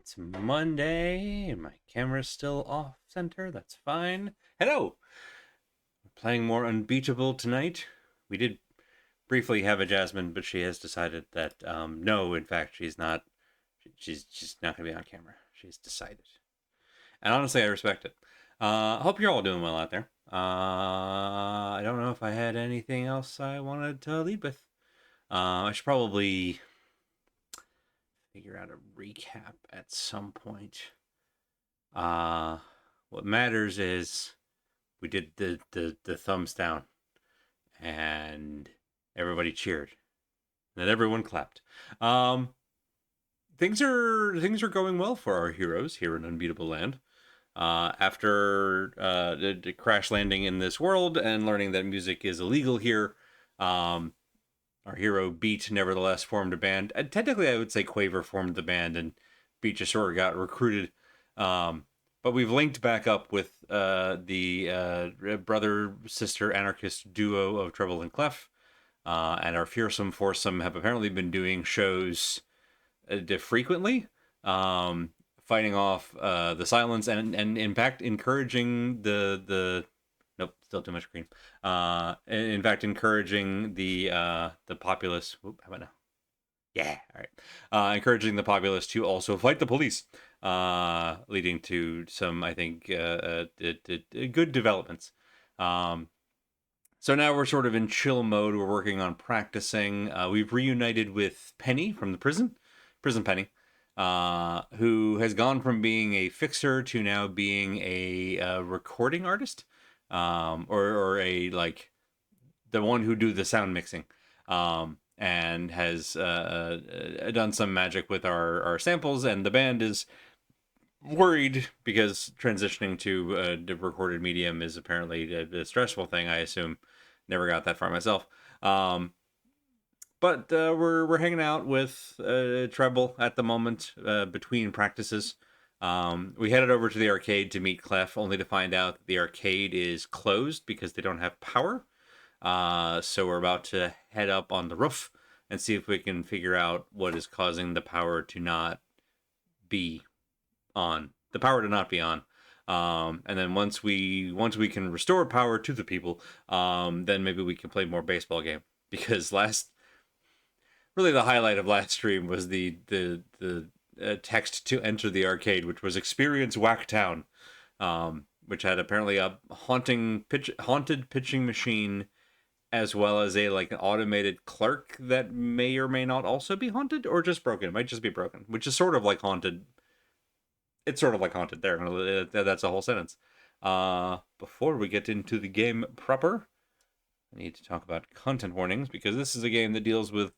It's Monday, and my camera's still off center. That's fine. Hello! We're playing more Unbeatable tonight. We did briefly have a Jasmine, but she has decided that, no, in fact, she's not. She's not going to be on camera. She's decided. And honestly, I respect it. Hope you're all doing well out there. I don't know if I had anything else I wanted to lead with. I should probably figure out a recap at some point. What matters is we did the thumbs down, and everybody cheered, and then everyone clapped. Things are going well for our heroes here in Unbeatable Land. After the crash landing in this world and learning that music is illegal here, our hero Beat nevertheless formed a band. Technically, I would say Quaver formed the band, and Beat just sort of got recruited. But we've linked back up with the brother-sister anarchist duo of Treble and Clef, and our fearsome foursome have apparently been doing shows frequently, fighting off the silence and in fact encouraging the nope, still too much green. In fact, encouraging the populace. Whoop, how about now? Yeah, all right. Encouraging the populace to also fight the police, leading to some, I think, good developments. So now we're sort of in chill mode. We're working on practicing. We've reunited with Penny from the prison Penny, who has gone from being a fixer to now being a recording artist. Or a like the one who do the sound mixing, and has done some magic with our samples, and the band is worried because transitioning to the recorded medium is apparently a stressful thing. I assume, never got that far myself. But we're hanging out with Treble at the moment between practices. We headed over to the arcade to meet Clef, only to find out that the arcade is closed because they don't have power. So we're about to head up on the roof and see if we can figure out what is causing the power to not be on. The power to not be on. And then once we can restore power to the people, then maybe we can play more baseball game. Because really the highlight of last stream was the text to enter the arcade, which was experience Whacktown, which had apparently a haunted pitching machine, as well as a like an automated clerk that may or may not also be haunted, or just broken. It might just be broken, which is sort of like haunted. It's sort of like haunted there. That's a whole sentence. Before we get into the game proper, I need to talk about content warnings, because this is a game that deals with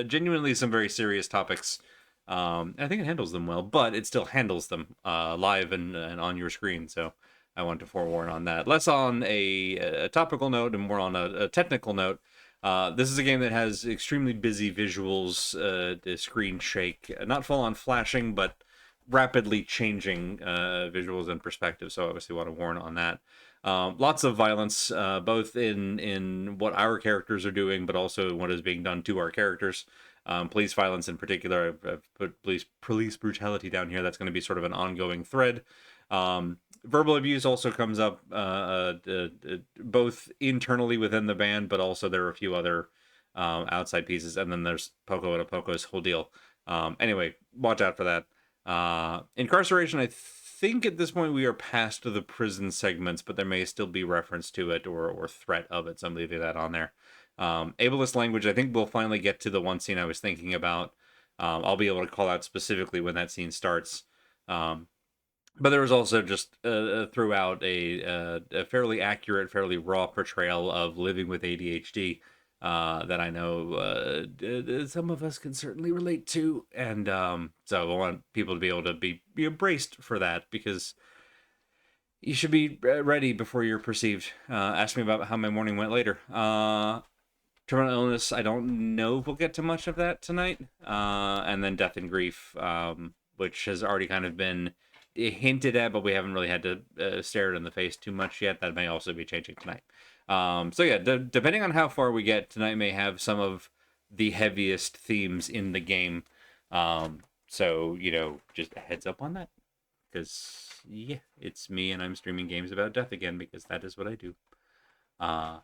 genuinely some very serious topics. I think it handles them well, but it still handles them live and on your screen. So I want to forewarn on that. Less on a topical note and more on a technical note. This is a game that has extremely busy visuals, the screen shake, not full on flashing, but rapidly changing visuals and perspective. So I obviously want to warn on that. Lots of violence, both in what our characters are doing, but also what is being done to our characters. Police violence in particular. I've put police brutality down here. That's going to be sort of an ongoing thread. Verbal abuse also comes up, both internally within the band, but also there are a few other outside pieces. And then there's Poco and Poco's whole deal. Anyway, watch out for that. Incarceration, I think at this point we are past the prison segments, but there may still be reference to it or threat of it, so I'm leaving that on there. Ableist language, I think we'll finally get to the one scene I was thinking about. I'll be able to call out specifically when that scene starts. But there was also just throughout a fairly accurate, fairly raw portrayal of living with ADHD that I know some of us can certainly relate to. And so I want people to be able to be braced for that, because you should be ready before you're perceived. Ask me about how my morning went later. Terminal illness, I don't know if we'll get to much of that tonight. And then death and grief, which has already kind of been hinted at, but we haven't really had to stare it in the face too much yet. That may also be changing tonight. So yeah, depending on how far we get, tonight may have some of the heaviest themes in the game. So, just a heads up on that. Because, yeah, it's me and I'm streaming games about death again because that is what I do. I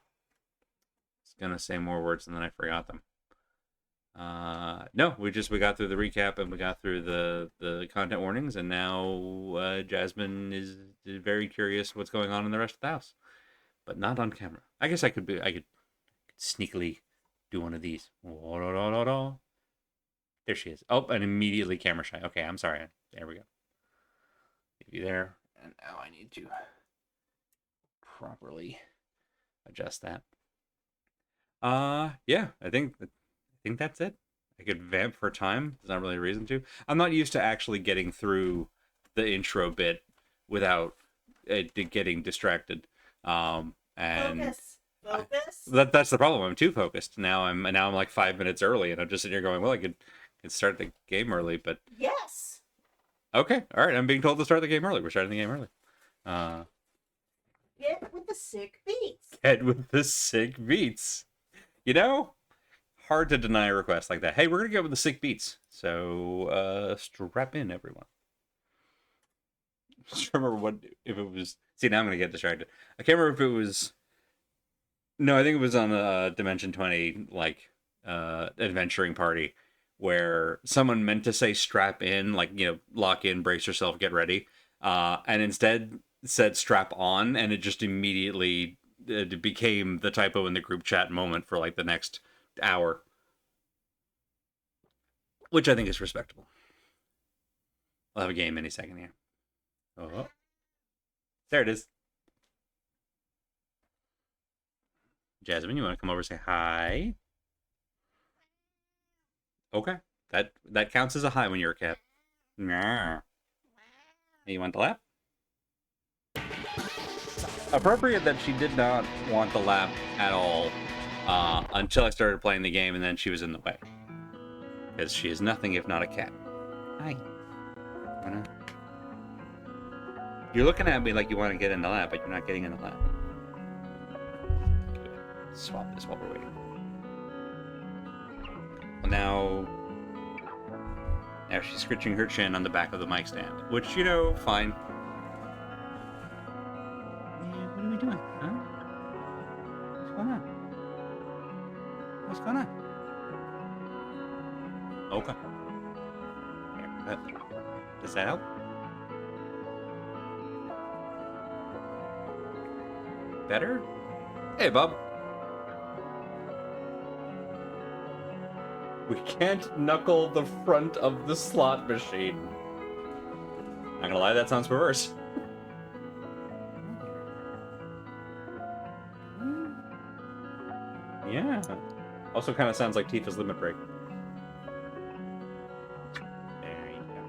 was going to say more words and then I forgot them. No, we got through the recap and we got through the content warnings, and now Jasmine is very curious what's going on in the rest of the house, but not on camera. I guess I could sneakily do one of these. There she is. Oh, and immediately camera shy. Okay, I'm sorry. There we go. Leave you there, and now I need to properly adjust that. Yeah, I think that's it. I could vamp for time. There's not really a reason to. I'm not used to actually getting through the intro bit without getting distracted. And Focus. That's the problem. I'm too focused. Now I'm like 5 minutes early, and I'm just sitting here going, well, I could start the game early, but Yes. okay, all right. I'm being told to start the game early. We're starting the game early. Get with the sick beats. Get with the sick beats. Hard to deny a request like that. Hey, we're gonna go with the sick beats. So strap in, everyone. Just remember if it was. See, now I'm gonna get distracted. I can't remember if it was. No, I think it was on a Dimension 20 adventuring party where someone meant to say strap in, lock in, brace yourself, get ready, and instead said strap on, and it just immediately it became the typo in the group chat moment for the next hour, which I think is respectable. I'll have a game any second here. Oh, there it is. Jasmine, you want to come over and say hi? Okay, that counts as a hi when you're a cat. Nah. You want the lap? Appropriate that she did not want the lap at all until I started playing the game, and then she was in the way. Because she is nothing if not a cat. Hi. You're looking at me like you want to get in the lap, but you're not getting in the lap. Good. Swap this while we're waiting. Well, now she's scritching her chin on the back of the mic stand, which, fine. What are we doing? Huh? What's going on? What's going on? Okay. Here, does that help? Better? Hey, Bob. We can't knuckle the front of the slot machine. Not gonna lie, that sounds perverse. Yeah. Also kind of sounds like Tifa's Limit Break. There you go.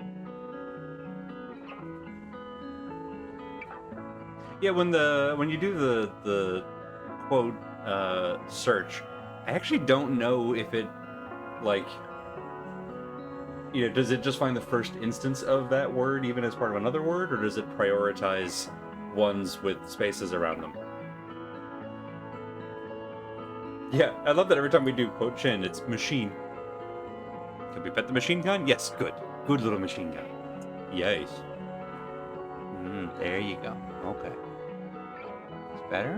Yeah, when you do the quote search, I actually don't know if it does it just find the first instance of that word even as part of another word, or does it prioritize ones with spaces around them? Yeah, I love that every time we do quote chin, it's machine. Can we pet the machine gun? Yes, good. Good little machine gun. Yes. There you go. Okay. It's better?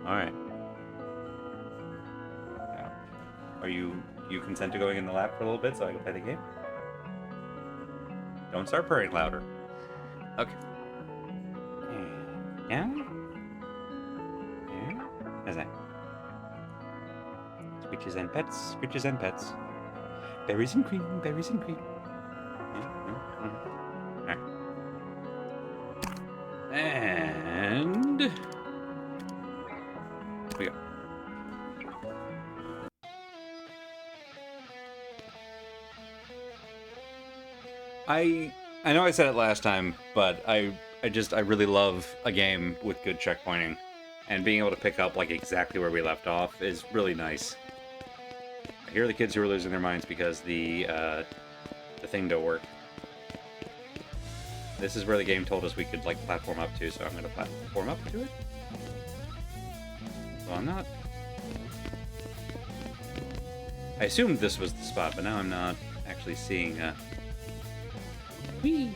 Alright. Are you consent to going in the lap for a little bit so I can play the game? Don't start purring louder. Okay. Yeah? Yeah? How's that? Screeches and pets, screeches and pets. Berries and cream, berries and cream. Yeah. Alright. And here we go. I know I said it last time, but I really love a game with good checkpointing, and being able to pick up exactly where we left off is really nice. I hear the kids who are losing their minds because the thing don't work. This is where the game told us we could platform up to, so I'm gonna platform up to it. So I'm not. I assumed this was the spot, but now I'm not actually seeing whee,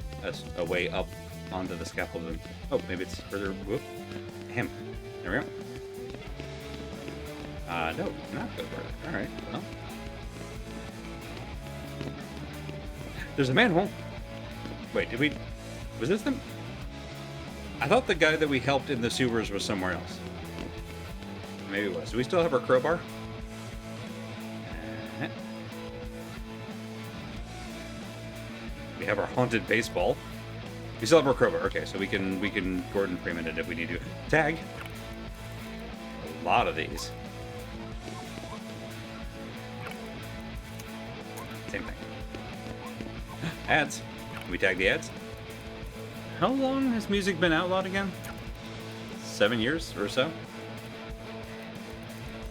a way up onto the scaffolding. Oh, maybe it's further. Whoop. Him. There we go. No, not go further. All right. Well, there's a manhole. Wait, did we? Was this them? I thought the guy that we helped in the sewers was somewhere else. Maybe it was. Do we still have our crowbar? We have our haunted baseball. We still have our crowbar. Okay, so we can Gordon Freeman it if we need to. Tag. A lot of these. Same thing. Ads. Can we tag the ads? How long has music been outlawed again? 7 years or so?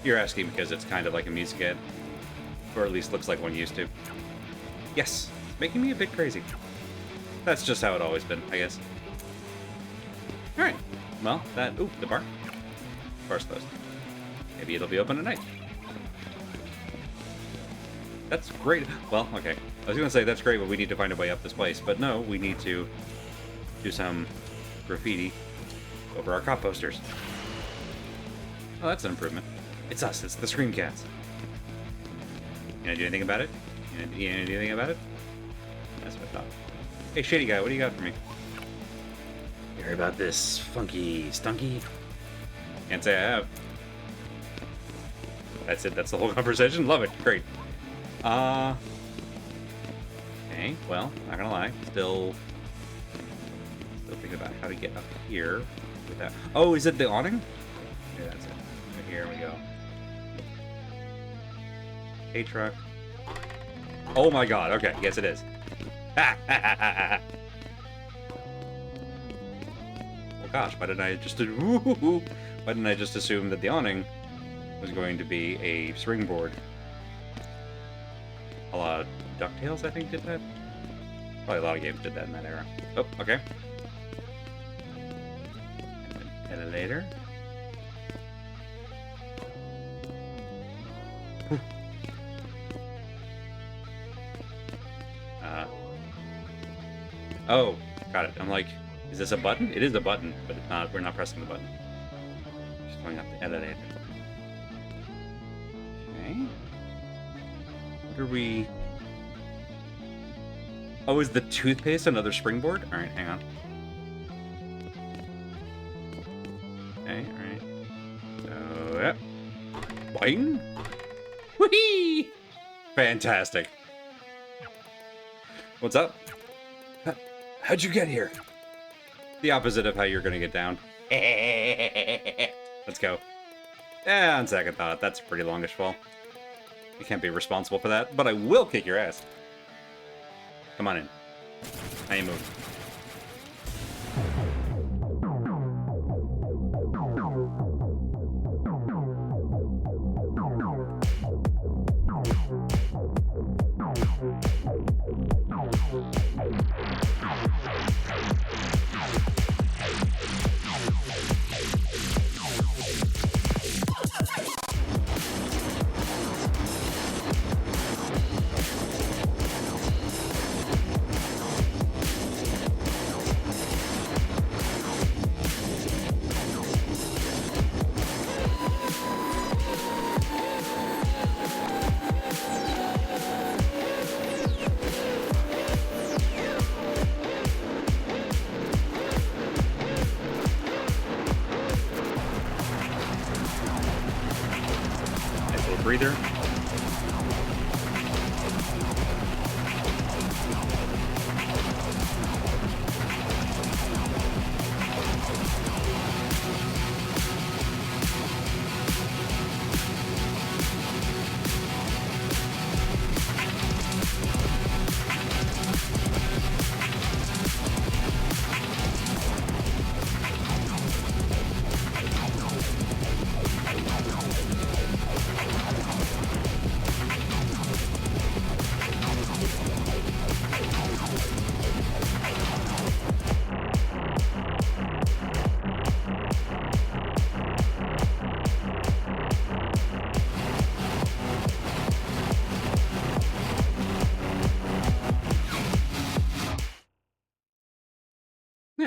You're asking because it's kind of like a music ad. Or at least looks like one used to. Yes. It's making me a bit crazy. That's just how it always been, I guess. Alright. Well, that... Ooh, the bar. Bar's closed. Maybe it'll be open at night. That's great. Well, okay. I was going to say that's great, but we need to find a way up this place. But no, we need to do some graffiti over our cop posters. Oh, that's an improvement. It's us. It's the Scream Cats. You gonna do anything about it? You gonna do anything about it? That's what I thought. Hey, Shady Guy, what do you got for me? You heard about this funky stunky? Can't say I have. That's it. That's the whole conversation. Love it. Great. Okay. Well, not gonna lie. Still thinking about how to get up here with that. Oh, is it the awning? Yeah, that's it. Right here we go. Hey, truck. Oh my god. Okay. Yes, it is. Well, gosh, why didn't I just assume that the awning was going to be a springboard? A lot of DuckTales, I think, did that. Probably a lot of games did that in that era. Oh, okay. Elevator. Oh, got it. I'm like, is this a button? It is a button, but it's not. We're not pressing the button. Just going up the elevator. Okay. What are we? Oh, is the toothpaste another springboard? All right, hang on. Okay, all right. So, yep. Boing. Whee! Fantastic. What's up? How'd you get here? The opposite of how you're gonna get down. Let's go. Yeah, on second thought, that's a pretty longish fall. You can't be responsible for that, but I will kick your ass. Come on in. How you moving? Breather.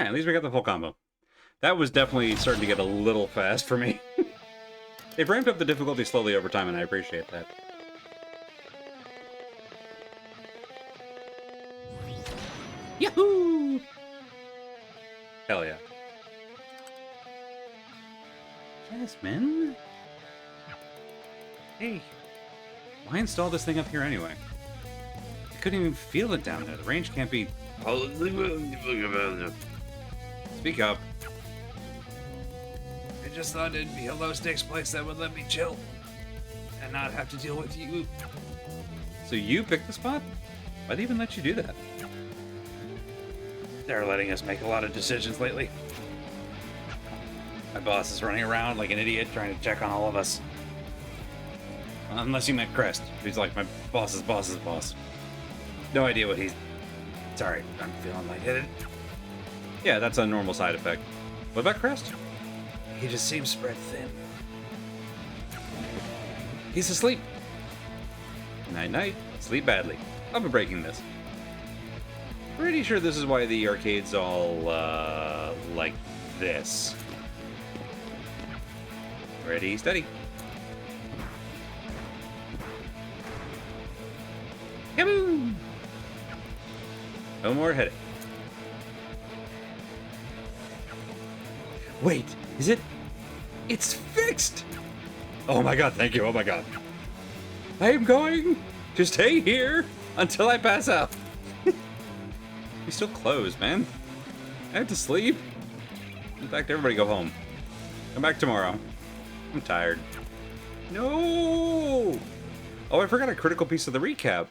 Alright, at least we got the full combo. That was definitely starting to get a little fast for me. They've ramped up the difficulty slowly over time, and I appreciate that. Yahoo! Hell yeah. Jasmine? Hey. Why install this thing up here anyway? I couldn't even feel it down there. The range can't be... Speak up. I just thought it'd be a low-stakes place that would let me chill. And not have to deal with you. So you picked the spot? Why'd they even let you do that? They're letting us make a lot of decisions lately. My boss is running around like an idiot trying to check on all of us. Unless you met Crest, who's like my boss's boss's boss. No idea what he's... Sorry, I'm feeling lightheaded. Yeah, that's a normal side effect. What about Crest? He just seems spread thin. He's asleep. Night-night. Sleep badly. I'll be breaking this. Pretty sure this is why the arcade's all, like this. Ready, steady. Kaboom! No more headache. Wait, is it? It's fixed! Oh my god, thank you, oh my god. I am going to stay here until I pass out. We still closed, man. I have to sleep. In fact, everybody go home. Come back tomorrow. I'm tired. No! Oh, I forgot a critical piece of the recap.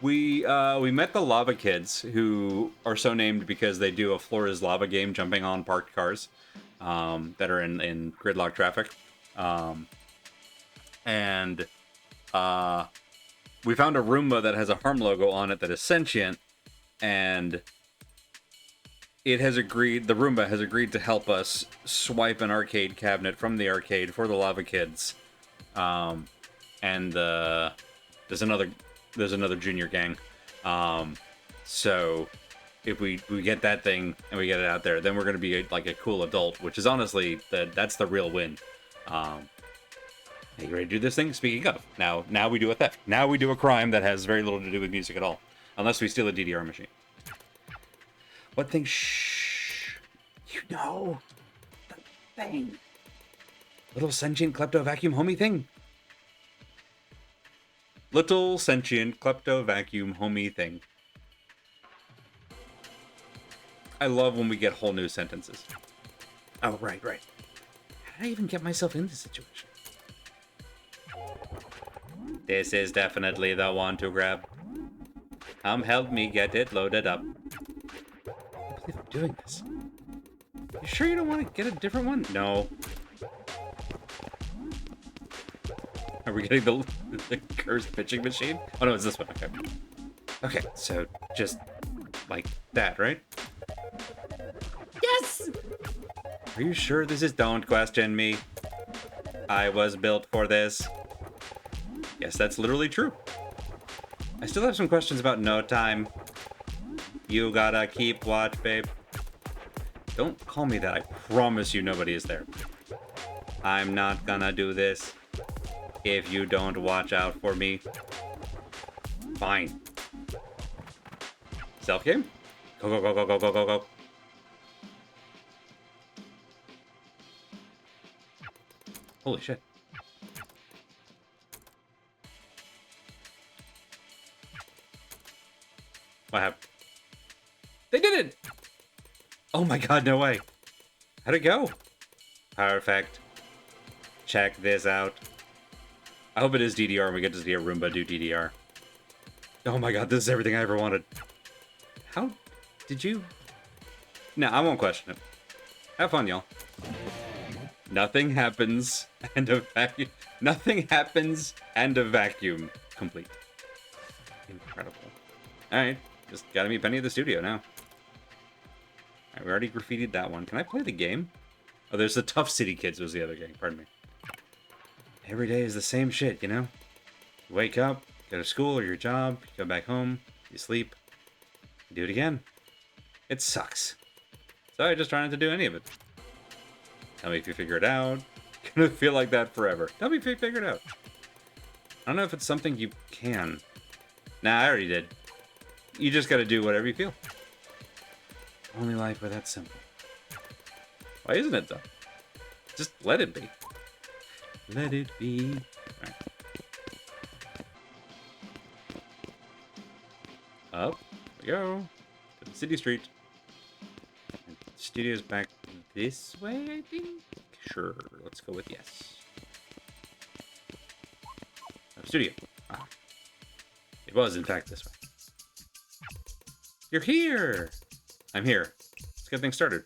We met the Lava Kids, who are so named because they do a Flores Lava game jumping on parked cars that are in gridlock traffic. And we found a Roomba that has a harm logo on it that is sentient, and it has agreed, the Roomba has agreed to help us swipe an arcade cabinet from the arcade for the Lava Kids. And there's another junior gang. So if we get that thing and we get it out there, then we're going to be like a cool adult, which is honestly, that's the real win. Are you ready to do this thing? Speaking of, now we do a theft. Now we do a crime that has very little to do with music at all. Unless we steal a DDR machine. What thing? Shh. You know. The thing. Little sentient klepto vacuum homie thing. Little sentient klepto vacuum homie thing. I love when we get whole new sentences. Oh, right. How did I even get myself in this situation? This is definitely the one to grab. Help me get it loaded up. I can't believe I'm doing this. You sure you don't want to get a different one? No. Are we getting the cursed pitching machine? Oh no, it's this one. Okay. Okay, so just like that, right? Yes! Are you sure this is... Don't question me. I was built for this. Yes, that's literally true. I still have some questions about no time. You gotta keep watch, babe. Don't call me that. I promise you nobody is there. I'm not gonna do this if you don't watch out for me. Fine. Self game? Go. Holy shit. What happened? They did it! Oh my god, no way. How'd it go? Perfect. Check this out. I hope it is DDR and we get to see a Roomba do DDR. Oh my god, this is everything I ever wanted. How did you... No, I won't question it. Have fun, y'all. Nothing happens and a vacuum... Nothing happens and a vacuum complete. Incredible. Alright, just gotta meet Penny at the studio now. Alright, we already graffitied that one. Can I play the game? Oh, there's the Tough City Kids was the other game, pardon me. Every day is the same shit, you know? You wake up, go to school or your job, you go back home, you sleep, you do it again. It sucks. Sorry, just trying not to do any of it. Tell me if you figure it out. Gonna feel like that forever. Tell me if you figure it out. I don't know if it's something you can. Nah, I already did. You just gotta do whatever you feel. Only life where that's simple. Why isn't it though? Just let it be. Let it be. Alright. Up we go. To the city street. And the studio's back this way, I think? Sure, let's go with yes. Studio. Ah. It was, in fact, this way. You're here! I'm here. Let's get things started.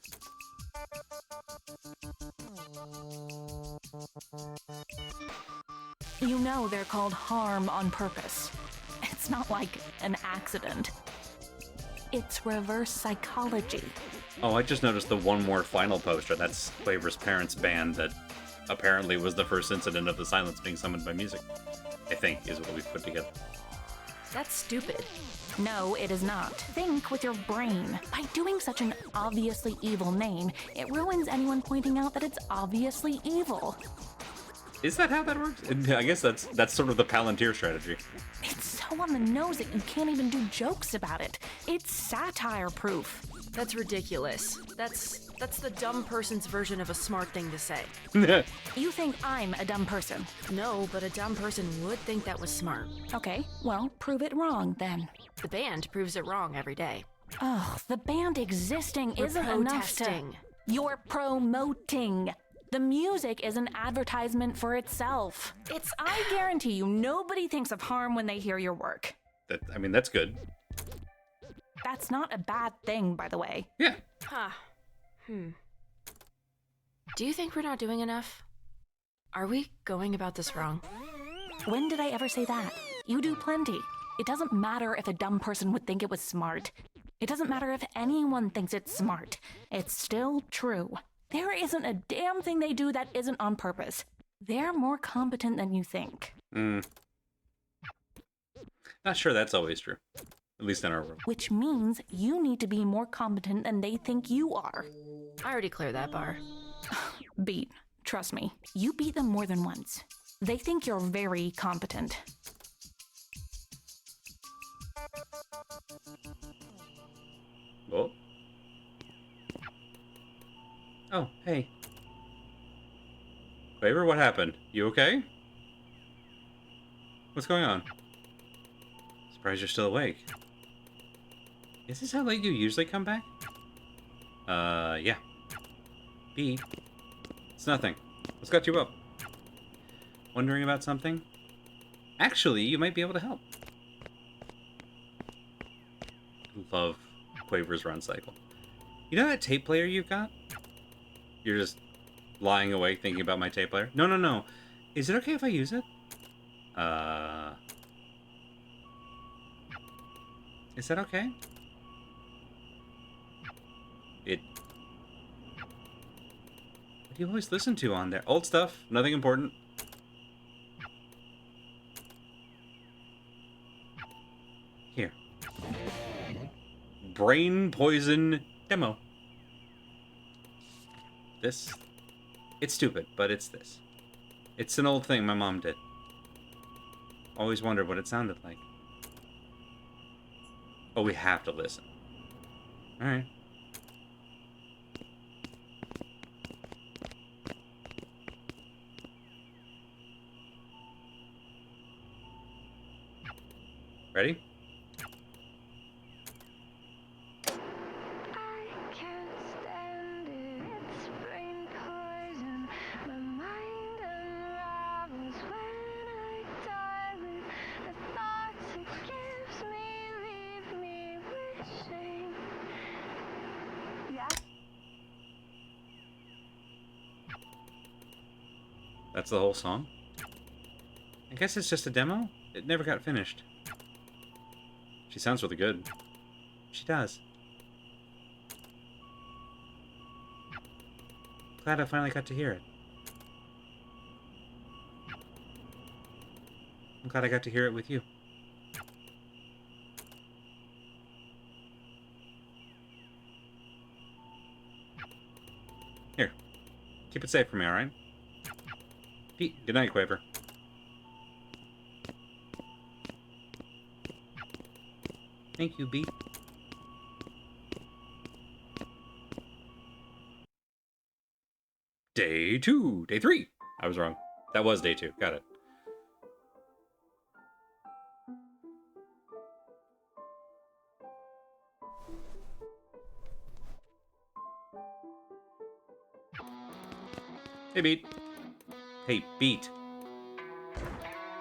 You know they're called harm on purpose. It's not like an accident. It's reverse psychology. Oh, I just noticed the One More Final poster. That's Quaver's parents' band that apparently was the first incident of the silence being summoned by music. I think is what we've put together. That's stupid. No, it is not. Think with your brain. By doing such an obviously evil name, it ruins anyone pointing out that it's obviously evil. Is that how that works? I guess that's sort of the Palantir strategy. It's so on the nose that you can't even do jokes about it. It's satire proof. That's ridiculous. That's the dumb person's version of a smart thing to say. You think I'm a dumb person? No, but a dumb person would think that was smart. Okay, well, prove it wrong then. The band proves it wrong every day. Oh, the band existing We're isn't enough to... protesting. You're promoting. The music is an advertisement for itself. I guarantee you, nobody thinks of harm when they hear your work. That's good. That's not a bad thing, by the way. Yeah. Huh. Do you think we're not doing enough? Are we going about this wrong? When did I ever say that? You do plenty. It doesn't matter if a dumb person would think it was smart. It doesn't matter if anyone thinks it's smart. It's still true. There isn't a damn thing they do that isn't on purpose. They're more competent than you think. Not sure that's always true. At least in our world. Which means you need to be more competent than they think you are. I already cleared that bar. Beat. Trust me. You beat them more than once. They think you're very competent. Whoa. Oh, hey. Quaver, what happened? You okay? What's going on? Surprised you're still awake. Is this how late you usually come back? Yeah. Pete. It's nothing. What's got you up? Wondering about something? Actually, you might be able to help. Love Quaver's run cycle. You know that tape player you've got? You're just lying awake thinking about my tape player? No. Is it okay if I use it? Is that okay? What do you always listen to on there? Old stuff, nothing important. Here. Brain poison demo. This. It's stupid, but it's this. It's an old thing my mom did. Always wondered what it sounded like. Oh, we have to listen. Alright. Ready? That's the whole song? I guess it's just a demo? It never got finished. She sounds really good. She does. Glad I finally got to hear it. I'm glad I got to hear it with you. Keep it safe for me, all right? Good night, Quaver. Thank you, Beat. Day 2. Day 3. I was wrong. That was day 2. Got it. Hey, Beat. Hey, Beat.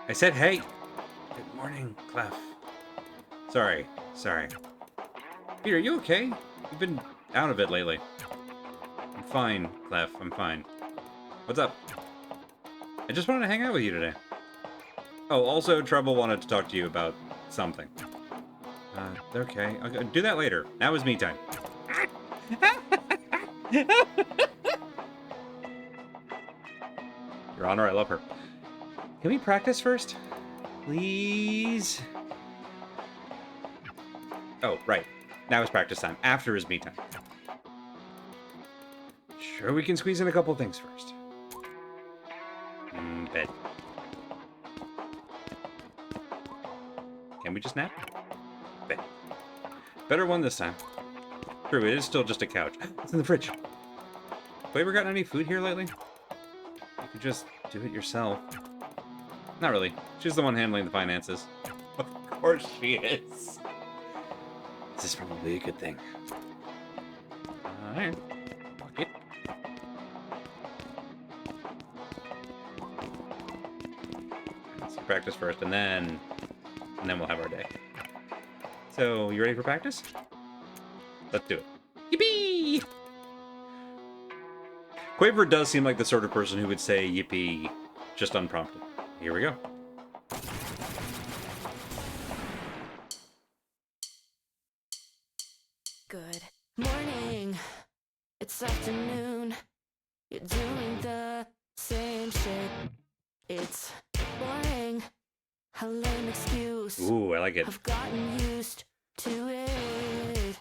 I said hey. Good morning, Clef. Sorry. Beat, are you okay? You've been out of it lately. I'm fine, Clef. I'm fine. What's up? I just wanted to hang out with you today. Oh, also, Trouble wanted to talk to you about something. Okay. I'll do that later. Now is me time. Your Honor, I love her. Can we practice first? Please? Oh, right. Now is practice time. After is me time. Sure, we can squeeze in a couple things first. Bed. Can we just nap? Bed. Better one this time. True, it is still just a couch. It's in the fridge. Have you ever gotten any food here lately? You could just do it yourself. Not really. She's the one handling the finances. Of course she is. This is probably a good thing. Alright. Bucket. Let's practice first, and then we'll have our day. So, you ready for practice? Let's do it. Yippee! Quaver does seem like the sort of person who would say yippee just unprompted. Here we go. Good morning. It's afternoon. You're doing the same shit. It's boring. A lame excuse. Ooh, I like it. I've gotten used to it.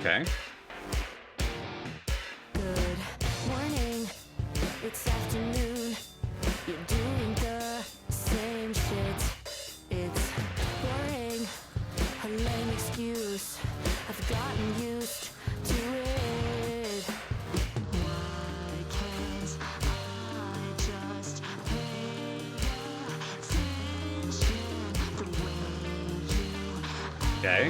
Okay. Good morning. It's afternoon. You're doing the same shit. It's boring. A lame excuse. I've gotten used to it. Why can't I just pay attention the way you Okay.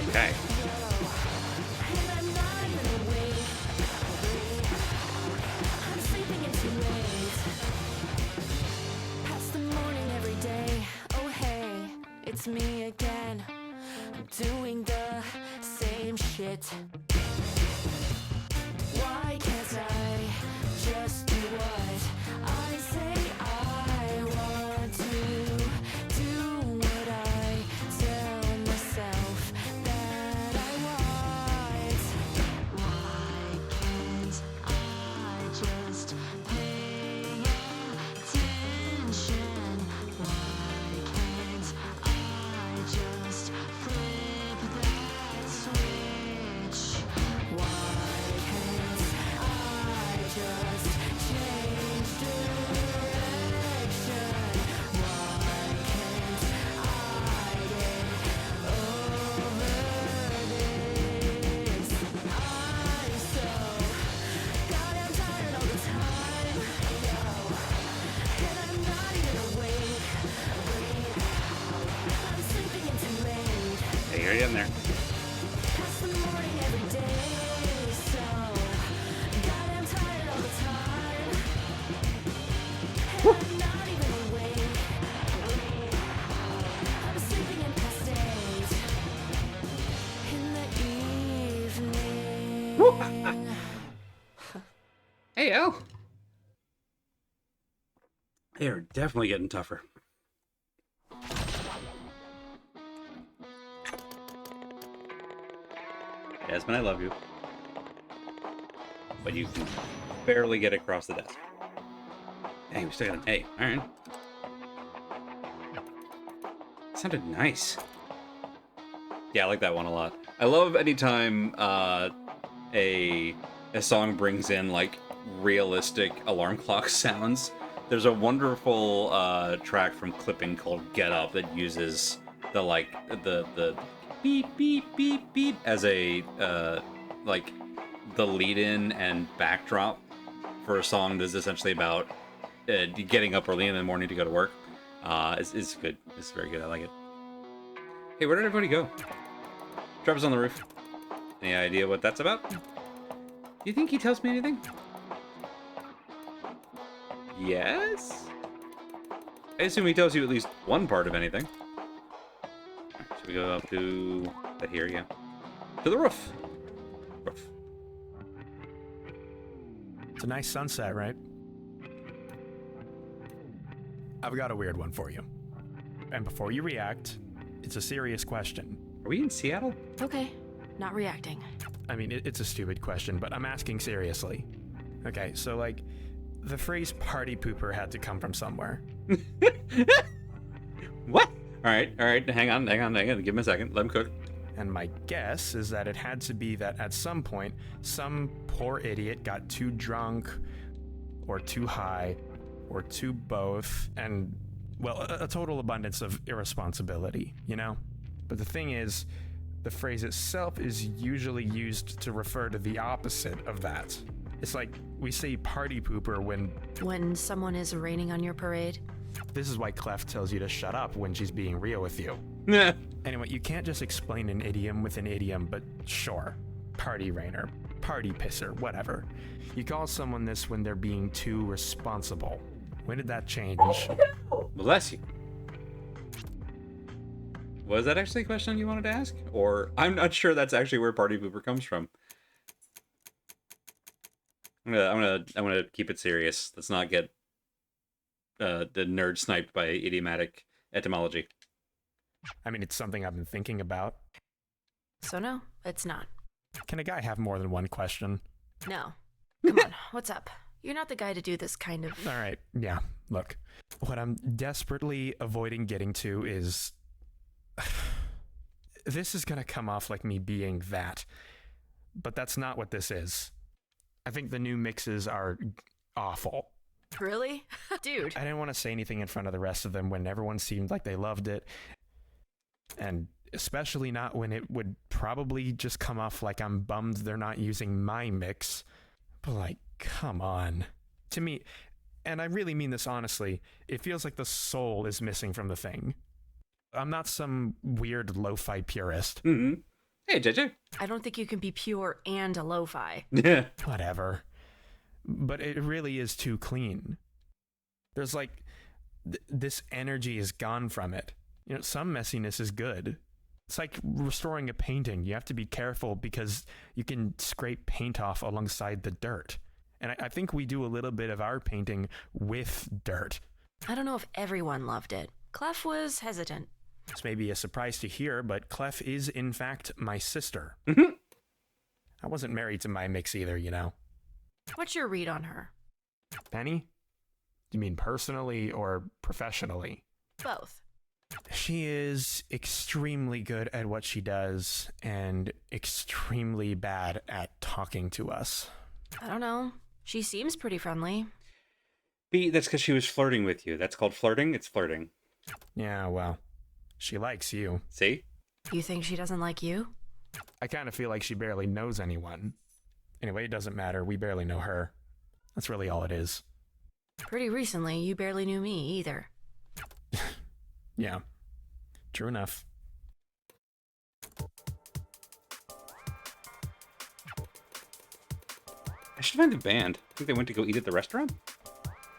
Okay. It's me again, doing the same shit. Why can't I just do what I say I want to? Do what I tell myself that I want. Why can't I just pay attention? Why can't I just flip that switch? Why can't I just change direction? Why can't I get over this? I'm so goddamn tired all the time, and I'm not even awake. I'm sleeping in too late. Hey, you're getting there. Past the morning every day, so goddamn tired all the time, and I'm not even awake. I'm sleeping in past days. In the evening. Hey, El. They are definitely getting tougher. Jasmine, I love you. but you can barely get across the desk. Dang, we still got an A. All right. Sounded nice. Yeah, I like that one a lot. I love anytime a song brings in like realistic alarm clock sounds. There's a wonderful track from Clipping called "Get Up" that uses the beep beep beep beep as a like the lead-in and backdrop for a song that's essentially about getting up early in the morning to go to work. It's good. It's very good. I like it. Hey, where did everybody go? Trevor's on the roof. Any idea what that's about? Do you think he tells me anything? Yes? I assume he tells you at least one part of anything. Right, should we go up to here? Yeah. To the roof. Roof. It's a nice sunset, right? I've got a weird one for you. And before you react, it's a serious question. Are we in Seattle? Okay, not reacting. I mean, it's a stupid question, but I'm asking seriously. Okay, so like, the phrase party pooper had to come from somewhere. What? All right. Hang on. Give him a second. Let him cook. And my guess is that it had to be that at some point, some poor idiot got too drunk, or too high, or too both, and, well, a total abundance of irresponsibility, you know? But the thing is, the phrase itself is usually used to refer to the opposite of that. It's like we say party pooper When someone is raining on your parade? this is why Clef tells you to shut up when she's being real with you. Nah. Anyway, you can't just explain an idiom with an idiom, but sure. Party rainer, party pisser, whatever. You call someone this when they're being too responsible. When did that change? Bless you. Was that actually a question you wanted to ask? Or I'm not sure that's actually where party pooper comes from. I'm gonna keep it serious. Let's not get the nerd sniped by idiomatic etymology. I mean, it's something I've been thinking about. So no, it's not. Can a guy have more than one question? No. Come on, what's up? You're not the guy to do this kind of... All right, yeah, look. What I'm desperately avoiding getting to is... This is gonna come off like me being that. But that's not what this is. I think the new mixes are awful. Really? Dude. I didn't want to say anything in front of the rest of them when everyone seemed like they loved it. And especially not when it would probably just come off like I'm bummed they're not using my mix. But like, come on. To me, and I really mean this honestly, it feels like the soul is missing from the thing. I'm not some weird lo-fi purist. Mm-hmm. Hey, JJ. I don't think you can be pure and a lo-fi. Yeah. Whatever. But it really is too clean. There's like, this energy is gone from it. You know, some messiness is good. It's like restoring a painting. You have to be careful because you can scrape paint off alongside the dirt. And I think we do a little bit of our painting with dirt. I don't know if everyone loved it. Clef was hesitant. This may be a surprise to hear, but Clef is in fact my sister. Mm-hmm. I wasn't married to my mix either, you know. What's your read on her? Penny? You mean personally or professionally? Both. She is extremely good at what she does and extremely bad at talking to us. I don't know. She seems pretty friendly. B, that's because she was flirting with you. That's called flirting. It's flirting. Yeah, well, she likes you. See? You think she doesn't like you? I kind of feel like she barely knows anyone. Anyway, it doesn't matter. We barely know her. That's really all it is. Pretty recently, you barely knew me either. Yeah, true enough. I should find the band. I think they went to go eat at the restaurant.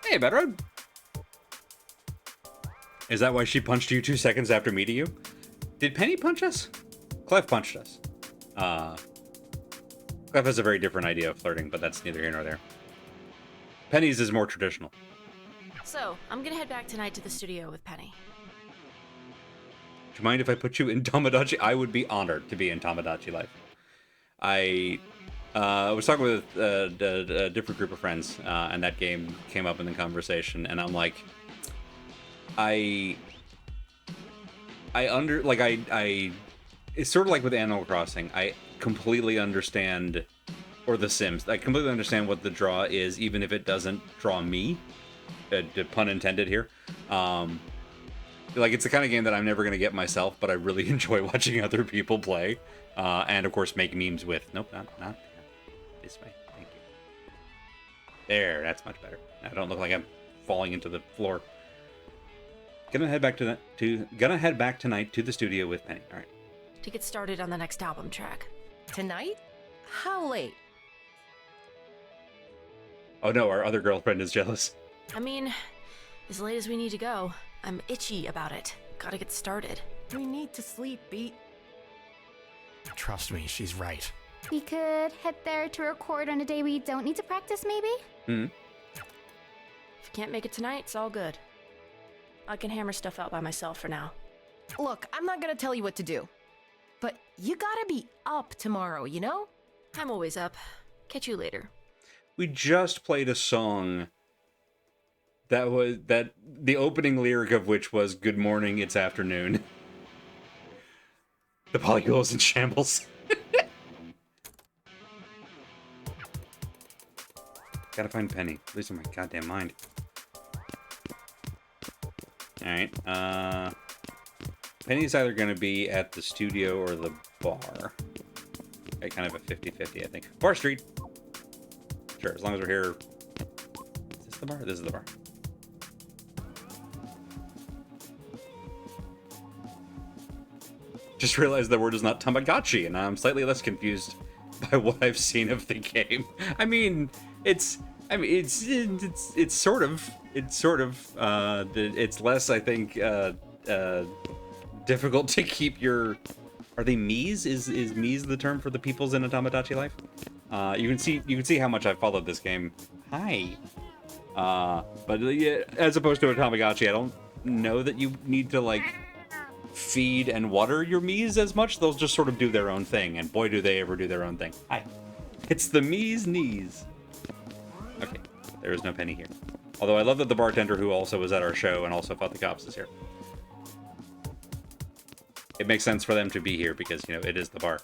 Hey, Bedroad. Is that why she punched you 2 seconds after meeting you? Did Penny punch us? Clef punched us. Clef has a very different idea of flirting, but that's neither here nor there. Penny's is more traditional. So, I'm gonna head back tonight to the studio with Penny. Do you mind if I put you in Tamagotchi? I would be honored to be in Tamagotchi life. I I was talking with a different group of friends, and that game came up in the conversation, and I'm like, I it's sort of like with Animal Crossing. I completely understand, or The Sims. I completely understand what the draw is, even if it doesn't draw me. Pun intended here. Like, it's the kind of game that I'm never gonna get myself, but I really enjoy watching other people play, and of course make memes with. Nope, not this way. Thank you. There, that's much better. I don't look like I'm falling into the floor. Gonna head back tonight to the studio with Penny. All right. To get started on the next album track. Tonight? How late? Oh no, our other girlfriend is jealous. I mean, as late as we need to go. I'm itchy about it. Gotta get started. We need to sleep, Beat. Trust me, she's right. We could head there to record on a day we don't need to practice, maybe? Hmm. If you can't make it tonight, it's all good. I can hammer stuff out by myself for now. Look, I'm not gonna tell you what to do. But you gotta be up tomorrow, you know? I'm always up. Catch you later. We just played a song that the opening lyric of which was "Good morning, it's afternoon." The polygon's in shambles. Gotta find Penny. Losing my goddamn mind. Alright, Penny's either gonna be at the studio or the bar. Okay, kind of a 50-50, I think. Bar Street! Sure, as long as we're here. Is this the bar? This is the bar. Just realized the word is not Tamagotchi, and I'm slightly less confused by what I've seen of the game. It's less, I think, difficult to keep your. Are they Miis? Is Miis the term for the peoples in a Tamagotchi life? You can see how much I've followed this game. Hi. But yeah, as opposed to a Tamagotchi, I don't know that you need to like feed and water your Miis as much. They'll just sort of do their own thing, and boy do they ever do their own thing. Hi. It's the Mii's knees. Okay, there is no Penny here. Although I love that the bartender who also was at our show and also fought the cops is here. It makes sense for them to be here because, you know, it is the bar.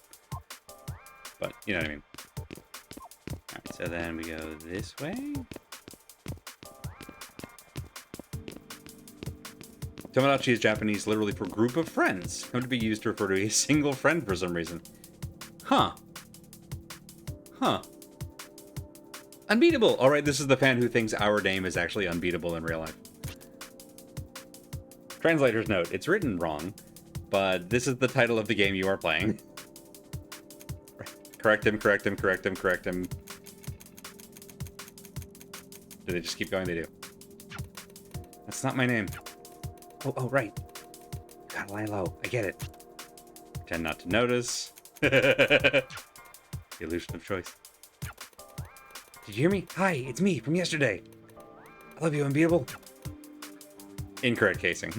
But, you know what I mean. Alright, so then we go this way. Tomodachi is Japanese literally for group of friends, come to be used to refer to a single friend for some reason. Huh. Unbeatable! Alright, this is the fan who thinks our name is actually unbeatable in real life. Translator's note, it's written wrong, but this is the title of the game you are playing. Correct him. Do they just keep going? They do. That's not my name. Oh, right. Gotta lie low. I get it. Pretend not to notice. The illusion of choice. Did you hear me? Hi, it's me from yesterday. I love you, Unbeatable. Incorrect casing.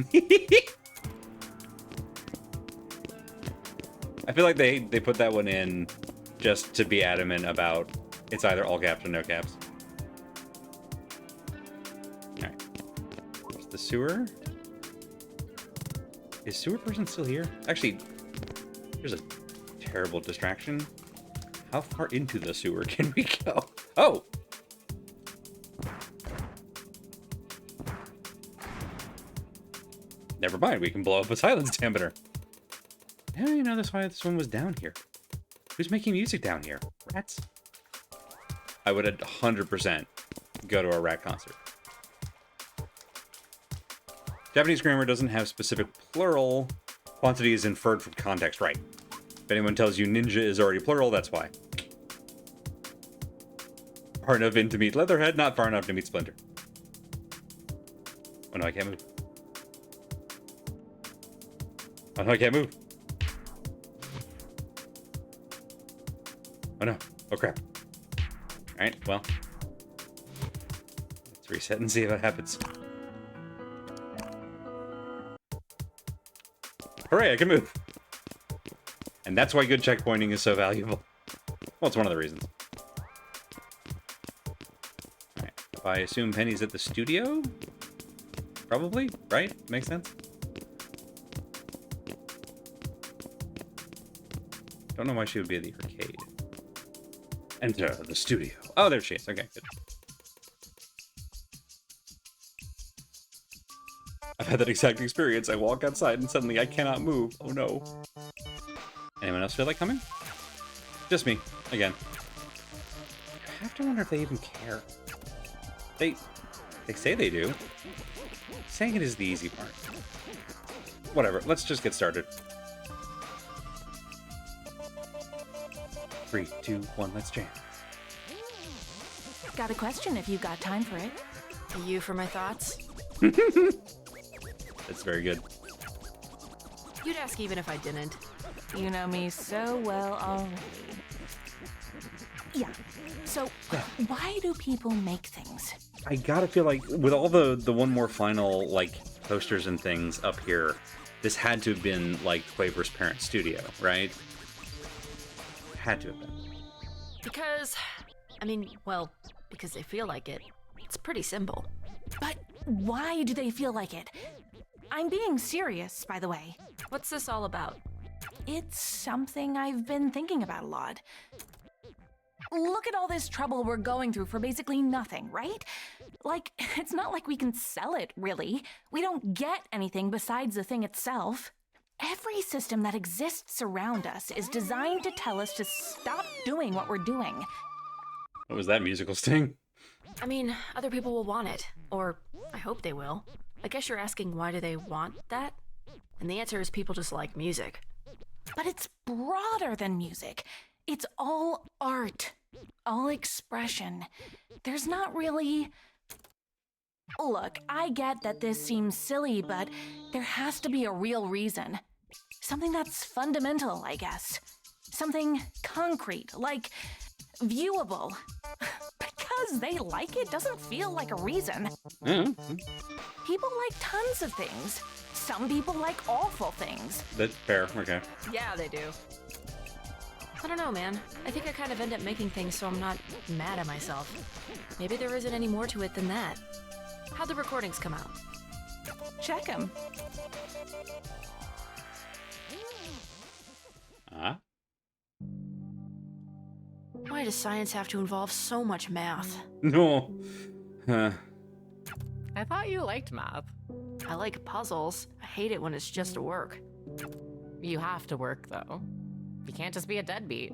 I feel like they put that one in just to be adamant about it's either all caps or no caps. Alright. What's the sewer? Is sewer person still here? Actually, here's a terrible distraction. How far into the sewer can we go? Oh! Never mind, we can blow up a silence dampener. How do you know that's why this one was down here? Who's making music down here? Rats? I would 100% go to a rat concert. Japanese grammar doesn't have specific plural. Quantity is inferred from context, right? If anyone tells you ninja is already plural, that's why. Far enough in to meet Leatherhead, not far enough to meet Splinter. Oh no, I can't move. Oh no, I can't move. Oh no. Oh crap. Alright, well. Let's reset and see what happens. Hooray, I can move! And that's why good checkpointing is so valuable. Well, it's one of the reasons. if I assume Penny's at the studio, probably, right? Makes sense? Don't know why she would be at the arcade. Enter the studio. Oh, there she is. Okay, good. I've had that exact experience. I walk outside and suddenly I cannot move. Oh no. Anyone else feel like coming? Just me, again. I have to wonder if they even care. They say they do. Saying it is the easy part. Whatever, let's just get started. 3, 2, 1, let's jam. Got a question if you've got time for it. You for my thoughts? That's very good. You'd ask even if I didn't. You know me so well already. Yeah. So, why do people make things? I gotta feel like with all the One More Final like posters and things up here, this had to have been like Quaver's parents' studio, right? Had to have been. Because, because they feel like it. It's pretty simple. But why do they feel like it? I'm being serious, by the way. What's this all about? It's something I've been thinking about a lot. Look at all this trouble we're going through for basically nothing, right? Like, it's not like we can sell it, really. We don't get anything besides the thing itself. Every system that exists around us is designed to tell us to stop doing what we're doing. What was that musical sting? I mean, other people will want it. Or, I hope they will. I guess you're asking why do they want that? And the answer is people just like music. But it's broader than music. It's all art. All expression. There's not really... Look, I get that this seems silly, but there has to be a real reason. Something that's fundamental, I guess. Something concrete, like viewable. Because they like it doesn't feel like a reason. Mm-hmm. People like tons of things. Some people like awful things. That's fair, okay. Yeah, they do. I don't know, man. I think I kind of end up making things so I'm not mad at myself. Maybe there isn't any more to it than that. How'd the recordings come out? Check them. Huh? Why does science have to involve so much math? No. I thought you liked math. I like puzzles. I hate it when it's just work. You have to work, though. You can't just be a deadbeat.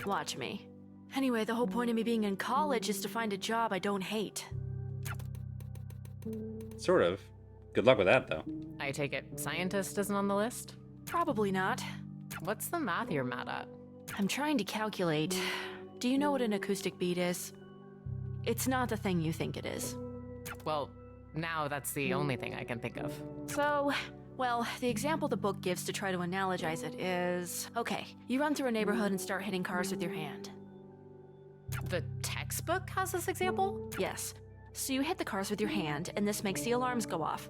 Watch me. Anyway, the whole point of me being in college is to find a job I don't hate. Sort of. Good luck with that, though. I take it scientist isn't on the list? Probably not. What's the math you're mad at? I'm trying to calculate. Do you know what an acoustic beat is? It's not the thing you think it is. Well, now that's the only thing I can think of. So, well, the example the book gives to try to analogize it is... Okay, you run through a neighborhood and start hitting cars with your hand. The textbook has this example? Yes. So you hit the cars with your hand, and this makes the alarms go off.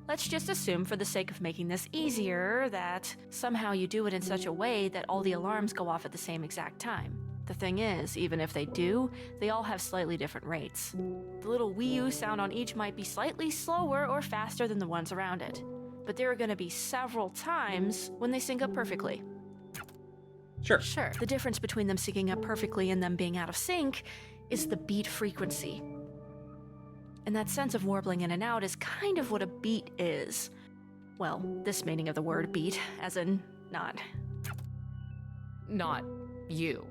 Let's just assume, for the sake of making this easier, that somehow you do it in such a way that all the alarms go off at the same exact time. The thing is, even if they do, they all have slightly different rates. The little wee oo sound on each might be slightly slower or faster than the ones around it. But there are going to be several times when they sync up perfectly. Sure. Sure. The difference between them syncing up perfectly and them being out of sync is the beat frequency. And that sense of warbling in and out is kind of what a beat is. Well, this meaning of the word beat, as in not. Not you.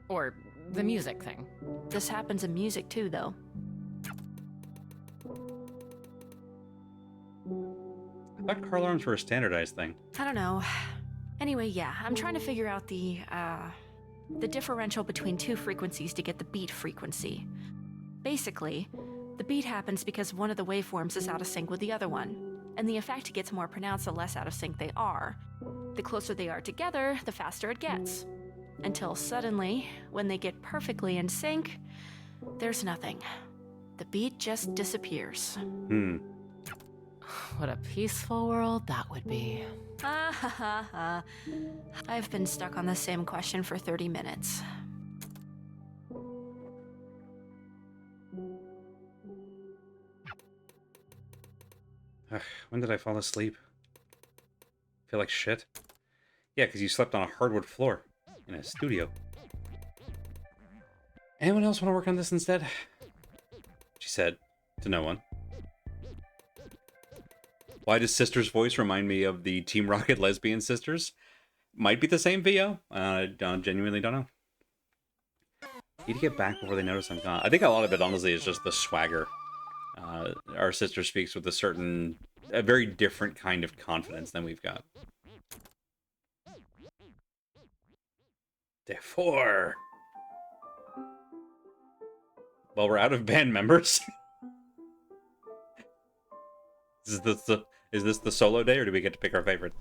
Or the music thing. This happens in music too, though. I thought car alarms were a standardized thing. I don't know. Anyway, yeah, I'm trying to figure out the differential between two frequencies to get the beat frequency. Basically, the beat happens because one of the waveforms is out of sync with the other one, and the effect gets more pronounced the less out of sync they are. The closer they are together, the faster it gets. Until suddenly, when they get perfectly in sync, there's nothing. The beat just disappears. What a peaceful world that would be. I've been stuck on the same question for 30 minutes. Ugh, when did I fall asleep? Feel like shit? Yeah, because you slept on a hardwood floor in a studio. Anyone else want to work on this instead? She said to no one. Why does Sister's voice remind me of the Team Rocket lesbian sisters? Might be the same VO. I genuinely don't know. Need to get back before they notice I'm gone. I think a lot of it, honestly, is just the swagger. Our sister speaks with a very different kind of confidence than we've got. Therefore. Well, we're out of band members. Is this the solo day, or do we get to pick our favorite?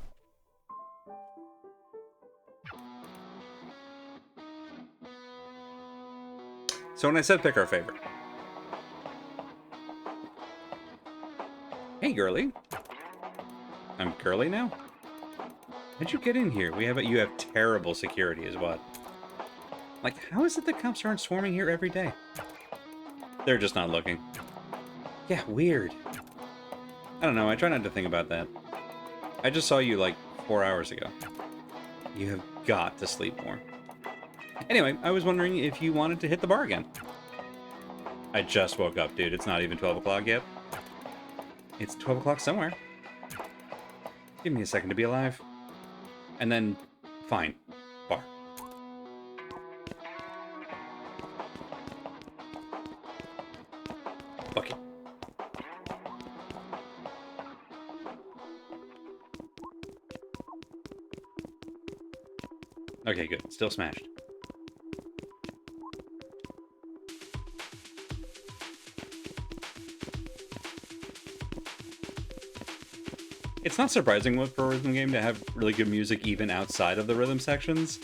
So when I said pick our favorite. Hey, girly. I'm girly now? How'd you get in here? You have terrible security is what. Like, how is it the cops aren't swarming here every day? They're just not looking. Yeah, weird. I don't know, I try not to think about that. I just saw you like 4 hours ago. You have got to sleep more. Anyway, I was wondering if you wanted to hit the bar again. I just woke up, dude. It's not even 12 o'clock yet. It's 12 o'clock somewhere. Give me a second to be alive. And then, fine. Bar. Bucket. Okay, good. Still smashed. It's not surprising for a rhythm game to have really good music even outside of the rhythm sections,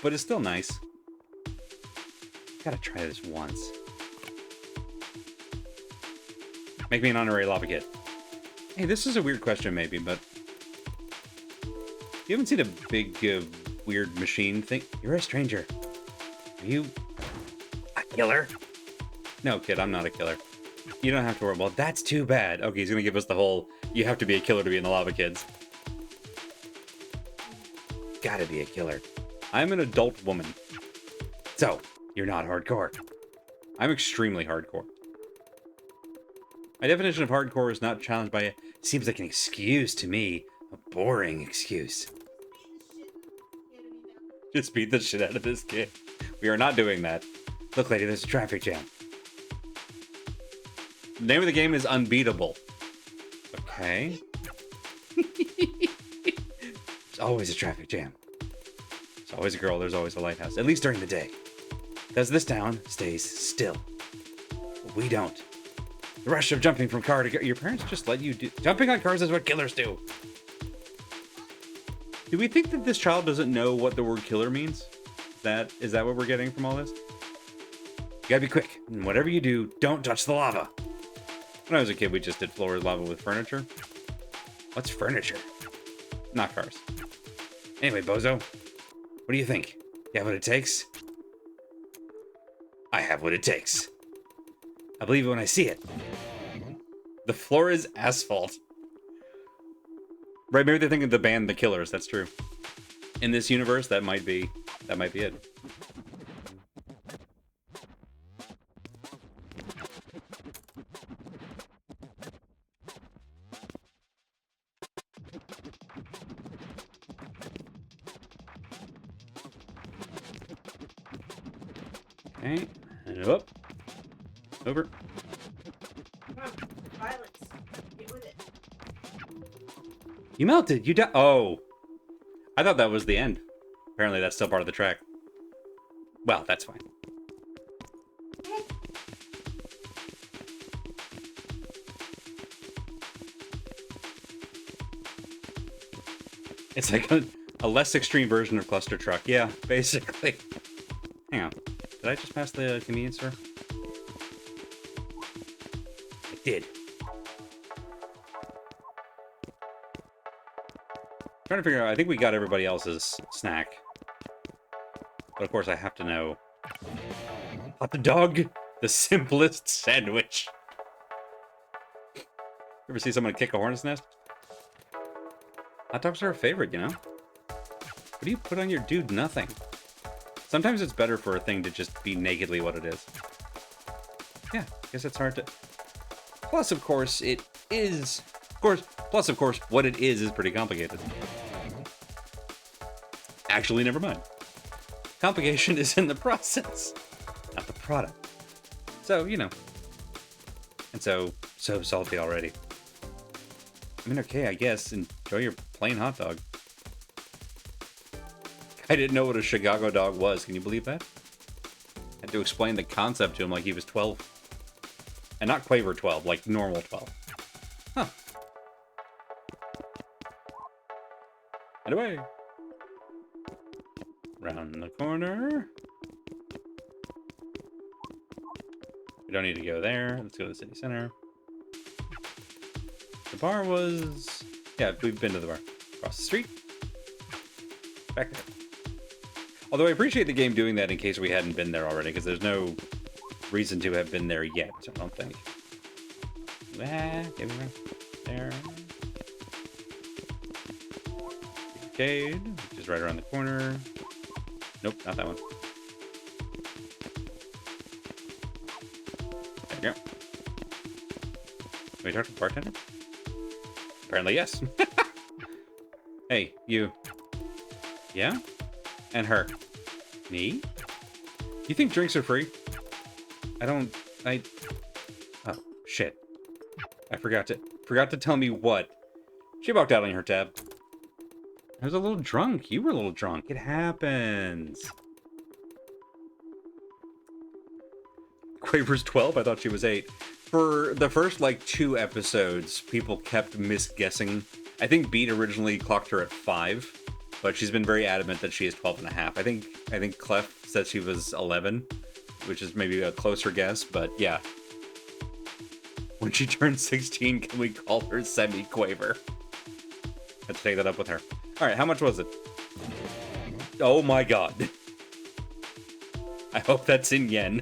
but it's still nice. Gotta try this once. Make me an honorary lava kid. Hey, this is a weird question maybe, but you haven't seen a big, weird machine thing? You're a stranger. Are you a killer? No, kid, I'm not a killer. You don't have to worry. Well, that's too bad. Okay, he's gonna give us the whole, you have to be a killer to be in the Lava Kids. Gotta be a killer. I'm an adult woman. So, you're not hardcore. I'm extremely hardcore. My definition of hardcore is not challenged by seems like an excuse to me. A boring excuse. Just beat the shit out of this kid. We are not doing that. Look, lady, there's a traffic jam. The name of the game is Unbeatable. Okay. There's always a traffic jam. There's always a girl, there's always a lighthouse. At least during the day. Because this town stays still. We don't. The rush of jumping from car to car. Your parents just let you do... Jumping on cars is what killers do. Do we think that this child doesn't know what the word killer means? Is that what we're getting from all this? You gotta be quick. And whatever you do, don't touch the lava. When I was a kid, we just did floor lava with furniture. What's furniture? Not cars. Anyway, bozo, what do you think? You have what it takes? I have what it takes. I believe it when I see it. The floor is asphalt. Right, maybe they're thinking of the band The Killers, that's true. In this universe, that might be it. Okay, and up. Over. Come on, violence. Get with it. You melted. You died. Oh. I thought that was the end. Apparently that's still part of the track. Well, that's fine. It's like a less extreme version of Cluster Truck. Yeah, basically. Hang on. Did I just pass the convenience store? I did. Trying to figure out, I think we got everybody else's snack. But of course I have to know. Hot dog, the simplest sandwich. Ever see someone kick a hornet's nest? Hot dogs are a favorite, you know? What do you put on your dude? Nothing. Sometimes it's better for a thing to just be nakedly what it is. Yeah, I guess it's hard to... Plus, of course, it is... Plus, of course, what it is pretty complicated. Actually, never mind. Complication is in the process, not the product. So, you know. And so salty already. I mean, okay, I guess. Enjoy your plain hot dog. I didn't know what a Chicago dog was. Can you believe that? Had to explain the concept to him like he was 12. And not Quaver 12, like normal 12. Huh. And away. Round the corner. We don't need to go there. Let's go to the city center. The bar was... Yeah, we've been to the bar. Across the street. Back there. Although I appreciate the game doing that in case we hadn't been there already, because there's no reason to have been there yet, I don't think. There. Arcade, which is right around the corner. Nope, not that one. There you go. Can we talk to the bartender? Apparently, yes. Hey, you. Yeah? And her. Me? You think drinks are free? Oh, shit. I forgot to tell me what. She walked out on her tab. I was a little drunk. You were a little drunk. It happens. Quaver's 12? I thought she was 8. For the first, like, 2 episodes, people kept misguessing. I think Beat originally clocked her at 5, but she's been very adamant that she is 12 and a half. I think Clef said she was 11, which is maybe a closer guess, but yeah. When she turns 16, can we call her Semi-Quaver? Let's take that up with her. Alright, how much was it? Oh my god. I hope that's in yen.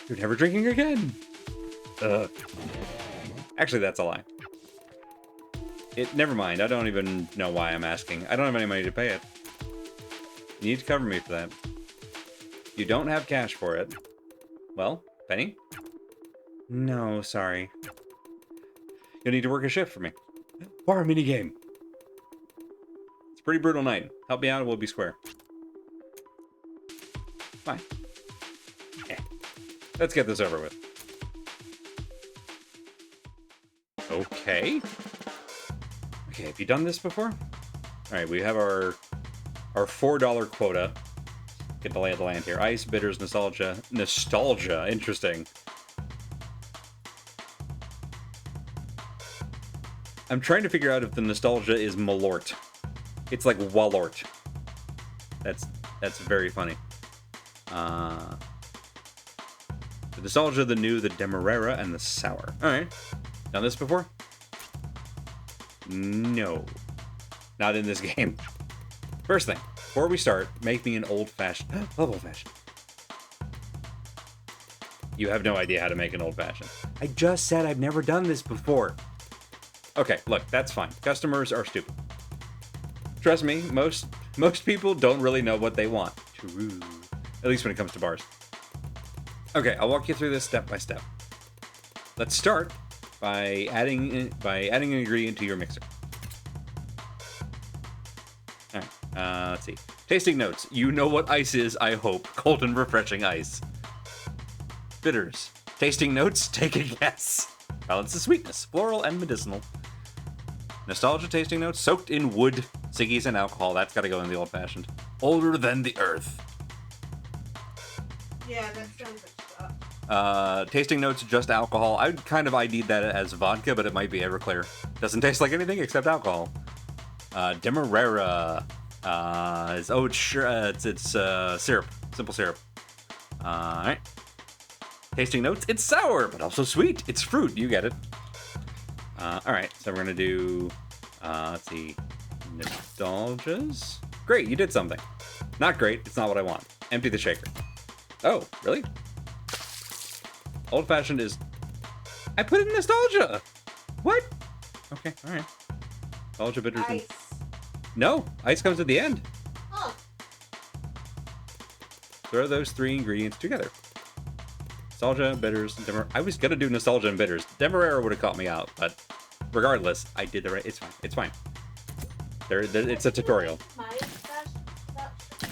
You're never drinking again. Actually, that's a lie. Never mind, I don't even know why I'm asking. I don't have any money to pay it. You need to cover me for that. You don't have cash for it. Well, Penny? No, sorry. You'll need to work a shift for me. Bar minigame. It's a pretty brutal night. Help me out and we'll be square. Fine. Let's get this over with. Okay. Okay, have you done this before? Alright, we have our $4 quota. Get the lay of the land here. Ice, bitters, nostalgia. Nostalgia, interesting. I'm trying to figure out if the nostalgia is Malort. It's like Walort. That's very funny. The nostalgia, the new, the demerara, and the sour. Alright. Done this before? No. Not in this game. First thing, before we start, make me an old-fashioned... Love old-fashioned. You have no idea how to make an old-fashioned. I just said I've never done this before. Okay, look, that's fine. Customers are stupid. Trust me, most people don't really know what they want. True. At least when it comes to bars. Okay, I'll walk you through this step by step. Let's start by adding an ingredient to your mixer. All right, let's see. Tasting notes. You know what ice is, I hope. Cold and refreshing ice. Bitters. Tasting notes. Take a guess. Balance the sweetness. Floral and medicinal. Nostalgia tasting notes. Soaked in wood, ciggies, and alcohol. That's got to go in the old-fashioned. Older than the earth. Yeah, that sounds like stuff. Tasting notes, just alcohol. I would kind of ID'd that as vodka, but it might be Everclear. Doesn't taste like anything except alcohol. Demerara. It's syrup. Simple syrup. Alright. Tasting notes, it's sour, but also sweet. It's fruit, you get it. Alright, so we're gonna do, let's see, nostalgias. Great, you did something. Not great, it's not what I want. Empty the shaker. Oh, really? Old-fashioned is... I put in nostalgia! What? Okay, all right. Nostalgia, bitters, and... Ice. No, ice comes at the end. Huh. Throw those 3 ingredients together. Nostalgia, bitters, and Demerara. I was gonna do nostalgia and bitters. Demerara would have caught me out, but regardless, I did the right. It's fine. It's fine. It's a tutorial. My special production.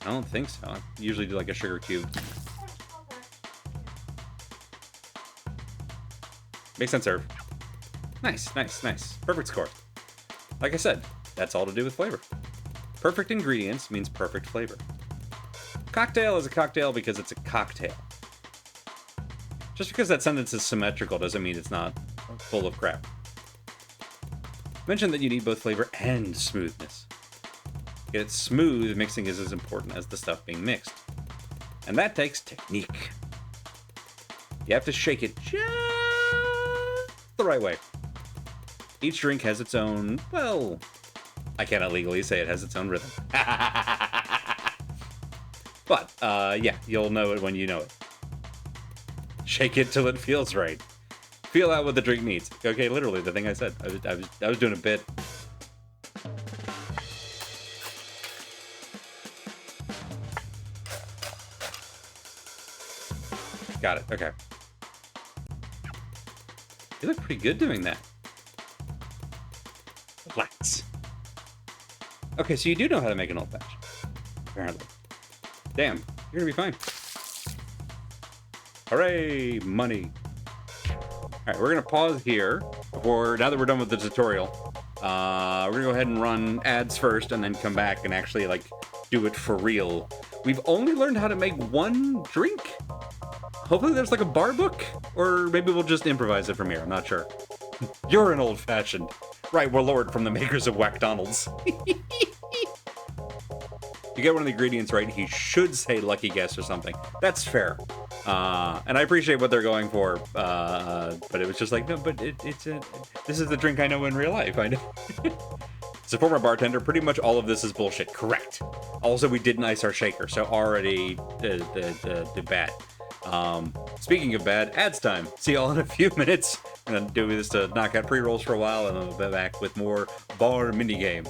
I don't think so. I usually do like a sugar cube. Makes sense, Irv. Nice, nice, nice. Perfect score. Like I said, that's all to do with flavor. Perfect ingredients means perfect flavor. Cocktail is a cocktail because it's a cocktail. Just because that sentence is symmetrical doesn't mean it's not full of crap. Mention that you need both flavor and smoothness. To get it smooth, mixing is as important as the stuff being mixed. And that takes technique. You have to shake it just the right way. Each drink has its own, well, I cannot legally say it has its own rhythm. But, yeah, you'll know it when you know it. Shake it till it feels right. Feel out what the drink needs. Okay, literally, the thing I said. I was doing a bit. Got it, okay. You look pretty good doing that. Relax. Okay, so you do know how to make an old fashioned. Apparently. Damn, you're gonna be fine. Hooray, money. Alright, we're gonna pause here before, now that we're done with the tutorial. We're gonna go ahead and run ads first and then come back and actually, like, do it for real. We've only learned how to make one drink. Hopefully there's like a bar book, or maybe we'll just improvise it from here, I'm not sure. You're an old-fashioned. Right, we're Lord from the makers of Whackdonald's. You get one of the ingredients right, he should say lucky guess or something. That's fair. And I appreciate what they're going for, but it was just like, no, but this is the drink I know in real life, I know. As a former bartender, pretty much all of this is bullshit. Correct. Also, we didn't ice our shaker, so already the bad. Speaking of bad, ads time. See y'all in a few minutes. I'm gonna do this to knock out pre-rolls for a while, and then we'll be back with more bar minigame.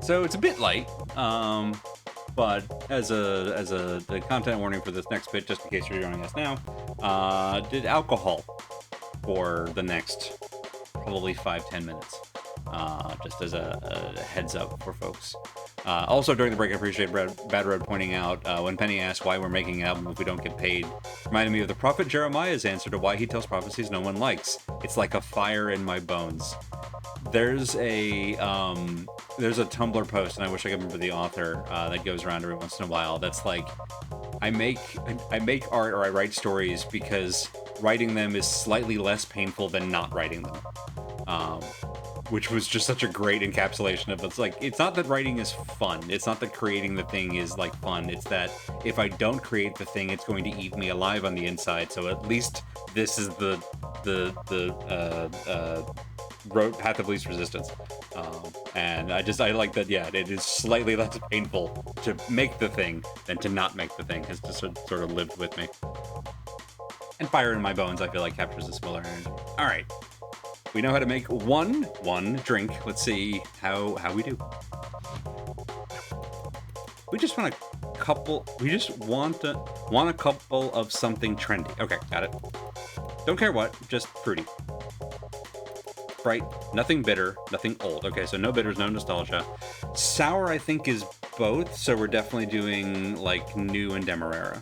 So it's a bit light, but as a the content warning for this next bit, just in case you're joining us now, did alcohol for the next probably 5-10 minutes, just as a heads up for folks. Also, during the break, I appreciate Bad Road pointing out when Penny asked why we're making an album if we don't get paid, reminded me of the prophet Jeremiah's answer to why he tells prophecies no one likes. It's like a fire in my bones. There's a Tumblr post, and I wish I could remember the author, that goes around every once in a while. That's like, I make art or I write stories because writing them is slightly less painful than not writing them. Which was just such a great encapsulation of it's like, it's not that writing is fun. It's not that creating the thing is like fun. It's that if I don't create the thing, it's going to eat me alive on the inside. So at least this is the road path of least resistance. And I like that. Yeah, it is slightly less painful to make the thing than to not make the thing. Has just sort of lived with me. And Fire in My Bones, I feel like captures a similar energy. All right. We know how to make one drink. Let's see how we do. We just want a couple. We just want a couple of something trendy. Okay, got it. Don't care what, just fruity. Bright, nothing bitter, nothing old. Okay, so no bitters, no nostalgia. Sour, I think, is both. So we're definitely doing like new and Demerara.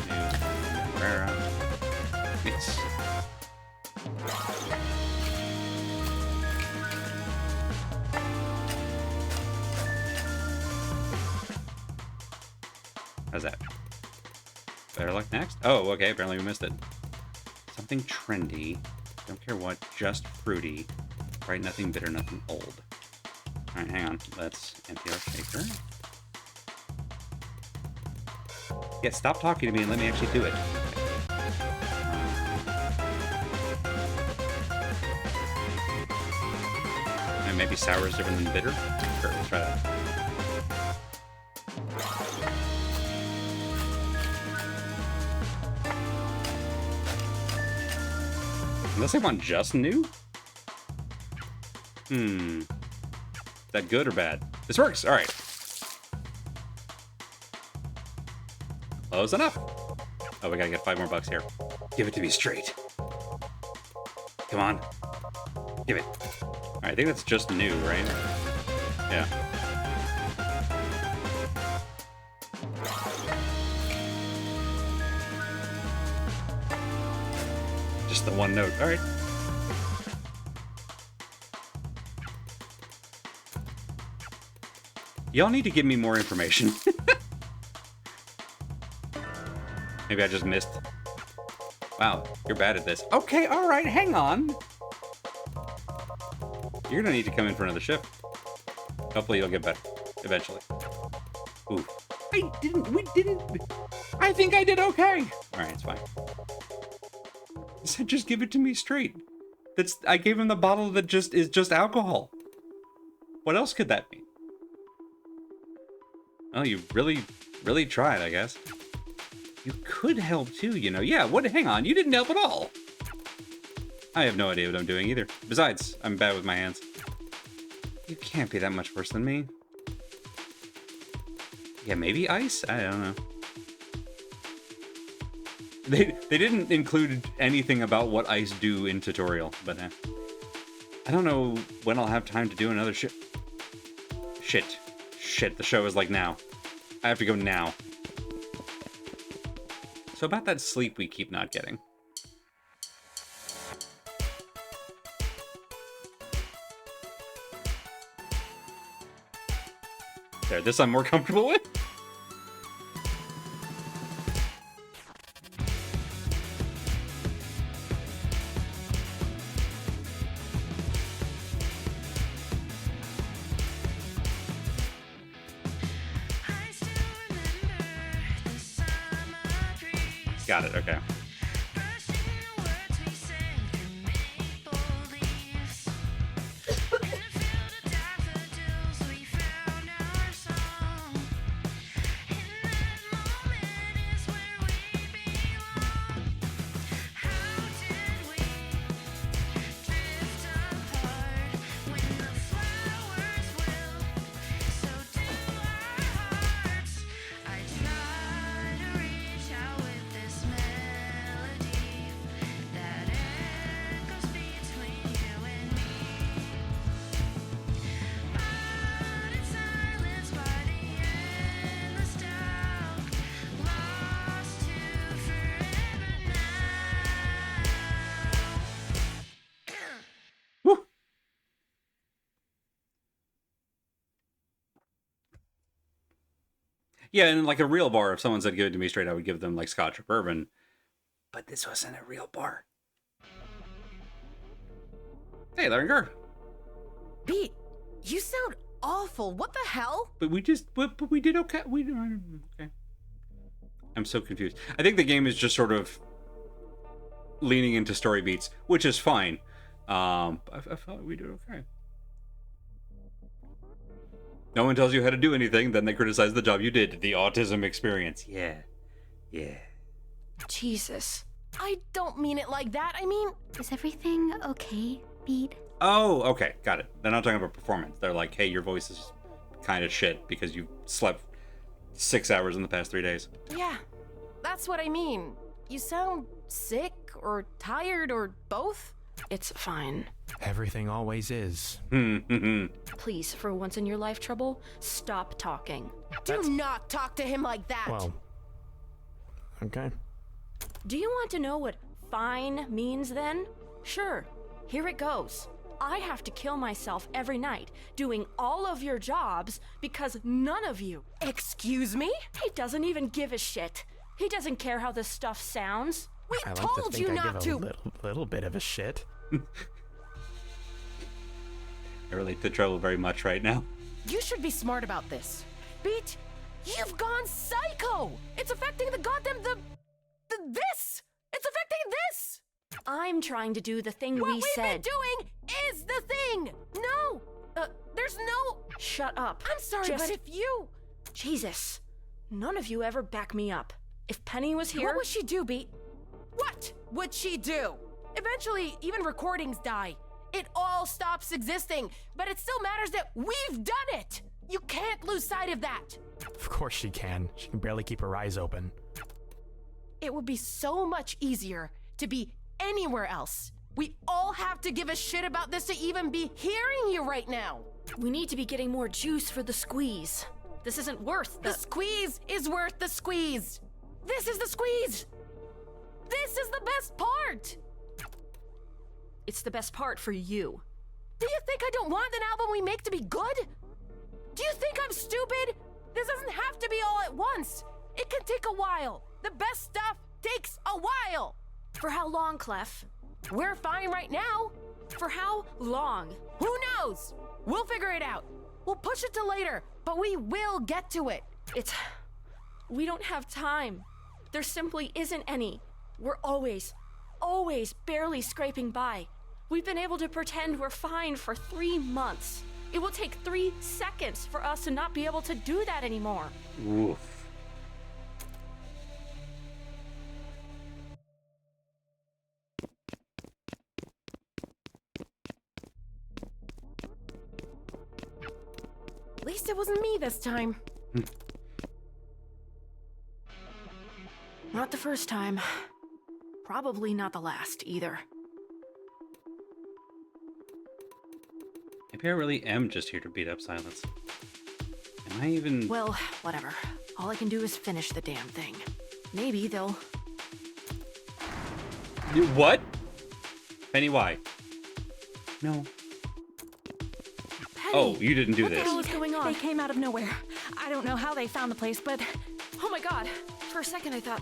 New Demerara. Mix. How's that? Better luck next? Oh, okay, apparently we missed it. Something trendy. Don't care what, just fruity. Right, nothing bitter, nothing old. Alright, hang on. Let's empty our shaker. Yeah, stop talking to me and let me actually do it. Maybe sour is different than bitter? Sure, let's try that. Unless I want just new? Is that good or bad? This works! Alright. Close enough! Oh, we gotta get $5 more here. Give it to me straight. Come on. Give it. I think that's just new, right? Yeah. Just the one note. All right. Y'all need to give me more information. Maybe I just missed. Wow, you're bad at this. Okay, all right, hang on. You're gonna need to come in for another shift. Hopefully you'll get better eventually. Ooh. I think I did okay. Alright, it's fine. He said just give it to me straight. I gave him the bottle that is just alcohol. What else could that mean? Well, you really tried, I guess. You could help too, you know. Yeah, hang on, you didn't help at all. I have no idea what I'm doing either. Besides, I'm bad with my hands. You can't be that much worse than me. Yeah, maybe ice? I don't know. They didn't include anything about what ice do in tutorial, but I don't know when I'll have time to do another shit, the show is like now. I have to go now. So about that sleep we keep not getting. There, this I'm more comfortable with. Got it, okay. Yeah, and like a real bar, if someone said give it to me straight, I would give them like Scotch or bourbon. But this wasn't a real bar. Hey, Larry. Beat, you sound awful. What the hell? But we did okay. Okay. I'm so confused. I think the game is just sort of leaning into story beats, which is fine. I felt we did okay. No one tells you how to do anything, then they criticize the job you did. The autism experience. Yeah. Jesus. I don't mean it like that. I mean, Is everything okay, Beat? Oh, okay, got it. They're not talking about performance. They're like, hey, your voice is kind of shit because you slept 6 hours in the past 3 days. yeah, that's what I mean. You sound sick or tired or both. It's fine. Everything always is. Please, for once in your life, Trouble, stop talking. Do not talk to him like that. Well, okay. Do you want to know what fine means then? Sure, here it goes. I have to kill myself every night doing all of your jobs because none of you. Excuse me? He doesn't even give a shit. He doesn't care how this stuff sounds. We I like told to you think I not give to. a little bit of a shit. I relate to Trouble very much right now. You should be smart about this. Beat, you've gone psycho. It's affecting the goddamn this. It's affecting this. I'm trying to do the thing What we we've said. been doing is the thing. No, there's no. Shut up. I'm sorry, Just- but if you. Jesus. None of you ever back me up. If Penny was here. What would she do, Beat? What would she do? Eventually, even recordings die. It all stops existing, but it still matters that we've done it. You can't lose sight of that. Of course she can. She can barely keep her eyes open. It would be so much easier to be anywhere else. We all have to give a shit about this to even be hearing you right now. We need to be getting more juice for the squeeze. This isn't worth The squeeze is worth the squeeze. This is the squeeze. This is the best part. It's the best part for you. Do you think I don't want an album we make to be good? Do you think I'm stupid? This doesn't have to be all at once. It can take a while. The best stuff takes a while. For how long, Clef? We're fine right now. For how long? Who knows? We'll figure it out. We'll push it to later, but we will get to it. We don't have time. There simply isn't any. We're always barely scraping by. We've been able to pretend we're fine for 3 months. It will take 3 seconds for us to not be able to do that anymore. Oof. At least it wasn't me this time. Not the first time. Probably not the last either. Maybe I really am just here to beat up silence. Am I even... Well, whatever. All I can do is finish the damn thing. Maybe they'll... What? Penny, why? No. Penny! Oh, you didn't do What the this. hell is going on? They came out of nowhere. I don't know how they found the place, but Oh my god! For a second I thought...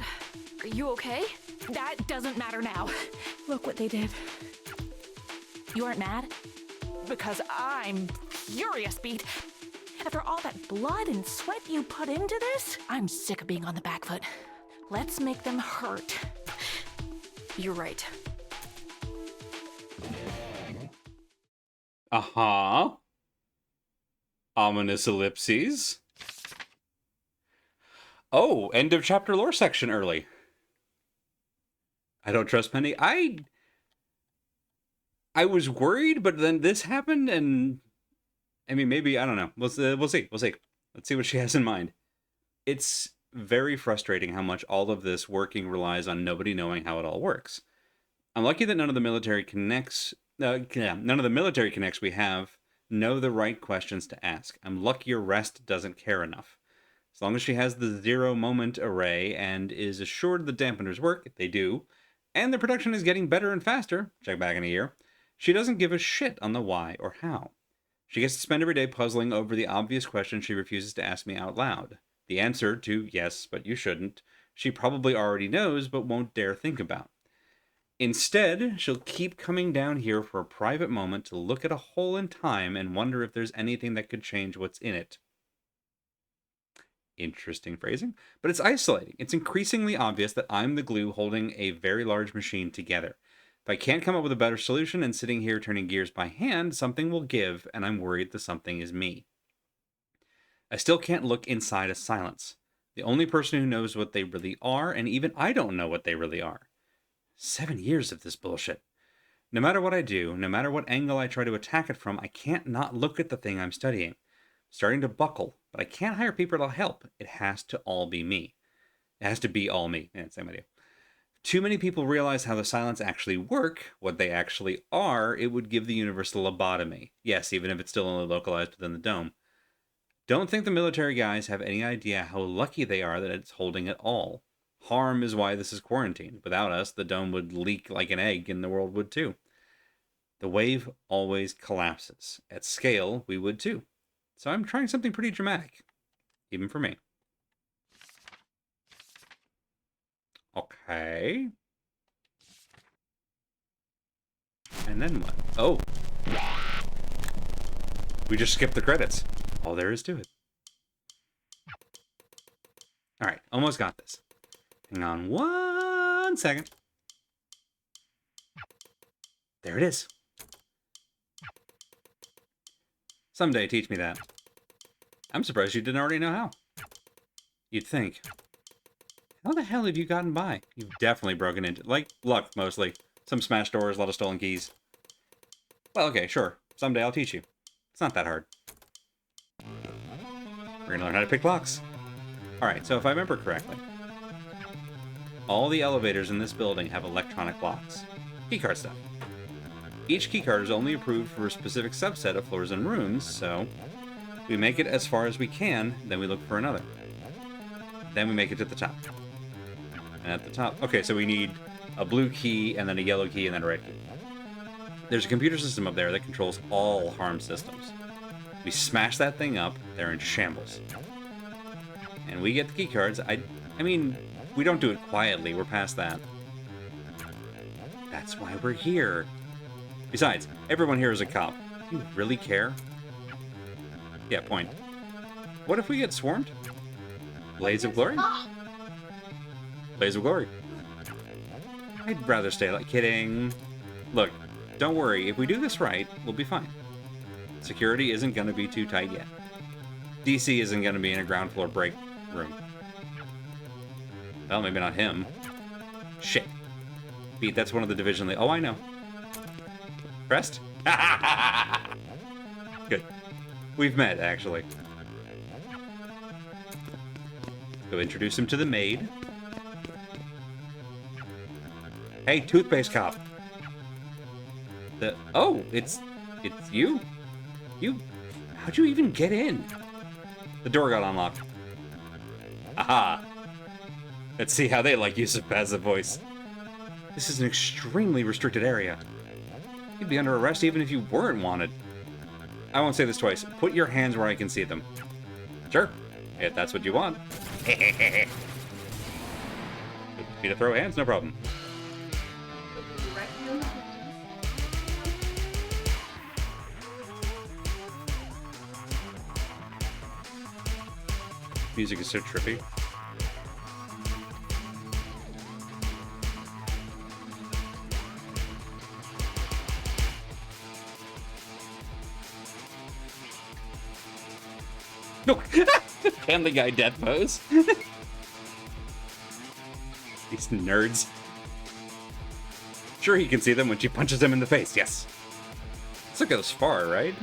Are you okay? that doesn't matter now. Look what they did. You aren't mad? Because I'm furious, Beat. After all that blood and sweat you put into this, I'm sick of being on the back foot. Let's make them hurt. You're right. Uh-huh. Ominous ellipses. Oh, end of chapter lore section early. I don't trust Penny. I was worried, but then this happened, and I mean, maybe, I don't know. We'll see. Let's see what she has in mind. It's very frustrating how much all of this working relies on nobody knowing how it all works. I'm lucky that none of the military connects we have know the right questions to ask. I'm lucky Rest doesn't care enough. As long as she has the 0 moment array and is assured the dampeners work, they do, and the production is getting better and faster, check back in a year, she doesn't give a shit on the why or how. She gets to spend every day puzzling over the obvious questions she refuses to ask me out loud. The answer to yes, but you shouldn't, she probably already knows but won't dare think about. Instead, she'll keep coming down here for a private moment to look at a hole in time and wonder if there's anything that could change what's in it. Interesting phrasing, but it's isolating. It's increasingly obvious that I'm the glue holding a very large machine together. If I can't come up with a better solution and sitting here turning gears by hand, something will give, and I'm worried the something is me. I still can't look inside a silence. The only person who knows what they really are, and even I don't know what they really are. 7 years of this bullshit. No matter what I do, no matter what angle I try to attack it from, I can't not look at the thing I'm studying. Starting to buckle, but I can't hire people to help. It has to all be me. It has to be all me. Yeah, same idea. Too many people realize how the silence actually work, what they actually are, it would give the universe a lobotomy. Yes, even if it's still only localized within the dome. Don't think the military guys have any idea how lucky they are that it's holding it all. Harm is why this is quarantined. Without us, the dome would leak like an egg and the world would too. The wave always collapses. At scale, we would too. So I'm trying something pretty dramatic, even for me. Okay. And then what? Oh. We just skipped the credits. All there is to it. All right, almost got this. Hang on 1 second. There it is. Someday teach me that. I'm surprised you didn't already know how. You'd think. How the hell have you gotten by? You've definitely broken into, like, luck, mostly. Some smashed doors, a lot of stolen keys. Well, okay, sure. Someday I'll teach you. It's not that hard. We're gonna learn how to pick locks. Alright, so if I remember correctly, all the elevators in this building have electronic locks. Keycard stuff. Each keycard is only approved for a specific subset of floors and rooms, so we make it as far as we can, then we look for another. Then we make it to the top. And at the top... Okay, so we need a blue key, and then a yellow key, and then a red key. There's a computer system up there that controls all harm systems. We smash that thing up, they're in shambles. And we get the keycards. I mean, we don't do it quietly, we're past that. That's why we're here. Besides, everyone here is a cop. Do you really care? Yeah, point. What if we get swarmed? Blaze of Glory? Blaze of Glory. I'd rather stay like... Kidding. Look, don't worry. If we do this right, we'll be fine. Security isn't going to be too tight yet. DC isn't going to be in a ground floor break room. Well, maybe not him. Shit. Beat, that's one of the division... Oh, I know. Pressed? Good. We've met, actually. Go introduce him to the maid. Hey, toothpaste cop. Oh, it's you? How'd you even get in? The door got unlocked. Aha. Let's see how they like use of passive voice. This is an extremely restricted area. You'd be under arrest even if you weren't wanted. I won't say this twice. Put your hands where I can see them. Sure, if that's what you want. Me to throw hands? No problem. Music is so trippy. No! Family Guy death pose. These nerds. Sure, he can see them when she punches him in the face, yes. Let's look at this far, right?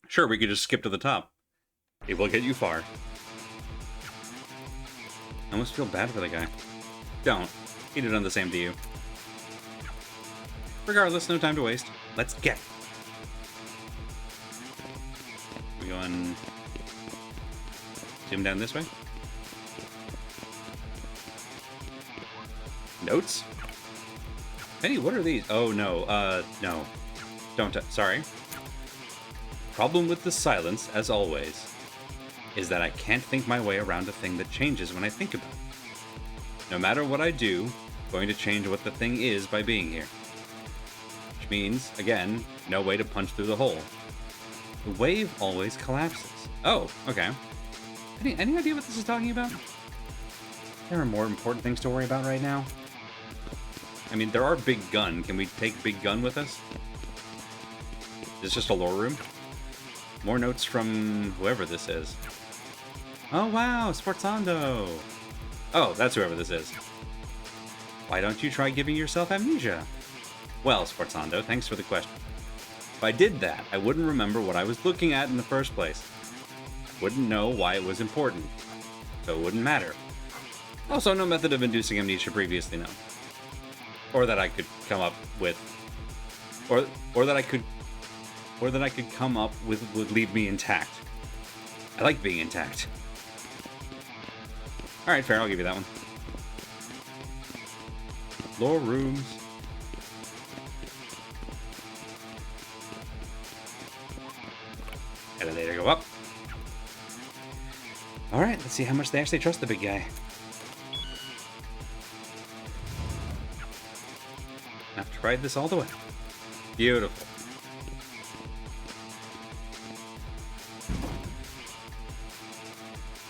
Sure, we could just skip to the top. It will get you far. I almost feel bad for the guy. Don't. He'd have done the same to you. Regardless, no time to waste. Let's get. We going... zoom down this way? Notes? Penny, what are these? Oh, no. No. Don't... sorry. Problem with the silence, as always. is that I can't think my way around a thing that changes when I think about it. No matter what I do, I'm going to change what the thing is by being here. Which means, again, no way to punch through the hole. The wave always collapses. Oh, okay. Any idea what this is talking about? There are more important things to worry about right now. I mean, there are Big Gun. Can we take Big Gun with us? Is this just a lore room? More notes from whoever this is. Oh, wow, Sforzando. Oh, that's whoever this is. Why don't you try giving yourself amnesia? Well, Sforzando, thanks for the question. If I did that, I wouldn't remember what I was looking at in the first place. I wouldn't know why it was important, so it wouldn't matter. Also, no method of inducing amnesia previously known. Or that I could come up with... Or that I could come up with would leave me intact. I like being intact. Alright, fair, I'll give you that one. Lore rooms. Elevator go up. Alright, let's see how much they actually trust the big guy. I have to ride this all the way. Beautiful.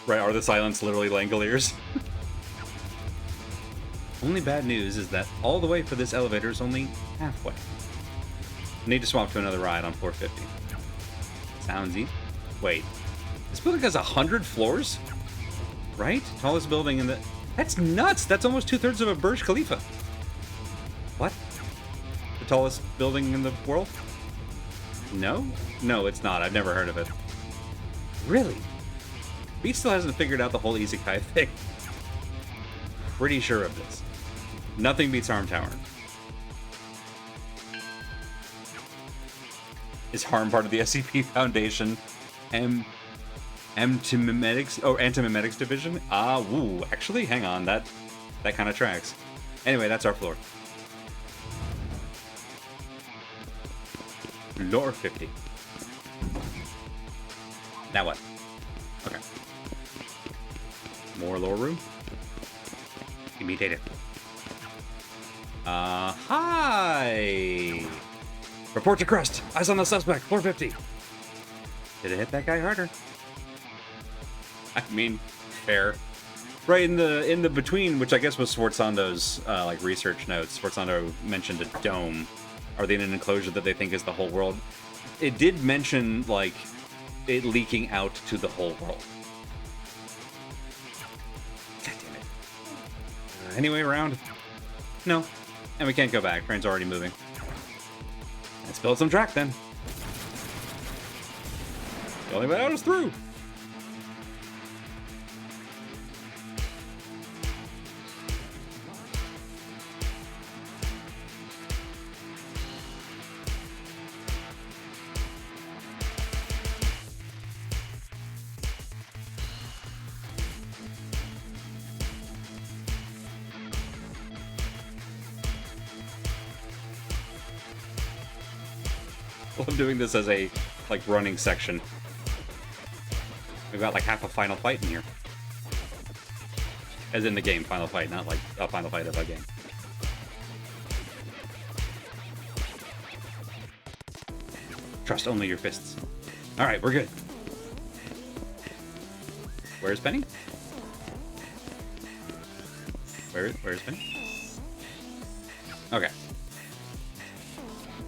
Right, are the silence literally Langoliers? Only bad news is that all the way for this elevator is only halfway. I need to swap to another ride on floor 50. Sounds easy. Wait, this building has 100 floors? Right? Tallest building in the... That's nuts! That's almost 2/3 of a Burj Khalifa. What? The tallest building in the world? No? No, it's not. I've never heard of it. Really? Beat still hasn't figured out the whole Isekai thing. Pretty sure of this. Nothing beats Harm Tower. Is Harm part of the SCP Foundation Antimimetics division? Ah, woo. Actually, hang on. That kind of tracks. Anyway, that's our floor. Floor 50. Now what? Okay. More lore room? Immediate. Hi! Report to Crest. Eyes on the suspect. 450. Did it hit that guy harder? I mean, fair. Right in the between, which I guess was Sforzando's like research notes. Sforzando mentioned a dome. Are they in an enclosure that they think is the whole world? It did mention like it leaking out to the whole world. God damn it. Any way around? No. And we can't go back. Train's already moving. Let's build some track then. The only way out is through. I'm doing this as a like running section. We've got like half a final fight in here. As in the game final fight, not like a final fight of a game. Trust only your fists. Alright, we're good. Where's Penny? Where's Penny? Okay.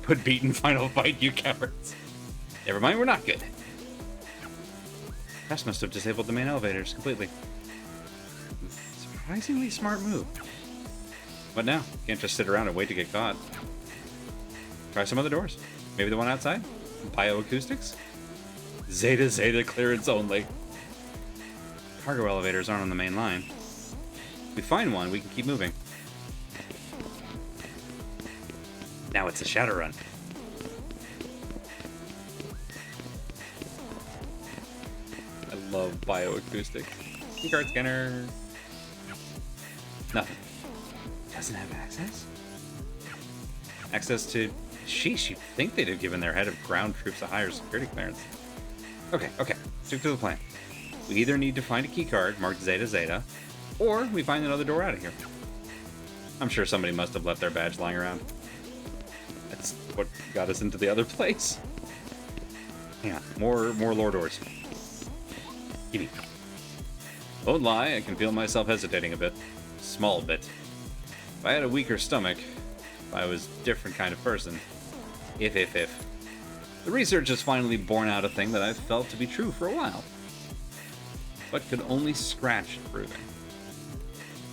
Put beaten final fight, you cowards. Never mind, we're not good. Crest must have disabled the main elevators completely. Surprisingly smart move. What now? Can't just sit around and wait to get caught. Try some other doors. Maybe the one outside? Bioacoustics? Zeta clearance only. Cargo elevators aren't on the main line. If we find one, we can keep moving. Now it's a Shadowrun. I love bioacoustics. Card scanner. Nothing. Doesn't have access? Access to... Sheesh, you'd think they'd have given their head of ground troops a higher security clearance. Okay. Stick to the plan. We either need to find a keycard marked Zeta Zeta, or we find another door out of here. I'm sure somebody must have left their badge lying around. That's what got us into the other place. Yeah, more lore doors. Gimme. Won't lie, I can feel myself hesitating a bit. Small bit. If I had a weaker stomach, if I was a different kind of person. If. The research has finally borne out a thing that I've felt to be true for a while, but could only scratch at proving.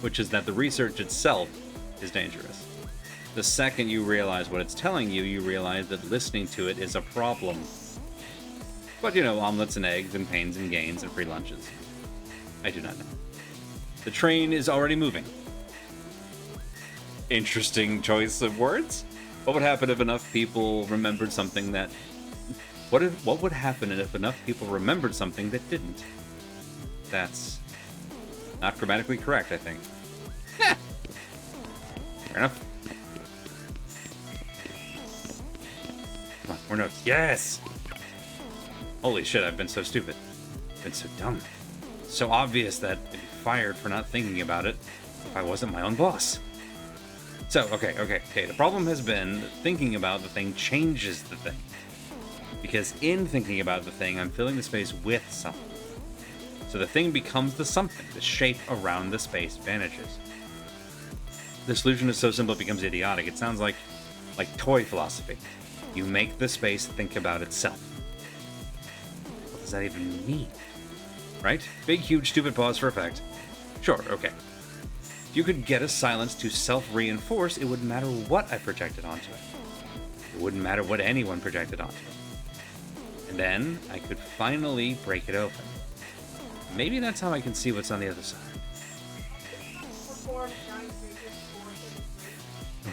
Which is that the research itself is dangerous. The second you realize what it's telling you, you realize that listening to it is a problem. But you know, omelets and eggs and pains and gains and free lunches. I do not know. The train is already moving. Interesting choice of words. What would happen if enough people remembered something that... What would happen if enough people remembered something that didn't? That's not grammatically correct, I think. Fair enough. Come on, more notes. Yes! Holy shit, I've been so stupid. I've been so dumb. So obvious that I'd be fired for not thinking about it if I wasn't my own boss. So, okay. The problem has been that thinking about the thing changes the thing. Because in thinking about the thing, I'm filling the space with something. So the thing becomes the something. The shape around the space vanishes. The solution is so simple it becomes idiotic. It sounds like toy philosophy. You make the space think about itself. What does that even mean? Right? Big, huge, stupid pause for effect. Sure, okay. If you could get a silence to self-reinforce, it wouldn't matter what I projected onto it. It wouldn't matter what anyone projected onto it. And then I could finally break it open. Maybe that's how I can see what's on the other side.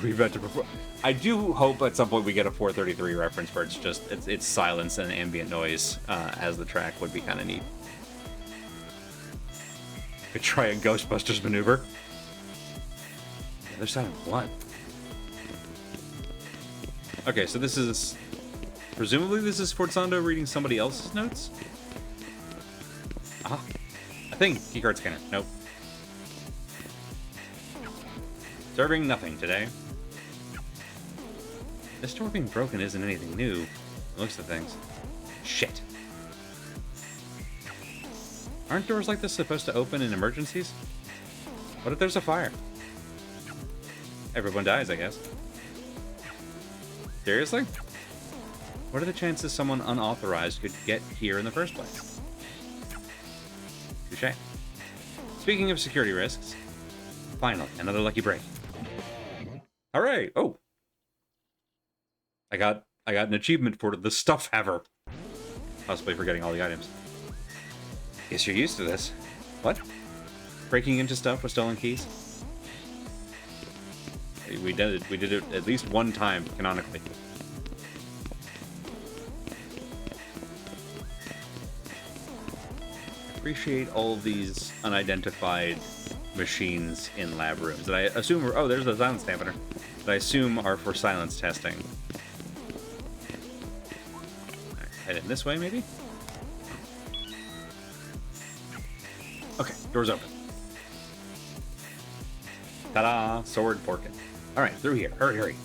We're about to perform. I do hope at some point we get a 433 reference where it's silence and ambient noise as the track would be kind of neat. Could try a Ghostbusters maneuver. The other side of what? Okay, so this is... Presumably this is Forzando reading somebody else's notes? Ah, I think keycard scanner. Nope. Serving nothing today. This door being broken isn't anything new. It looks at things. Shit. Aren't doors like this supposed to open in emergencies? What if there's a fire? Everyone dies, I guess. Seriously? What are the chances someone unauthorized could get here in the first place? Touché. Speaking of security risks, finally, another lucky break. Alright! Oh! I got an achievement for the Stuff Haver. Possibly forgetting all the items. Guess you're used to this. What? Breaking into stuff with stolen keys? We did it at least one time, canonically. Appreciate all of these unidentified machines in lab rooms that I assume are... Oh, there's a silence dampener. That I assume are for silence testing. Right, head in this way, maybe? Okay, door's open. Ta-da! Sword porkin. Alright, through here. Hurry, hurry.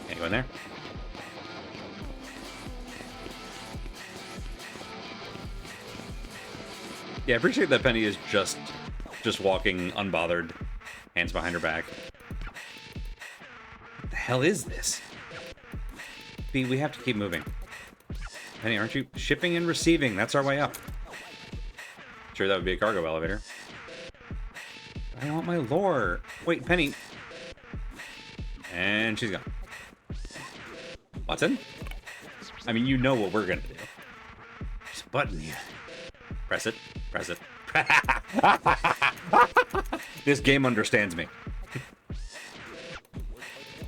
Can't go in there. Yeah, I appreciate that Penny is just walking unbothered, hands behind her back. What the hell is this? B, we have to keep moving. Penny, aren't you? Shipping and receiving, that's our way up. Sure, that would be a cargo elevator. I don't want my lore. Wait, Penny. And she's gone. Watson? I mean, you know what we're gonna do. There's a button here. Press it. Press it. This game understands me.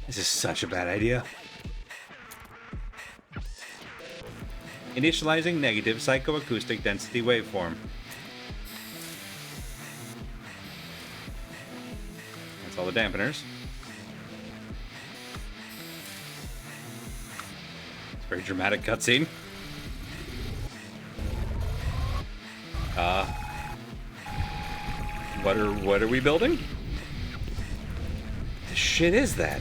This is such a bad idea. Initializing negative psychoacoustic density waveform. That's all the dampeners. Very dramatic cutscene. What are we building? The shit is that?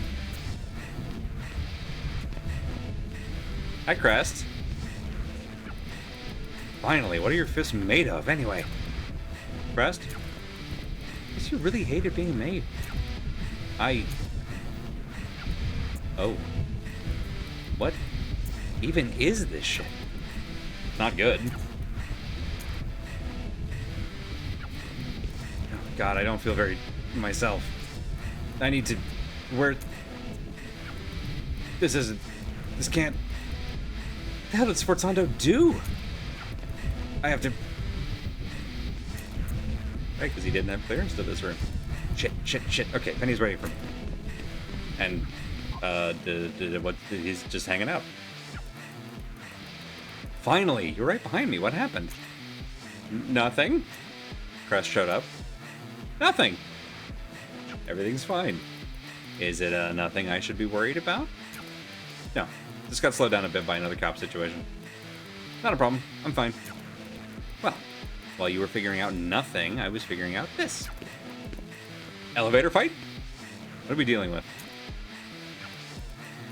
Hi, Crest. Finally, what are your fists made of, anyway? Crest? I guess you really hated being made. Oh. What even is this shit? Not good. Oh, God, I don't feel very myself. I need to... Where... This isn't... This can't... What the hell did Sforzando do? I have to... Right, because he didn't have clearance to this room. Shit. Okay, Penny's waiting for me. And, he's just hanging out. Finally, you're right behind me. What happened? Nothing? Crest showed up. Nothing. Everything's fine. Is it nothing I should be worried about? No. Just got slowed down a bit by another cop situation. Not a problem. I'm fine. Well, while you were figuring out nothing, I was figuring out this. Elevator fight? What are we dealing with?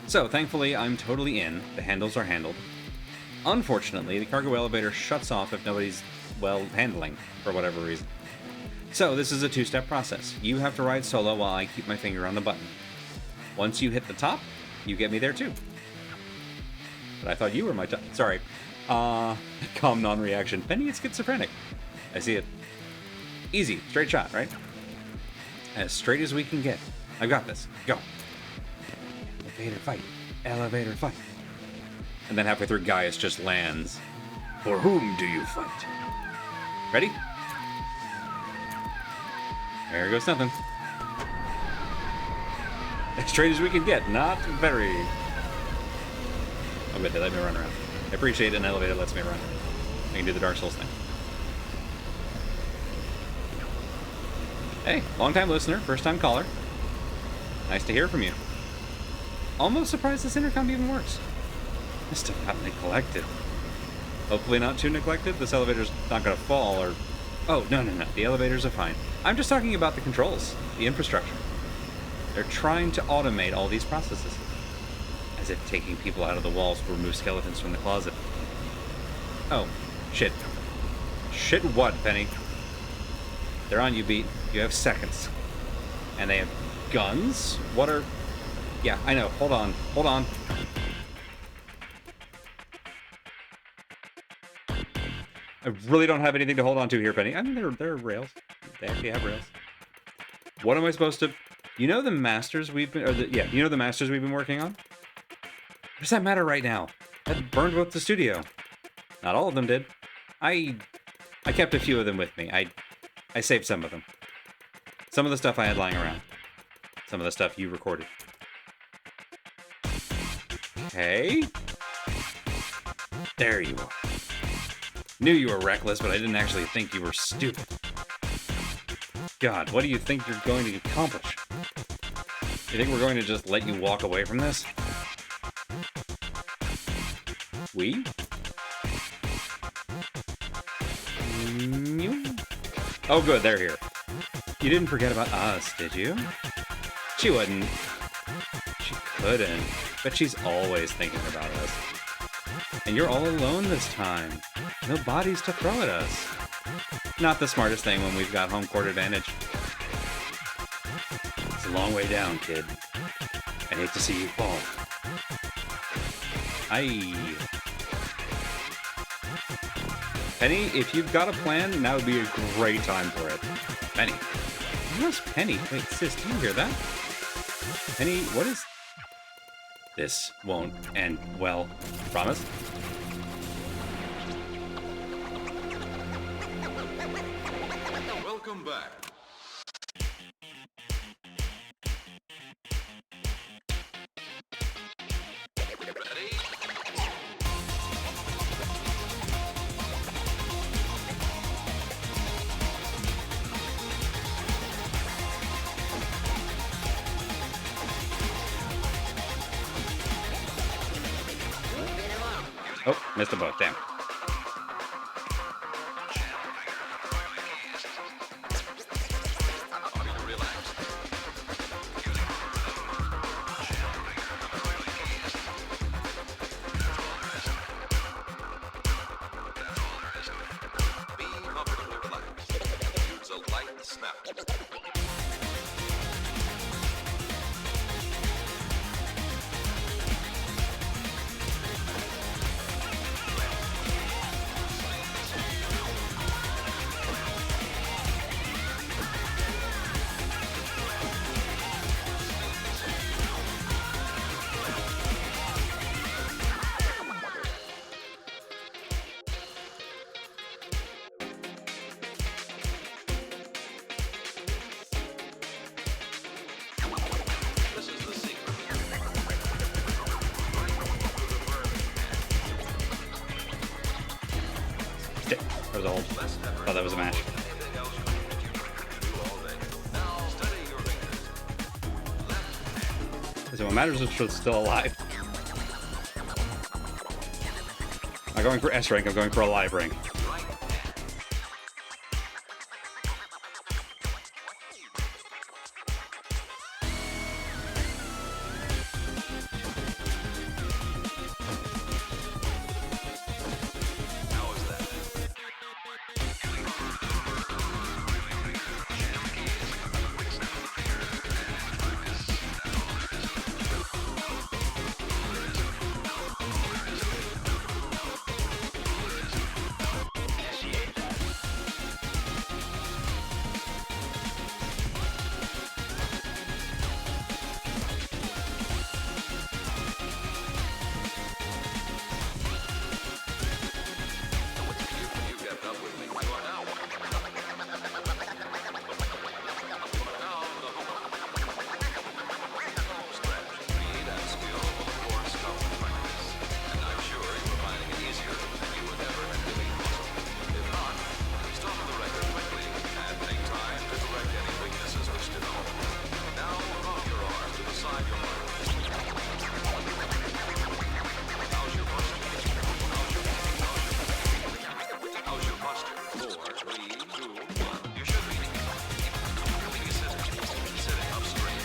So, thankfully, I'm totally in. The handles are handled. Unfortunately, the cargo elevator shuts off if nobody's, well, handling, for whatever reason. So, this is a two-step process. You have to ride solo while I keep my finger on the button. Once you hit the top, you get me there too. But I thought you were my top. Sorry. Calm non-reaction. Penny is schizophrenic. I see it. Easy. Straight shot, right? As straight as we can get. I've got this. Go. Elevator fight. Elevator fight. And then halfway through, Gaius just lands. For whom do you fight? Ready? There goes nothing. As straight as we can get. Not very... Oh, good. They let me run around. I appreciate an elevator lets me run. I can do the Dark Souls thing. Hey, long-time listener, first-time caller. Nice to hear from you. Almost surprised this intercom even works. This stuff got neglected. Hopefully not too neglected. This elevator's not gonna fall or... Oh, no. The elevators are fine. I'm just talking about the controls, the infrastructure. They're trying to automate all these processes. As if taking people out of the walls will remove skeletons from the closet. Oh, shit. Shit what, Penny? They're on you, Beat. You have seconds. And they have guns? What are... Yeah, I know. Hold on. I really don't have anything to hold on to here, Penny. I mean, there are rails. They actually have rails. What am I supposed to... You know the masters we've been... you know the masters we've been working on? What does that matter right now? That burned both the studio. Not all of them did. I kept a few of them with me. I saved some of them. Some of the stuff I had lying around. Some of the stuff you recorded. Okay. There you are. Knew you were reckless, but I didn't actually think you were stupid. God, what do you think you're going to accomplish? You think we're going to just let you walk away from this? We? Oh good, they're here. You didn't forget about us, did you? She wouldn't. She couldn't. But she's always thinking about us. And you're all alone this time. No bodies to throw at us. Not the smartest thing when we've got home court advantage. It's a long way down, kid. I hate to see you fall. Penny, if you've got a plan, now would be a great time for it. Penny. Where's Penny? Wait, sis, do you hear that? Penny, what is... This won't end well. Promise? Welcome back. Ready? Oh, missed them both. Damn. That was a hold. Thought that was a match. So what matters is it's still alive. I'm not going for S rank, I'm going for a live rank.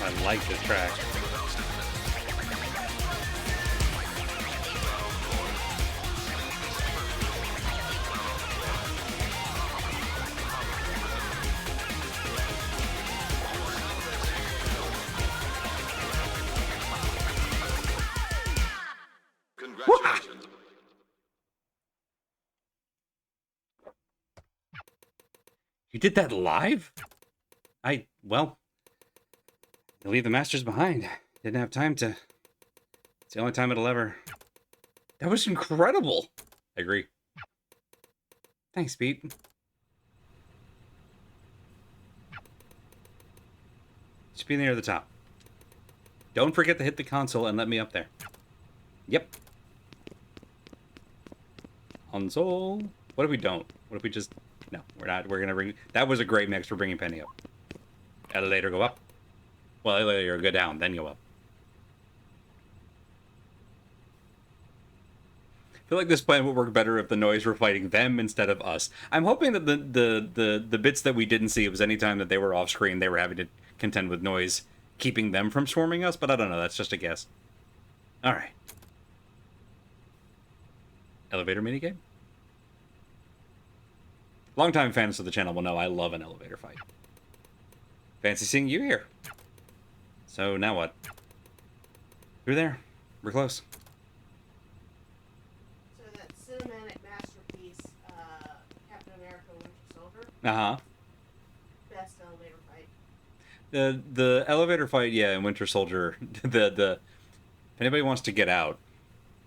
I like this track. Congratulations. You did that live? Well, you leave the masters behind. Didn't have time to. It's the only time it'll ever. That was incredible. I agree. Thanks, Pete. Just be near the top. Don't forget to hit the console and let me up there. Yep. Console. What if we don't? What if we just... No, we're not. We're gonna bring... That was a great mix for bringing Penny up. Elevator, go up. Well, elevator, go down, then go up. I feel like this plan would work better if the noise were fighting them instead of us. I'm hoping that the bits that we didn't see, it was any time that they were off screen, they were having to contend with noise, keeping them from swarming us, but I don't know, that's just a guess. Alright. Elevator minigame? Longtime fans of the channel will know I love an elevator fight. Fancy seeing you here. So, now what? You're there. We're close. So that cinematic masterpiece, Captain America Winter Soldier, Uh-huh. best elevator fight. The elevator fight, yeah, in Winter Soldier, if anybody wants to get out,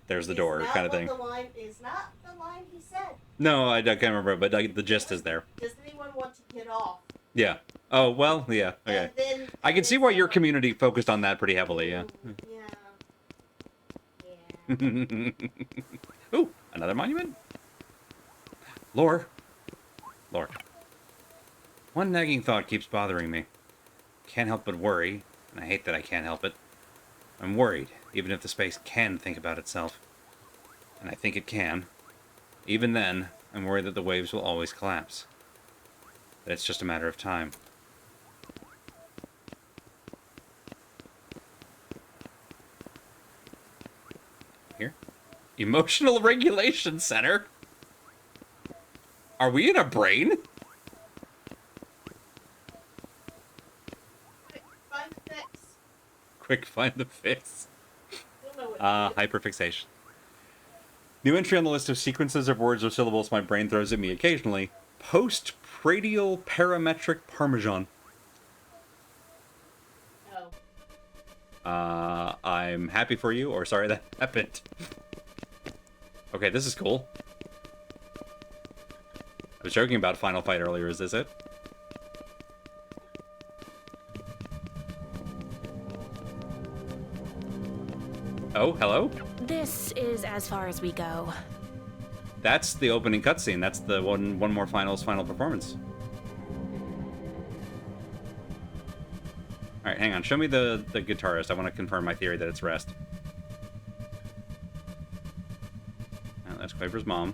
there's the door kind of thing. The line is not the line he said. No, I can't remember, but the gist is there. Does anyone want to get off? Yeah. Oh, well, yeah, okay. Then, I can see why your community focused on that pretty heavily, yeah. Yeah. Ooh, another monument? Lore. One nagging thought keeps bothering me. Can't help but worry, and I hate that I can't help it. I'm worried, even if the space can think about itself. And I think it can. Even then, I'm worried that the waves will always collapse. That it's just a matter of time. Here? Emotional Regulation Center? Are we in a brain? Find the fix. Quick, find the fix. You'll know what to do. Hyperfixation. New entry on the list of sequences of words or syllables my brain throws at me occasionally. Post-pradial parametric parmesan. No. I'm happy for you, or sorry that happened. Okay, this is cool. I was joking about Final Fight earlier, is this it? Oh, hello? This is as far as we go. That's the opening cutscene. That's the one more final performance. Alright, hang on. Show me the guitarist. I want to confirm my theory that it's Rest. Oh, that's Quaver's mom.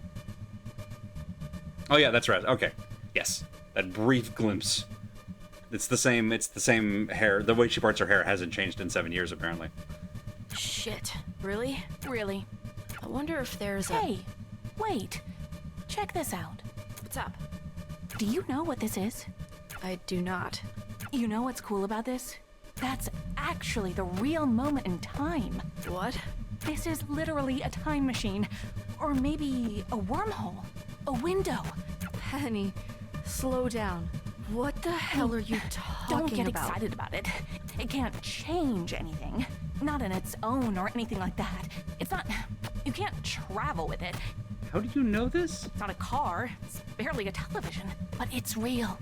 Oh yeah, that's Rest. Okay. Yes. That brief glimpse. It's the same hair. The way she parts her hair hasn't changed in 7 years, apparently. Shit. Really? Really. I wonder if there's a... Hey, wait. Check this out. What's up? Do you know what this is? I do not. You know what's cool about this? That's actually the real moment in time. What? This is literally a time machine. Or maybe a wormhole. A window. Penny, slow down. What the hell are you talking Don't get about? excited about it. It can't change anything. Not on its own or anything like that. It's not... You can't travel with it. How do you know this? It's not a car. It's barely a television. But it's real.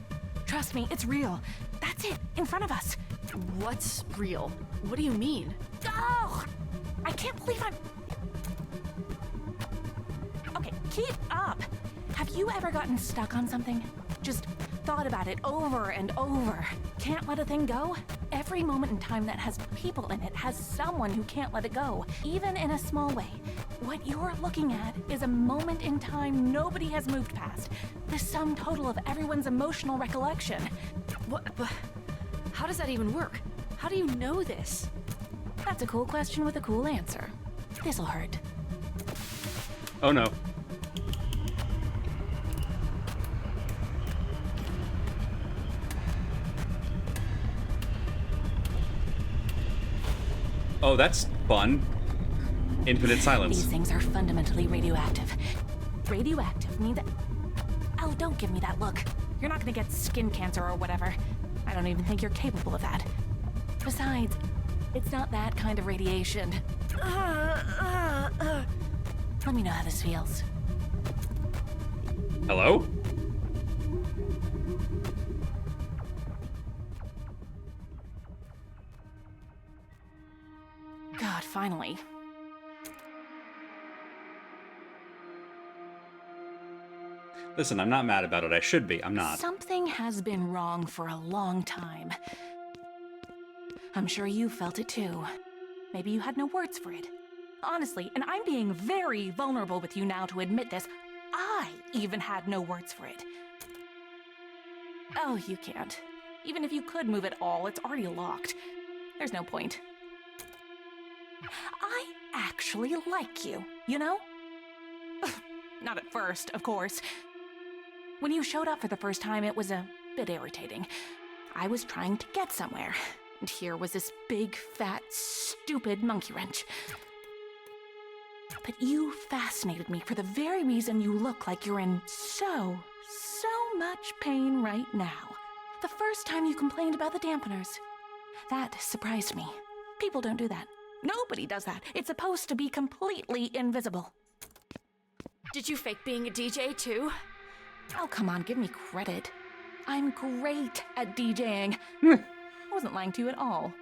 Trust me, it's real. That's it, in front of us. What's real? What do you mean? Oh! I can't believe I'm... Okay, keep up. Have you ever gotten stuck on something? Just thought about it over and over. Can't let a thing go? Every moment in time that has people in it has someone who can't let it go, even in a small way. What you're looking at is a moment in time nobody has moved past. The sum total of everyone's emotional recollection. What? How does that even work? How do you know this? That's a cool question with a cool answer. This'll hurt. Oh no. Oh, that's fun. Infinite silence. These things are fundamentally radioactive. Radioactive means that... Oh, don't give me that look. You're not gonna get skin cancer or whatever. I don't even think you're capable of that. Besides, it's not that kind of radiation. Let me know how this feels. Hello? God, finally. Listen, I'm not mad about it. I should be. I'm not. Something has been wrong for a long time. I'm sure you felt it too. Maybe you had no words for it. Honestly, and I'm being very vulnerable with you now to admit this, I even had no words for it. Oh, you can't. Even if you could move it all, it's already locked. There's no point. I actually like you, you know? Not at first, of course. When you showed up for the first time, it was a bit irritating. I was trying to get somewhere, and here was this big, fat, stupid monkey wrench. But you fascinated me for the very reason you look like you're in so much pain right now. The first time you complained about the dampeners. That surprised me. People don't do that. Nobody does that. It's supposed to be completely invisible. Did you fake being a DJ too? Oh, come on, give me credit. I'm great at DJing. I wasn't lying to you at all.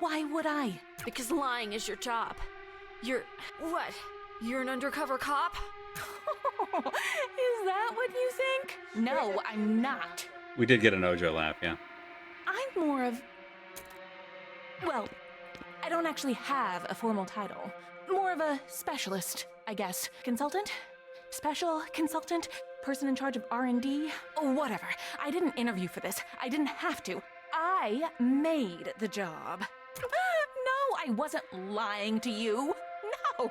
Why would I? Because lying is your job. You're... what? You're an undercover cop? Is that what you think? No, I'm not. We did get an Ojo laugh, yeah. I'm more of... Well, I don't actually have a formal title. More of a specialist. I guess. Consultant? Special consultant? Person in charge of R&D? Oh, whatever. I didn't interview for this. I didn't have to. I made the job. No, I wasn't lying to you. No.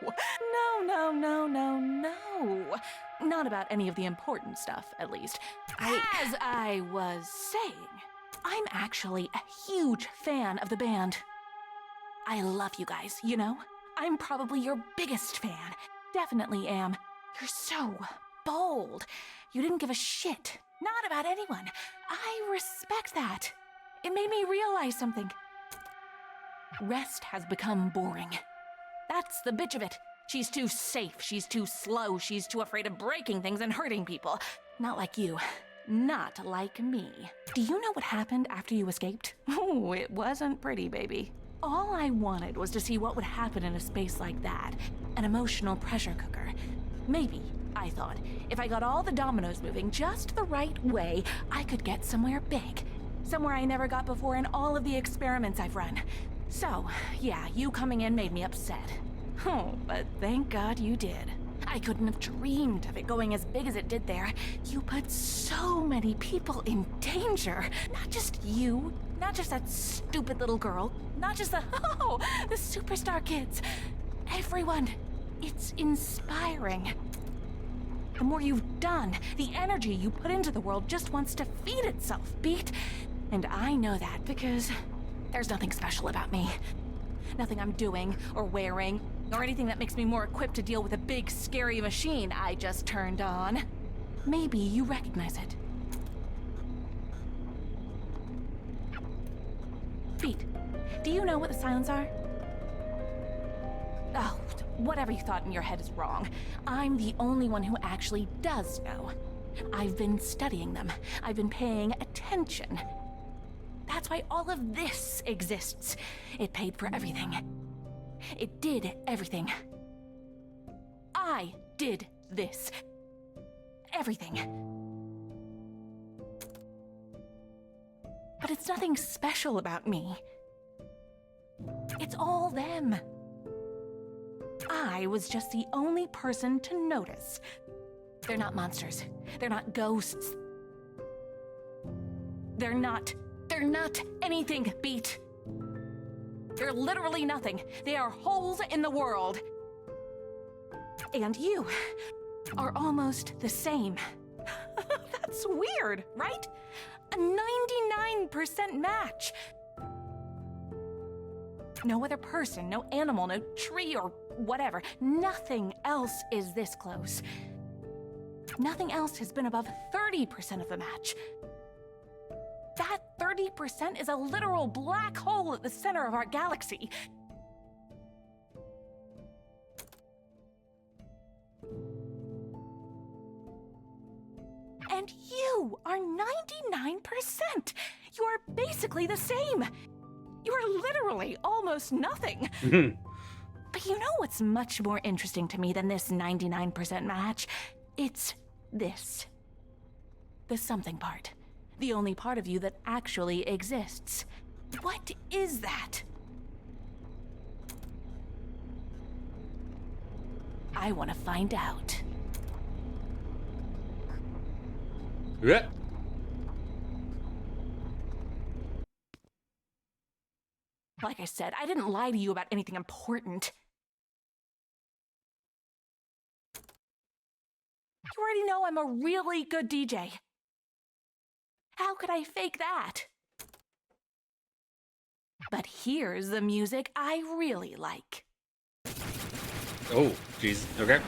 No. Not about any of the important stuff, at least. As I was saying, I'm actually a huge fan of the band. I love you guys, you know? I'm probably your biggest fan. Definitely am. You're so bold. You didn't give a shit. Not about anyone. I respect that. It made me realize something. Rest has become boring. That's the bitch of it. She's too safe, she's too slow, she's too afraid of breaking things and hurting people. Not like you. Not like me. Do you know what happened after you escaped? Oh, it wasn't pretty, baby. All I wanted was to see what would happen in a space like that. An emotional pressure cooker. Maybe, I thought, if I got all the dominoes moving just the right way, I could get somewhere big. Somewhere I never got before in all of the experiments I've run. So, yeah, you coming in made me upset. Oh, but thank God you did. I couldn't have dreamed of it going as big as it did there. You put so many people in danger. Not just you, not just that stupid little girl, not just the superstar kids. Everyone. It's inspiring. The more you've done, the energy you put into the world just wants to feed itself, Beat. And I know that because there's nothing special about me. Nothing I'm doing or wearing or anything that makes me more equipped to deal with a big, scary machine I just turned on. Maybe you recognize it. Beat, do you know what the silents are? Oh, whatever you thought in your head is wrong. I'm the only one who actually does know. I've been studying them. I've been paying attention. That's why all of this exists. It paid for everything. It did everything. I did this. Everything. But it's nothing special about me. It's all them. I was just the only person to notice. They're not monsters. They're not ghosts. They're not anything, Beat. They're literally nothing. They are holes in the world. And you are almost the same. That's weird, right? A 99% match. No other person, no animal, no tree or whatever. Nothing else is this close. Nothing else has been above 30% of the match. That 30% is a literal black hole at the center of our galaxy. And you are 99%. You are basically the same. You are literally almost nothing. But you know what's much more interesting to me than this 99% match? It's this. The something part. The only part of you that actually exists. What is that? I want to find out. Yeah. Like I said, I didn't lie to you about anything important. You already know I'm a really good DJ. How could I fake that? But here's the music I really like. Oh, jeez. Okay.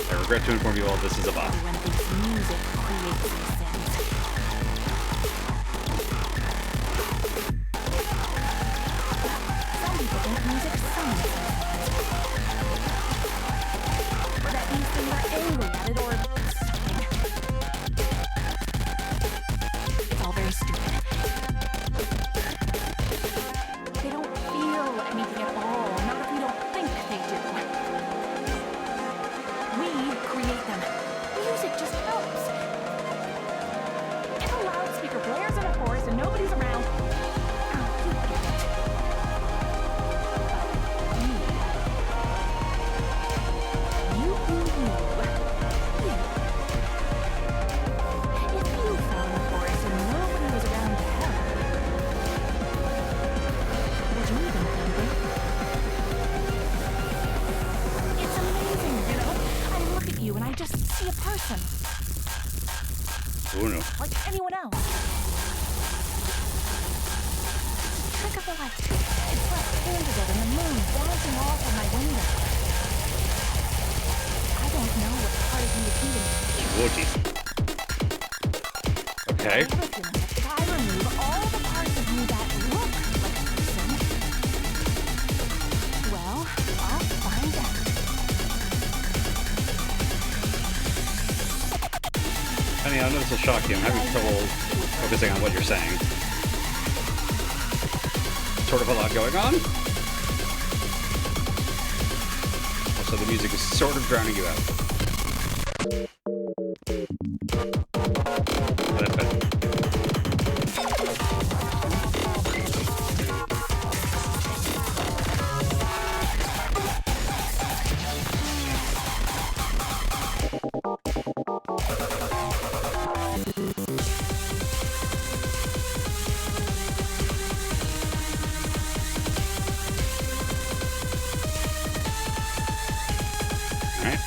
I regret to inform you all this is a bot. Everyone thinks music creates these things. Some people think music sounds. Or that these things are angry at it or something. It's all very stupid. They don't feel anything at all, not if you don't think they do. person. Oh no. Like anyone else. Trick of the light. It's like candid and the moon bouncing off of my window. I don't know what part of me is eating. Whoa, okay. I have a feeling that if I remove all the parts of me that look like a person, well, I'll find out. Honey, I know this will shock you. I'm having trouble focusing on what you're saying. Sort of a lot going on. Also, the music is sort of drowning you out. Oh, that's better.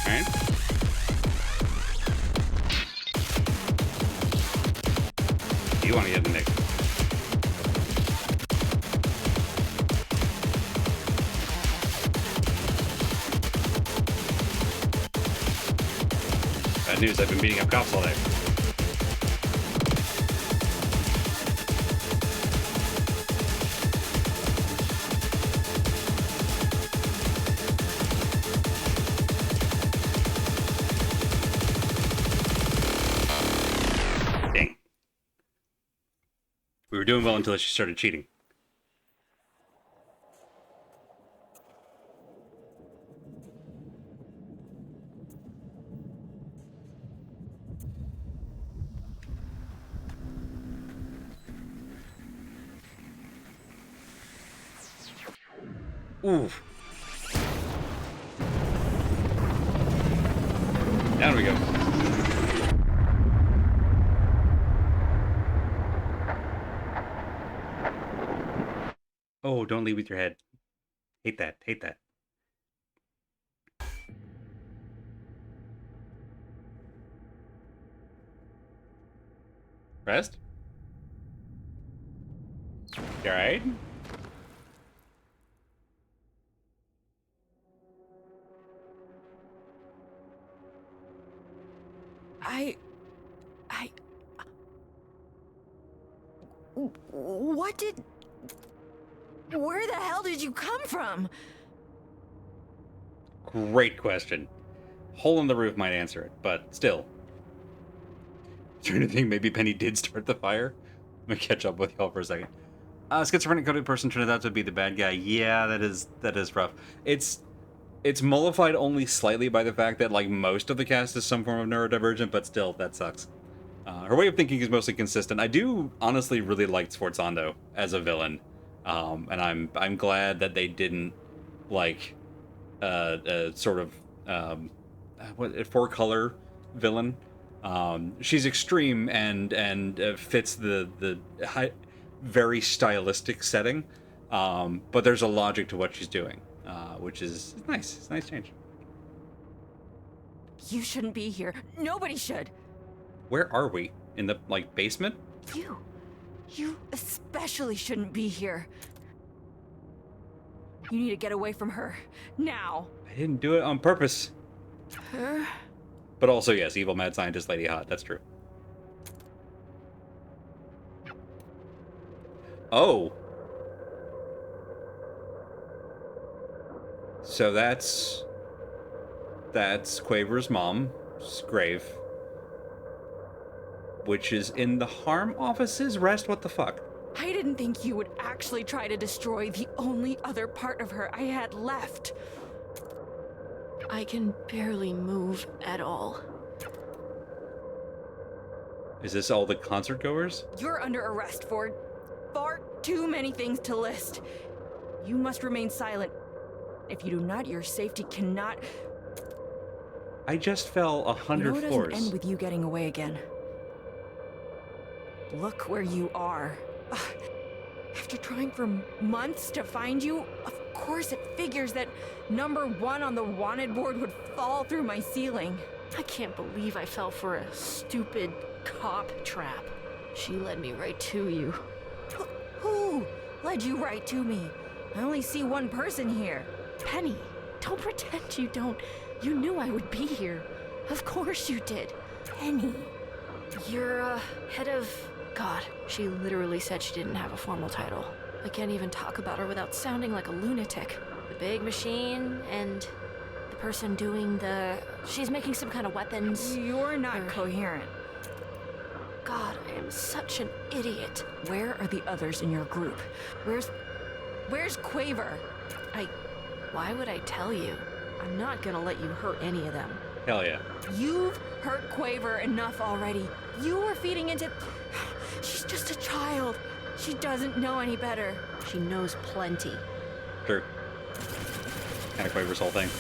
Alright. You want to get the mix. Bad news, I've been beating up cops all day. Dang. We were doing well until she started cheating. Ooh. Down we go. Oh, don't leave with your head. Hate that. Hate that. Rest? You alright? What did... Where the hell did you come from? Great question. Hole in the roof might answer it, but still. Is there anything maybe Penny did start the fire? Let me catch up with y'all for a second. Schizophrenic coded person turned out to be the bad guy. Yeah, that is rough. It's mollified only slightly by the fact that like most of the cast is some form of neurodivergent, but still, that sucks. Her way of thinking is mostly consistent. I do honestly really like Sforzando as a villain, and I'm glad that they didn't like sort of four color villain. She's extreme and fits the very stylistic setting, but there's a logic to what she's doing, which is nice. It's a nice change. You shouldn't be here. Nobody should. Where are we? In the basement? You especially shouldn't be here. You need to get away from her now. I didn't do it on purpose. Her? But also, yes, evil mad scientist Lady Hot. That's true. Oh. So that's Quaver's mom's grave, which is in the harm office's rest. What the fuck? I didn't think you would actually try to destroy the only other part of her I had left. I can barely move at all. Is this all the concert goers? You're under arrest for far too many things to list. You must remain silent. If you do not, your safety cannot... I just fell 100 it floors. doesn't end with you getting away again. Look where you are. Ugh. After trying for months to find you, of course it figures that number 1 on the wanted board would fall through my ceiling. I can't believe I fell for a stupid cop trap. She led me right to you. Who led you right to me? I only see one person here. Penny, don't pretend you don't. You knew I would be here. Of course you did. Penny. You're, head of... God, she literally said she didn't have a formal title. I can't even talk about her without sounding like a lunatic. The big machine and the person doing the... She's making some kind of weapons. You're not coherent. God, I am such an idiot. Where are the others in your group? Where's Quaver? Why would I tell you? I'm not gonna let you hurt any of them. Hell yeah. You've hurt Quaver enough already. You were feeding into... She's just a child. She doesn't know any better. She knows plenty. True. Kind of Quaver's whole thing.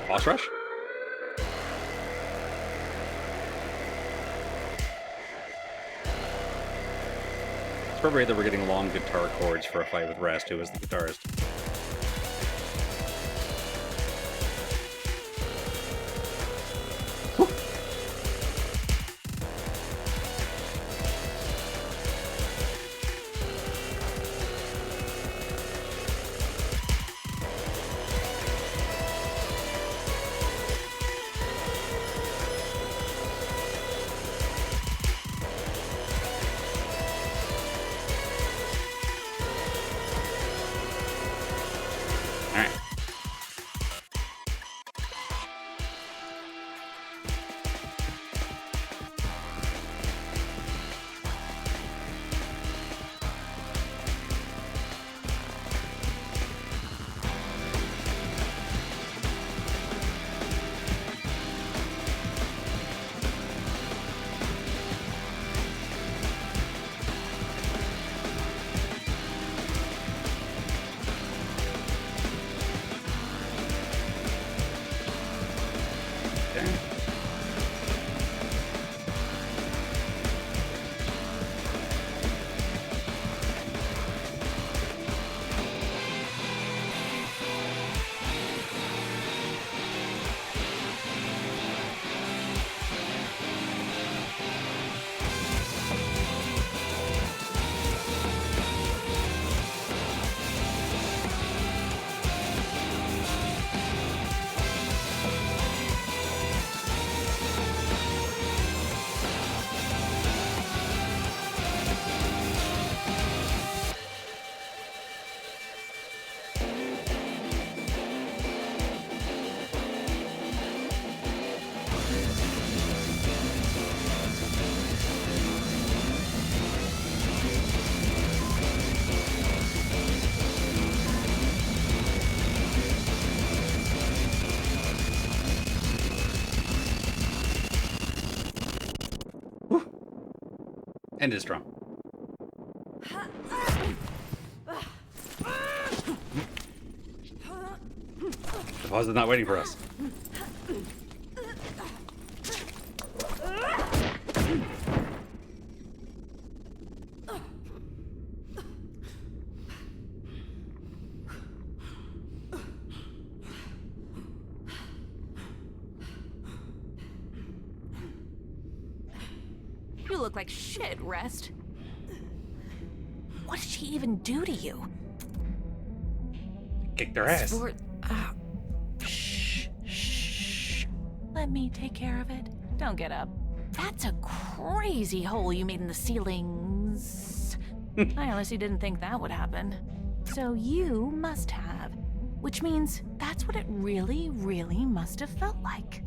Boss rush? It's appropriate that we're getting long guitar chords for a fight with Rest, who is the guitarist. Whew. Alright. Okay. End is strong. The boss is not waiting for us. You look like shit, Rest. What did she even do to you? Kicked their ass. Shh. Let me take care of it. Don't get up. That's a crazy hole you made in the ceilings. I honestly didn't think that would happen. So you must have. Which means that's what it really, really must have felt like.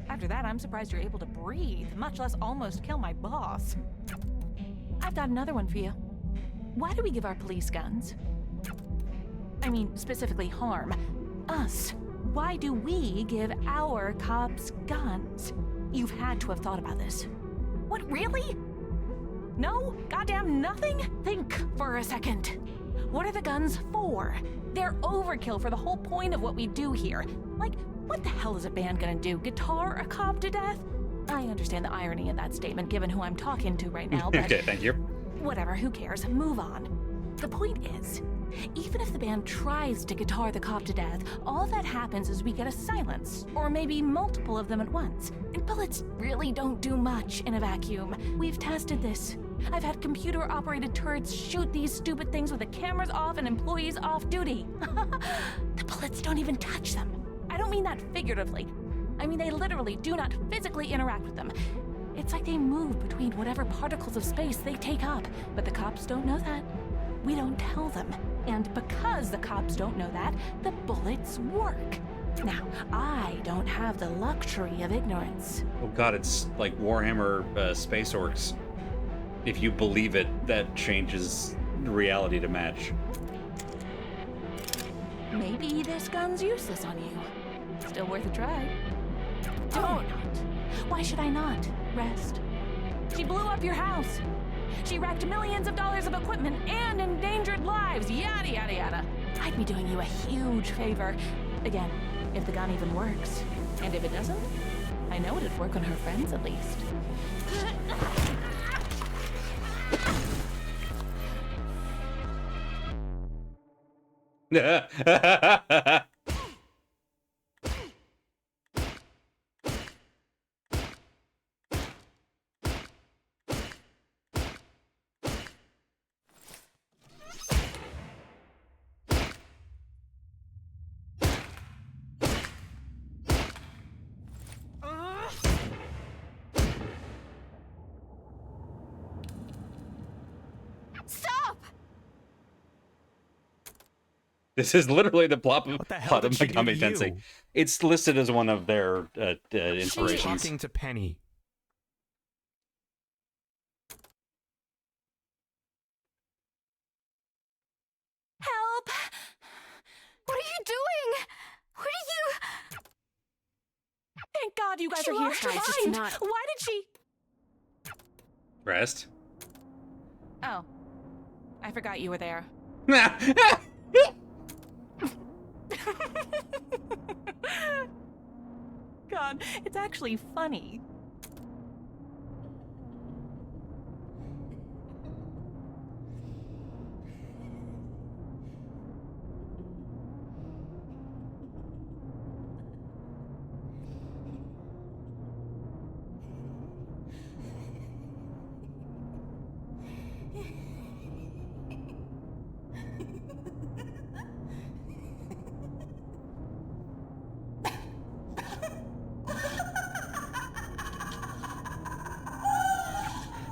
After that, I'm surprised you're able to breathe, much less almost kill my boss. I've got another one for you. Why do we give our police guns? I mean, specifically harm us. Why do we give our cops guns? You've had to have thought about this. What, really? No? Goddamn nothing? Think for a second. What are the guns for? They're overkill for the whole point of what we do here. Like, what the hell is a band gonna do? Guitar a cop to death? I understand the irony in that statement given who I'm talking to right now, but Okay, thank you. whatever, who cares? Move on. The point is, even if the band tries to guitar the cop to death, all that happens is we get a silence, or maybe multiple of them at once. And bullets really don't do much in a vacuum. We've tested this. I've had computer-operated turrets shoot these stupid things with the cameras off and employees off duty. The bullets don't even touch them. I don't mean that figuratively. I mean they literally do not physically interact with them. It's like they move between whatever particles of space they take up, but the cops don't know that. We don't tell them. And because the cops don't know that, the bullets work. Now, I don't have the luxury of ignorance. Oh god, it's like Warhammer Space Orcs. If you believe it, that changes reality to match. Maybe this gun's useless on you. Still worth a try. Don't. Why should I not? Rest. She blew up your house. She wrecked millions of dollars of equipment and endangered lives. Yada, yada, yada. I'd be doing you a huge favor. Again, if the gun even works. And if it doesn't, I know it'd work on her friends at least. Stop! This is literally the plot What the hell plot of did she do to Megami Tensei. you? It's listed as one of their She's inspirations. talking to Penny. Help! What are you doing? What are you? Thank God you guys She are here. lost her Guys, it's Mind. not- Why did she? Rest. Oh. I forgot you were there. God, it's actually funny.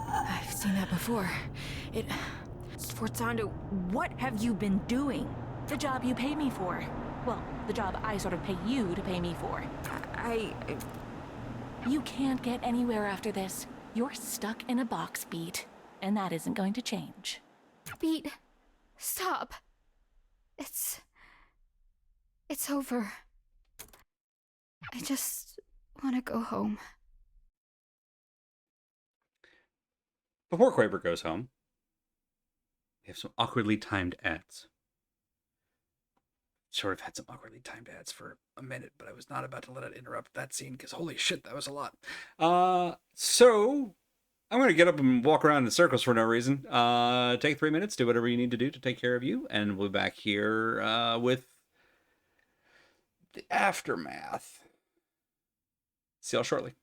I've seen that before. Sforzando, what have you been doing? The job you pay me for. Well, the job I sort of pay you to pay me for. I You can't get anywhere after this. You're stuck in a box, Beat. And that isn't going to change. Beat, stop. It's over. I just want to go home. Before Quaver goes home, we have some awkwardly timed ads. Sort of had some awkwardly timed ads for a minute, but I was not about to let it interrupt that scene because holy shit, that was a lot. So I'm going to get up and walk around in circles for no reason. Take 3 minutes, do whatever you need to do to take care of you, and we'll be back here with the aftermath. See y'all shortly.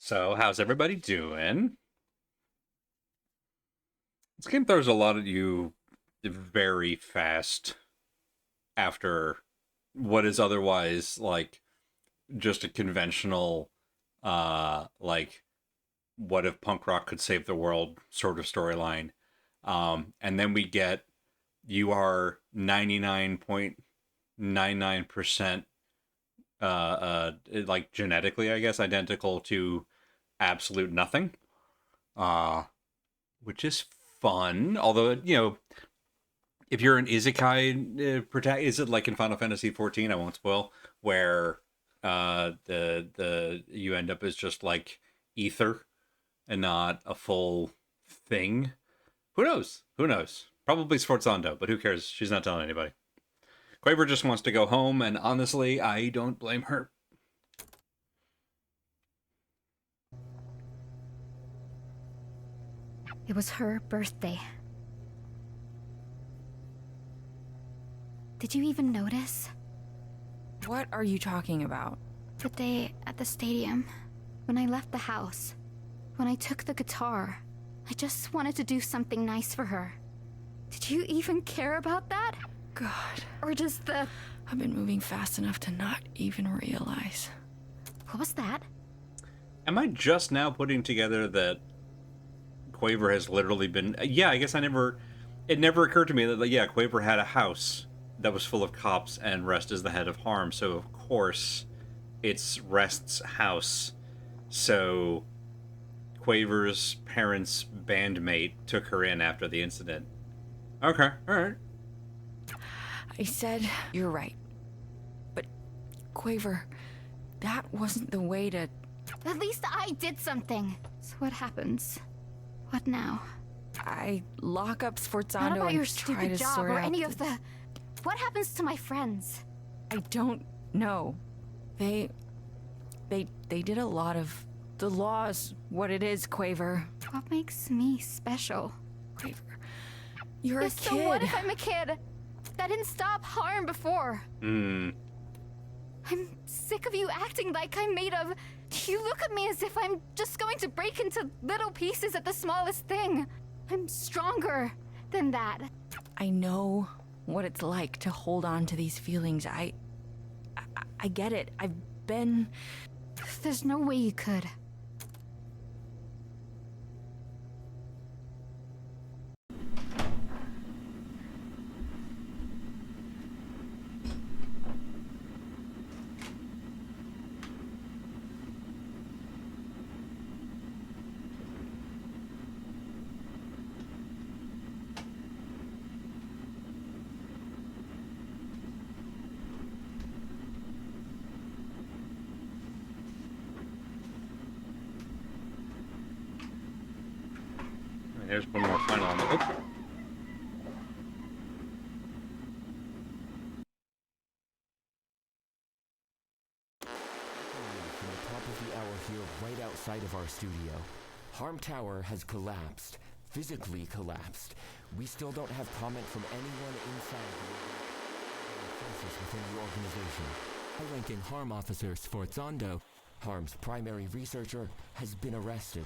So, how's everybody doing? This game throws a lot at you very fast after what is otherwise like just a conventional like what if punk rock could save the world sort of storyline. And then we get you are 99.99% like genetically, I guess, identical to absolute nothing. Which is fun. Although, you know, if you're an isekai is it like in Final Fantasy 14? I won't spoil, where the you end up as just like ether and not a full thing. Who knows? Who knows? Probably Sforzando, but who cares? She's not telling anybody. Quaver just wants to go home, and honestly, I don't blame her. It was her birthday. Did you even notice? What are you talking about? The day at the stadium, when I left the house, when I took the guitar, I just wanted to do something nice for her. Did you even care about that? God, Or just the... I've been moving fast enough to not even realize. What was that? Am I just now putting together that Quaver has literally been... Yeah, I guess it never occurred to me that, yeah, Quaver had a house that was full of cops and Rest is the head of Harm, so of course it's Rest's house. So Quaver's parents' bandmate took her in after the incident. Okay, alright. I said you're right. But, Quaver, that wasn't the way to... At least I did something. So what happens? What now? I lock up Not Sforzando about your and try stupid to job sort or out any of the... What happens to my friends? I don't know. They did a lot of... The law's what it is, Quaver. What makes me special? Quaver, you're a Yes, kid. so what if I'm a kid? That didn't stop harm before. I'm sick of you acting like I'm made of... You look at me as if I'm just going to break into little pieces at the smallest thing. I'm stronger than that. I know what it's like to hold on to these feelings. I get it. I've been... There's no way you could. There's one more final on the... Oh. From the top of the hour here, right outside of our studio. Harm Tower has collapsed. Physically collapsed. We still don't have comment from anyone inside the process within the organization. High-ranking Harm officer Sforzando, Harm's primary researcher, has been arrested.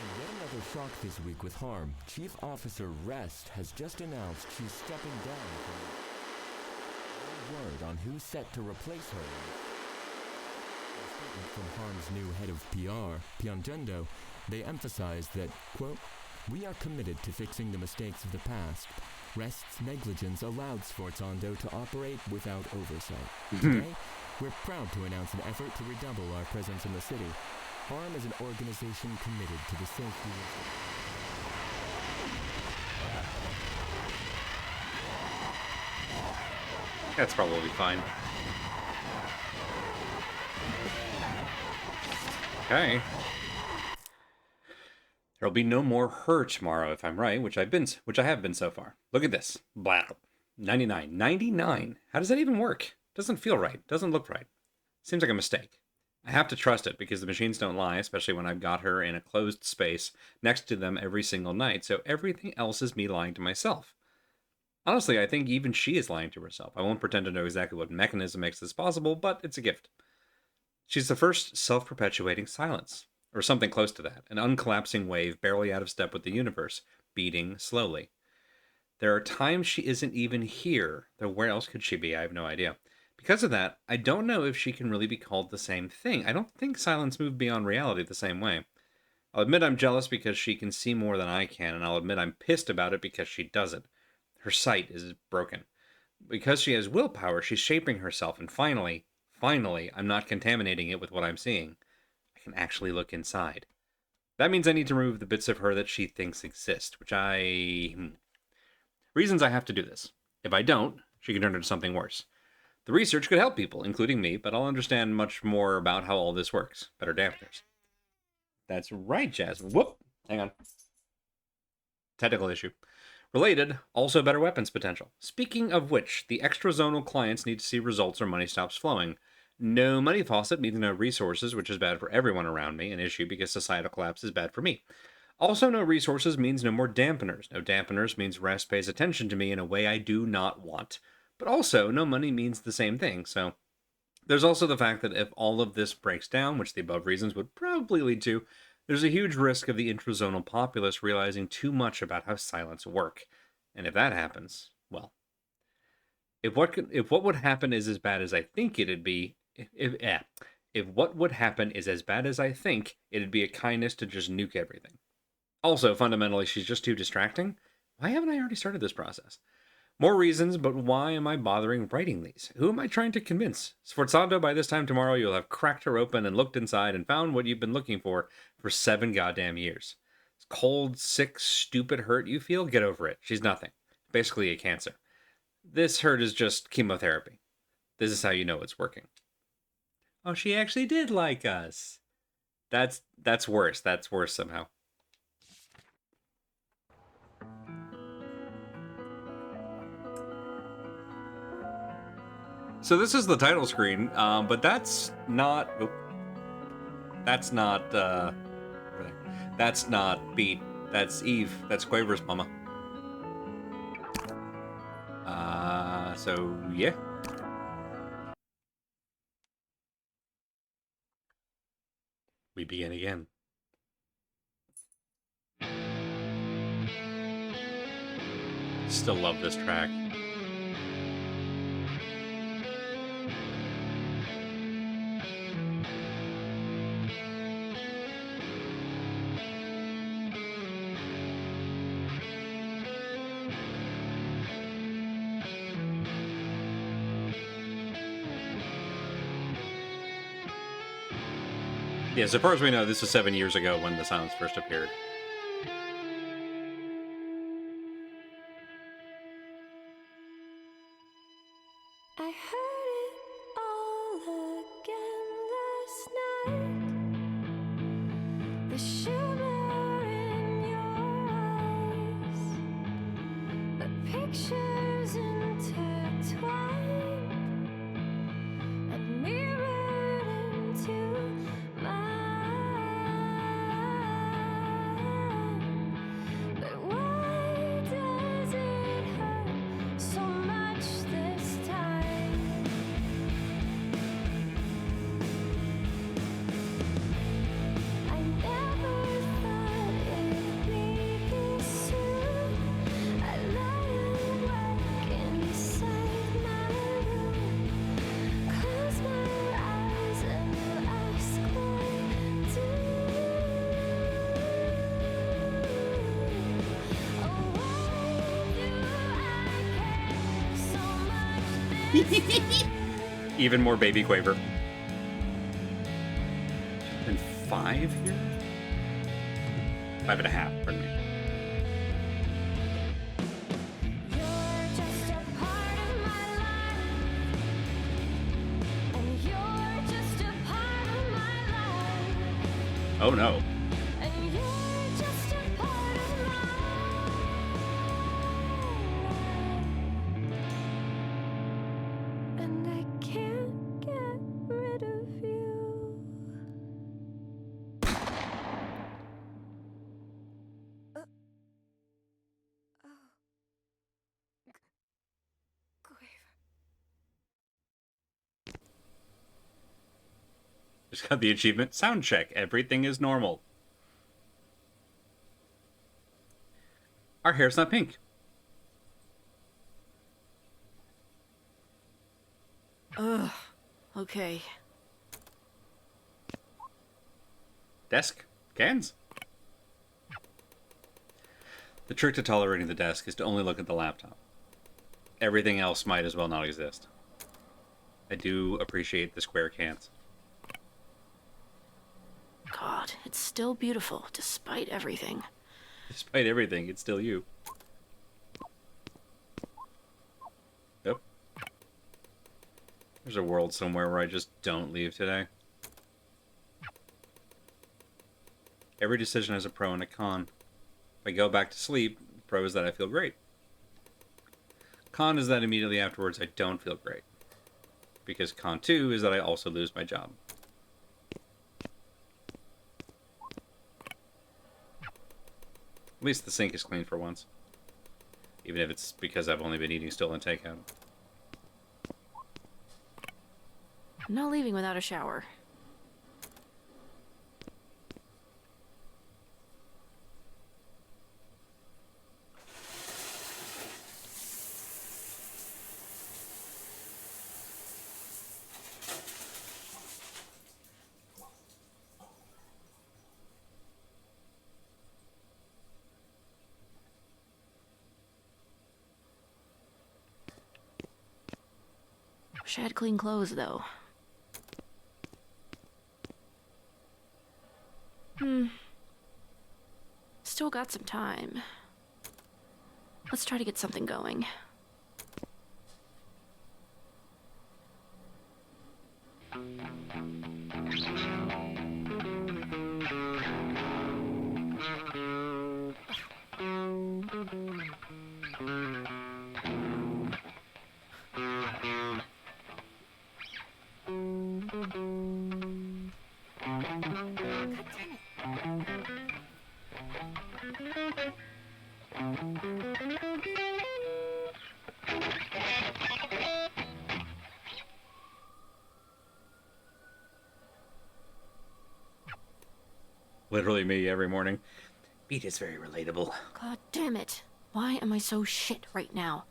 And yet another shock this week with Harm. Chief Officer Rest has just announced she's stepping down from... No word on who's set to replace her. In a statement from Harm's new head of PR, Piangendo, they emphasize that, quote, "We are committed to fixing the mistakes of the past. Rest's negligence allowed Sforzando to operate without oversight. Today, we're proud to announce an effort to redouble our presence in the city. Harm is an organization committed to the safety of... That's probably fine. Okay. There'll be no more her tomorrow if I'm right, which I have been so far. Look at this. Blah. 99. 99. How does that even work? Doesn't feel right. Doesn't look right. Seems like a mistake. I have to trust it because the machines don't lie, especially when I've got her in a closed space next to them every single night, so everything else is me lying to myself. Honestly, I think even she is lying to herself. I won't pretend to know exactly what mechanism makes this possible, but it's a gift. She's the first self-perpetuating silence, or something close to that, an uncollapsing wave barely out of step with the universe, beating slowly. There are times she isn't even here, though where else could she be? I have no idea. Because of that, I don't know if she can really be called the same thing. I don't think silence moved beyond reality the same way. I'll admit I'm jealous because she can see more than I can, and I'll admit I'm pissed about it because she doesn't. Her sight is broken. Because she has willpower, she's shaping herself, and finally, I'm not contaminating it with what I'm seeing. I can actually look inside. That means I need to remove the bits of her that she thinks exist, which reasons I have to do this. If I don't, she can turn into something worse. The research could help people, including me, but I'll understand much more about how all this works. Better dampeners. That's right, Jasmine. Whoop! Hang on. Technical issue. Related, also better weapons potential. Speaking of which, the extrazonal clients need to see results or money stops flowing. No money faucet means no resources, which is bad for everyone around me, an issue because societal collapse is bad for me. Also, no resources means no more dampeners. No dampeners means Rest pays attention to me in a way I do not want. But also, no money means the same thing, so... There's also the fact that if all of this breaks down, which the above reasons would probably lead to, there's a huge risk of the intrazonal populace realizing too much about how silence work. And if that happens, well... If what would happen is as bad as I think it'd be... If what would happen is as bad as I think, it'd be a kindness to just nuke everything. Also, fundamentally, she's just too distracting. Why haven't I already started this process? More reasons, but why am I bothering writing these? Who am I trying to convince? Sforzando, by this time tomorrow, you'll have cracked her open and looked inside and found what you've been looking for 7 goddamn years. It's cold, sick, stupid hurt you feel? Get over it. She's nothing. Basically a cancer. This hurt is just chemotherapy. This is how you know it's working. Oh, she actually did like us. That's worse. That's worse somehow. So this is the title screen, but that's not... That's not Beat. That's Eve. That's Quaver's mama. So yeah. We begin again. Still love this track. Yeah, so far as we know, this was 7 years ago when the sounds first appeared. I heard it all again last night. The shimmer in your eyes, the pictures intertwined and mirrored into mine. But why does it hurt so much this time? I never thought it'd be this soon. I lie awake inside my room, close my eyes and ask why do. Oh, why do I care so much this Even more baby Quaver. And 5 here? 5.5, pardon me. You're just a part of my life, and you're just a part of my life, Oh no. and you're just a part of my life, and I can't get rid of you. Just got the achievement. Sound check. Everything is normal. Our hair's not pink. Ugh. Okay. Desk. Cans. The trick to tolerating the desk is to only look at the laptop. Everything else might as well not exist. I do appreciate the square cans. God, it's still beautiful, despite everything. Despite everything, it's still you. Yep. There's a world somewhere where I just don't leave today. Every decision has a pro and a con. If I go back to sleep, pro is that I feel great. Con is that immediately afterwards I don't feel great. Because con 2 is that I also lose my job. At least the sink is clean for once. Even if it's because I've only been eating stolen takeout. No leaving without a shower. Wish I had clean clothes, though. Still got some time. Let's try to get something going. Literally me every morning. Beat is very relatable. God damn it. Why am I so shit right now?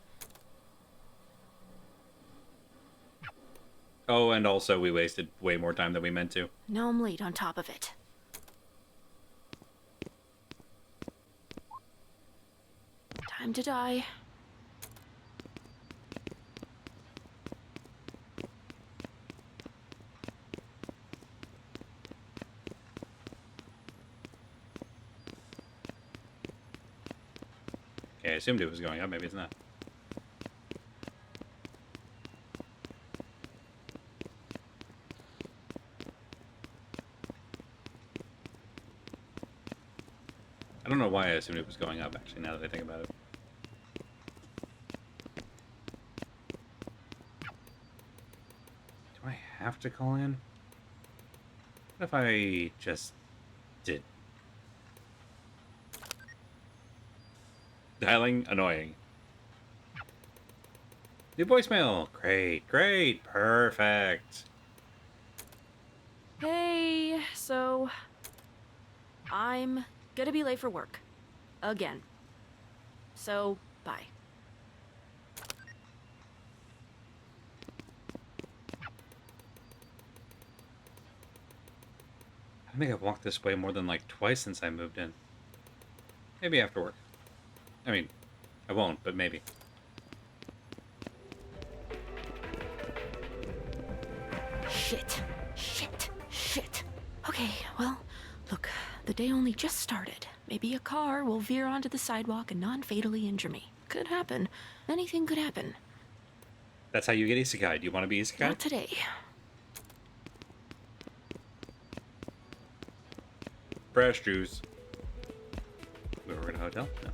Oh, and also we wasted way more time than we meant to. Now I'm late on top of it. Time to die. Okay, I assumed it was going up. Maybe it's not. I don't know why I assumed it was going up, actually, now that I think about it. Do I have to call in? What if I just did? Dialing annoying. New voicemail. Great, great, perfect. Hey, so I'm gonna be late for work. Again. So, bye. I don't think I've walked this way more than like twice since I moved in. Maybe after work. I mean, I won't, but maybe. Shit. Shit. Shit. Okay, well, look, the day only just started. Maybe a car will veer onto the sidewalk and non-fatally injure me. Could happen. Anything could happen. That's how you get isekai. Do you want to be isekai? Not today. Fresh juice. We were in a hotel? No.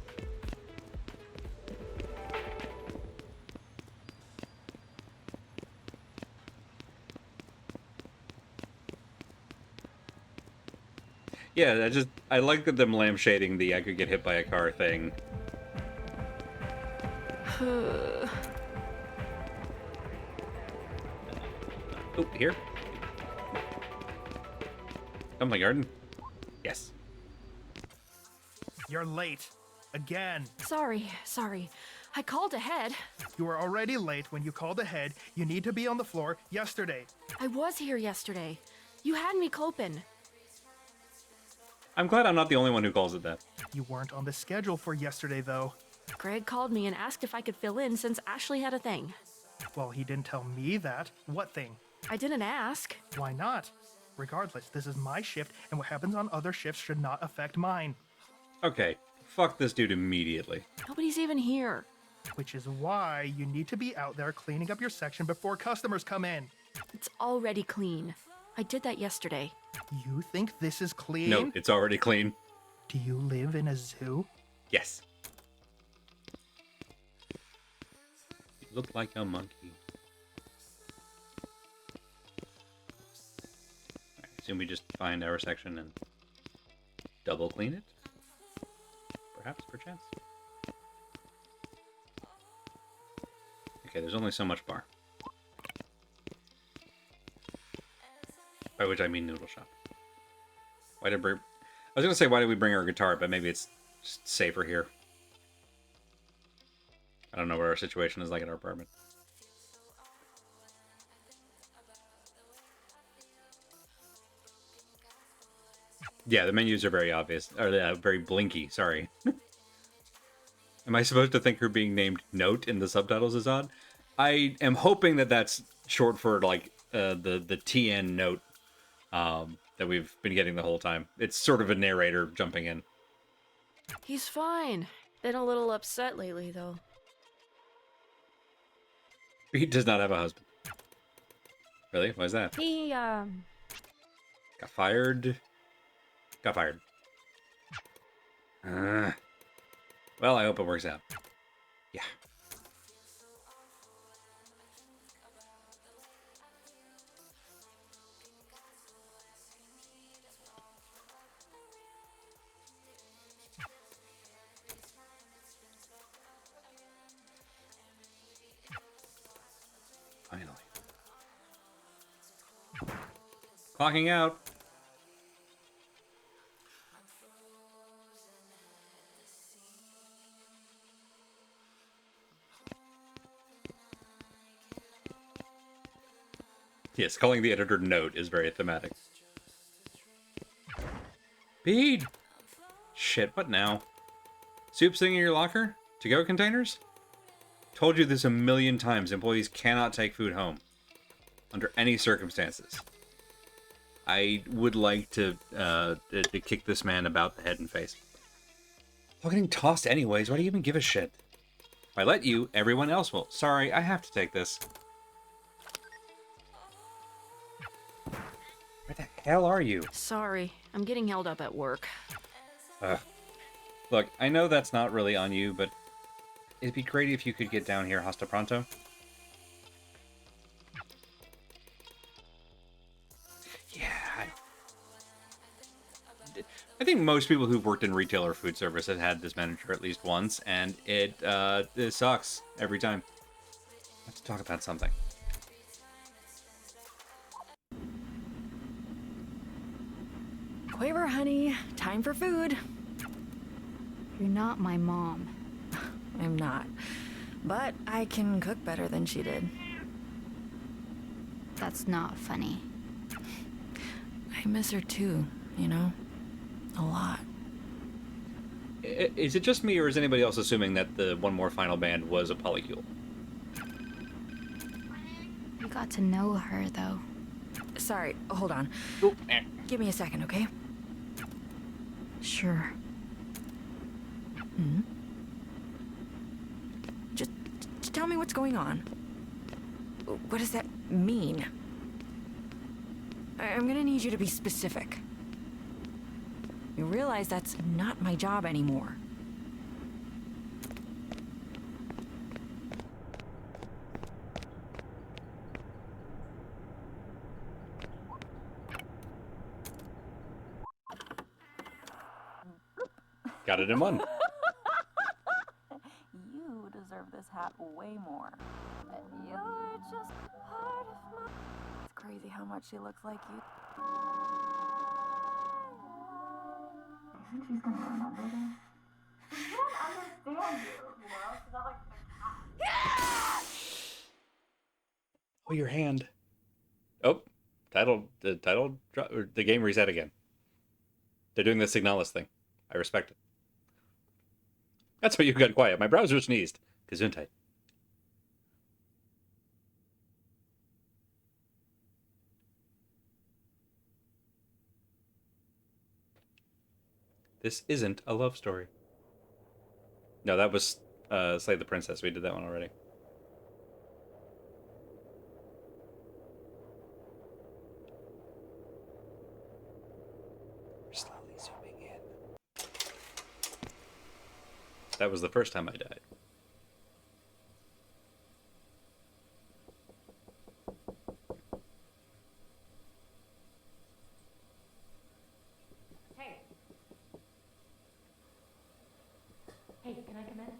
Yeah, I like that them lampshading the I could get hit by a car thing. Oh, here? Come my garden. Yes. You're late. Again. Sorry. I called ahead. You were already late when you called ahead. You need to be on the floor yesterday. I was here yesterday. You had me coping. I'm glad I'm not the only one who calls it that. You weren't on the schedule for yesterday, though. Greg called me and asked if I could fill in since Ashley had a thing. Well, he didn't tell me that. What thing? I didn't ask. Why not? Regardless, this is my shift, and what happens on other shifts should not affect mine. Okay, fuck this dude immediately. Nobody's even here. Which is why you need to be out there cleaning up your section before customers come in. It's already clean. I did that yesterday. You think this is clean? No, it's already clean. Do you live in a zoo? Yes. You look like a monkey. I assume we just find our section and double clean it? Perhaps, perchance. Okay, there's only so much bar. By which I mean noodle shop. Why did I was gonna say why did we bring our guitar, but maybe it's just safer here. I don't know what our situation is like at our apartment. Yeah, the menus are very obvious. Or very blinky, sorry. Am I supposed to think her being named Note in the subtitles is odd? I am hoping that that's short for like the TN Note that we've been getting the whole time. It's sort of a narrator jumping in. He's fine. Been a little upset lately, though. He does not have a husband. Really? Why is that? He, Got fired? Got fired. Well, I hope it works out. Yeah. Finally. Clocking out. Yes, calling the editor Note is very thematic. Bede! Shit, what now? Soup sitting in your locker? To-go containers? Told you this a million times. Employees cannot take food home. Under any circumstances. I would like to kick this man about the head and face. Well, getting tossed anyways. Why do you even give a shit? If I let you, everyone else will. Sorry, I have to take this. Where the hell are you? Sorry, I'm getting held up at work. Look, I know that's not really on you, but it'd be great if you could get down here hasta pronto. Yeah, I think most people who've worked in retail or food service have had this manager at least once, and it sucks every time. Let's talk about something. Quaver, honey, time for food. You're not my mom. I'm not. But I can cook better than she did. That's not funny. I miss her too, you know? A lot. Is it just me, or is anybody else assuming that the One More Final band was a polycule? You got to know her, though. Sorry, hold on. Give me a second, okay? Sure. Just tell me what's going on. What does that mean? I'm gonna need you to be specific. You realize that's not my job anymore. Got it in one. You deserve this hat way more. And you're just part of my... It's crazy how much she looks like you. think she's gonna remember this? She can't understand you know? She's not like the cat. Oh, your hand. Oh, the game reset again. They're doing the Signalis thing. I respect it. That's why you got quiet. My browser sneezed. Gesundheit. This isn't a love story. No, that was Slay the Princess. We did that one already. We're slowly zooming in. That was the first time I died. Hey. Hey, can I come in?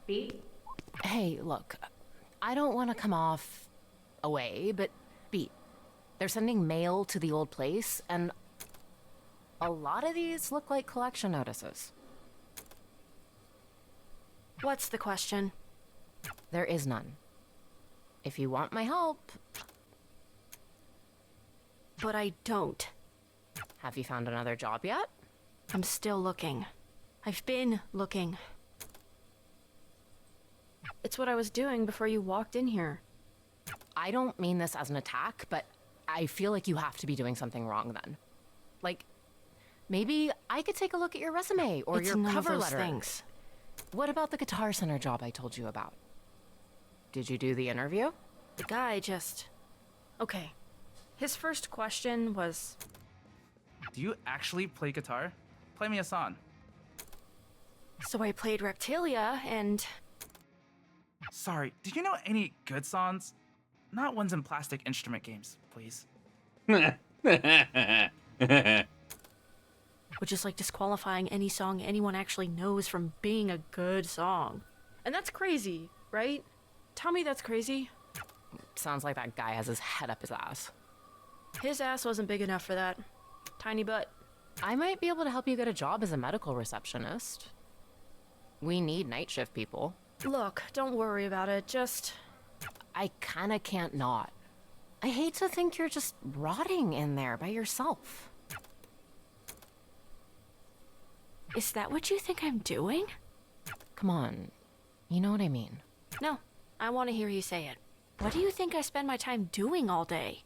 Beat? Hey, look. I don't want to come off away, but Beat. They're sending mail to the old place, and a lot of these look like collection notices. What's the question? There is none. If you want my help... But I don't. Have you found another job yet? I'm still looking. I've been looking. It's what I was doing before you walked in here. I don't mean this as an attack, but I feel like you have to be doing something wrong then. Like, maybe I could take a look at your resume or It's your none cover of those letter. things. What about the Guitar Center job I told you about? Did you do the interview? The guy just... Okay. His first question was... Do you actually play guitar? Play me a song. So I played Reptilia, and... Sorry, did you know any good songs? Not ones in plastic instrument games, please. Which is like disqualifying any song anyone actually knows from being a good song. And that's crazy, right? Tell me that's crazy. Sounds like that guy has his head up his ass. His ass wasn't big enough for that. Tiny butt. I might be able to help you get a job as a medical receptionist. We need night shift people. Look, don't worry about it, just... I kinda can't not. I hate to think you're just rotting in there by yourself. Is that what you think I'm doing? Come on, you know what I mean. No, I want to hear you say it. What do you think I spend my time doing all day?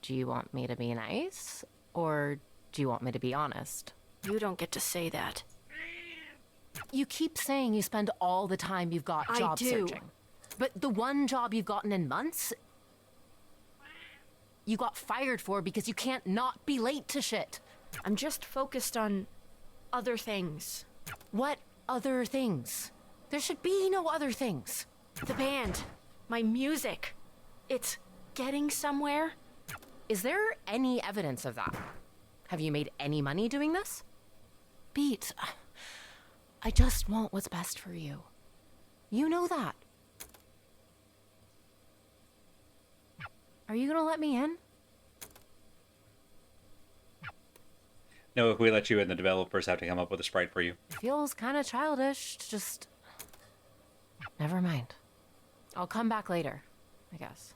Do you want me to be nice? Or do you want me to be honest? You don't get to say that. You keep saying you spend all the time you've got I job do. searching. But the one job you've gotten in months, you got fired for because you can't not be late to shit. I'm just focused on other things. What other things? There should be no other things. The band. My music. It's getting somewhere. Is there any evidence of that? Have you made any money doing this? Beat, I just want what's best for you. You know that. Are you gonna let me in? No, if we let you in, the developers have to come up with a sprite for you. Feels kind of childish, just... Never mind. I'll come back later, I guess.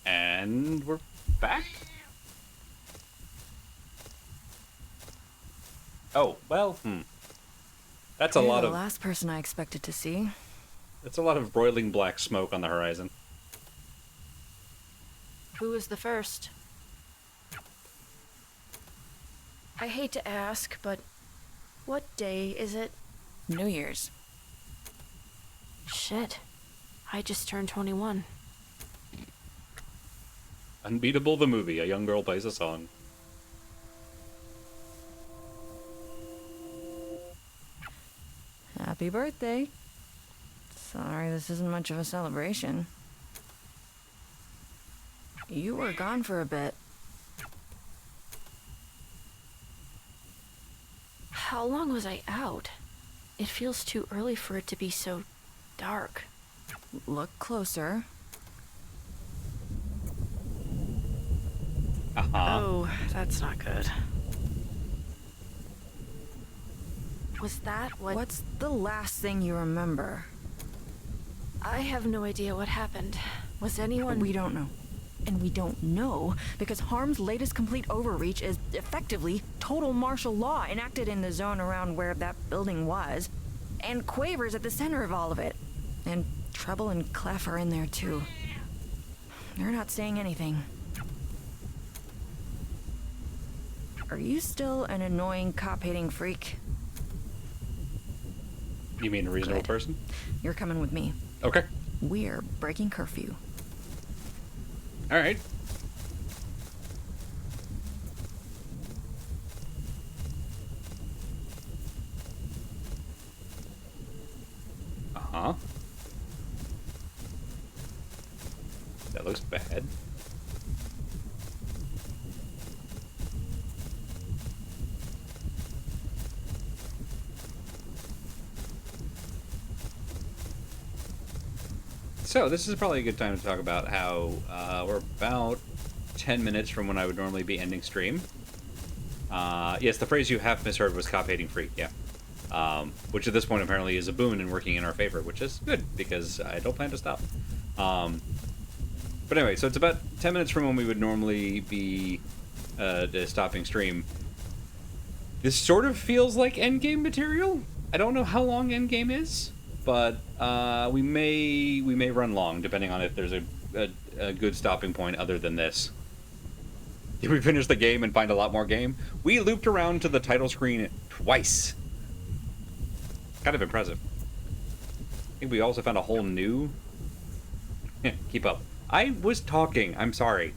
And we're back? Oh, well, That's a You're lot the of... last person I expected to see. That's a lot of broiling black smoke on the horizon. Who was the first? I hate to ask, but what day is it? New Year's. Shit. I just turned 21. Unbeatable the movie. A young girl plays a song. Happy birthday. Sorry, this isn't much of a celebration. You were gone for a bit. How long was I out? It feels too early for it to be so dark. Look closer. Oh, that's not good. Was that what... What's the last thing you remember? I have no idea what happened. Was anyone... We don't know. And we don't know because Harm's latest complete overreach is effectively total martial law enacted in the zone around where that building was. And Quaver's at the center of all of it. And Treble and Clef are in there too. They're not saying anything. Are you still an annoying cop-hating freak? You mean a reasonable person? You're coming with me. Okay. We're breaking curfew. All right. Uh-huh. That looks bad. So this is probably a good time to talk about how we're about 10 minutes from when I would normally be ending stream. Yes, the phrase you have misheard was cop-hating freak, yeah. Which at this point apparently is a boon and working in our favor, which is good, because I don't plan to stop. But anyway, so it's about 10 minutes from when we would normally be stopping stream. This sort of feels like endgame material. I don't know how long endgame is, but we may run long, depending on if there's a good stopping point other than this. Did we finish the game and find a lot more game? We looped around to the title screen twice. Kind of impressive. I think we also found a whole new... Keep up. I was talking. I'm sorry.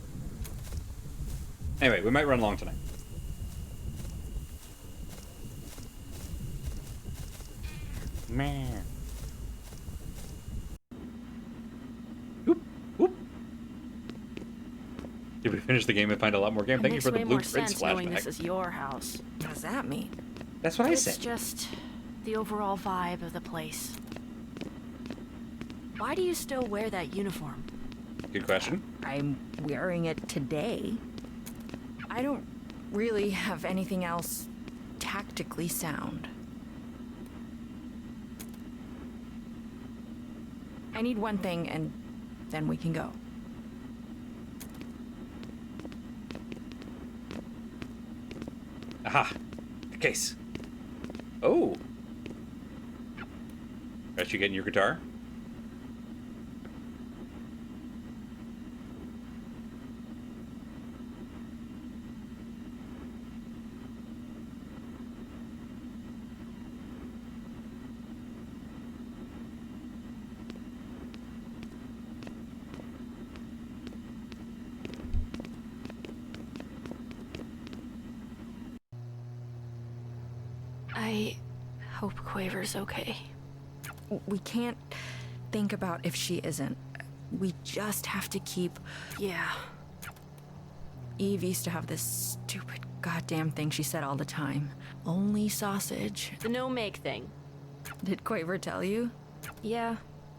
Anyway, we might run long tonight. Man. Whoop, whoop. Did we finish the game and find a lot more game? Thank you for the blueprints flashback. Knowing this is your house. What does that mean? That's what I said. It's just the overall vibe of the place. Why do you still wear that uniform? Good question. I'm wearing it today. I don't really have anything else tactically sound. I need one thing, and then we can go. Aha! The case. Oh! Got you getting your guitar? I hope Quaver's okay. We can't think about if she isn't. We just have to keep... Yeah. Eve used to have this stupid goddamn thing she said all the time. Only sausage. The no-make thing. Did Quaver tell you? Yeah,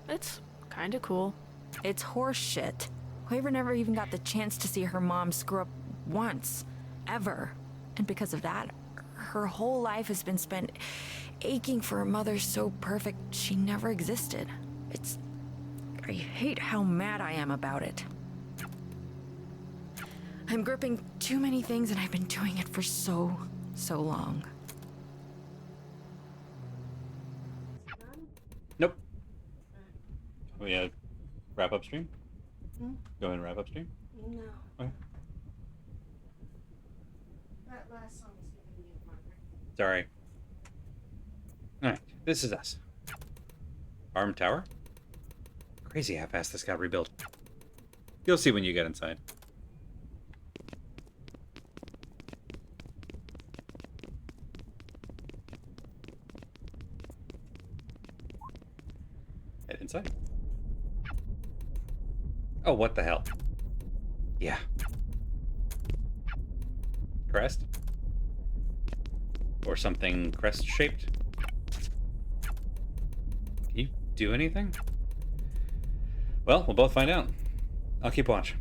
it's kinda cool. It's horse shit. Quaver never even got the chance to see her mom screw up once. Ever. And because of that, her whole life has been spent aching for a mother so perfect she never existed. I hate how mad I am about it. I'm gripping too many things and I've been doing it for so long. Nope. We wrap up stream? Hmm? Go ahead and wrap up stream? No. Okay. That last song was giving me a Margaret. Sorry. Alright, this is us. Armed tower? Crazy how fast this got rebuilt. You'll see when you get inside. Head inside. Oh, what the hell? Yeah. Crest? Or something crest-shaped? Can you do anything? Well, we'll both find out. I'll keep watch.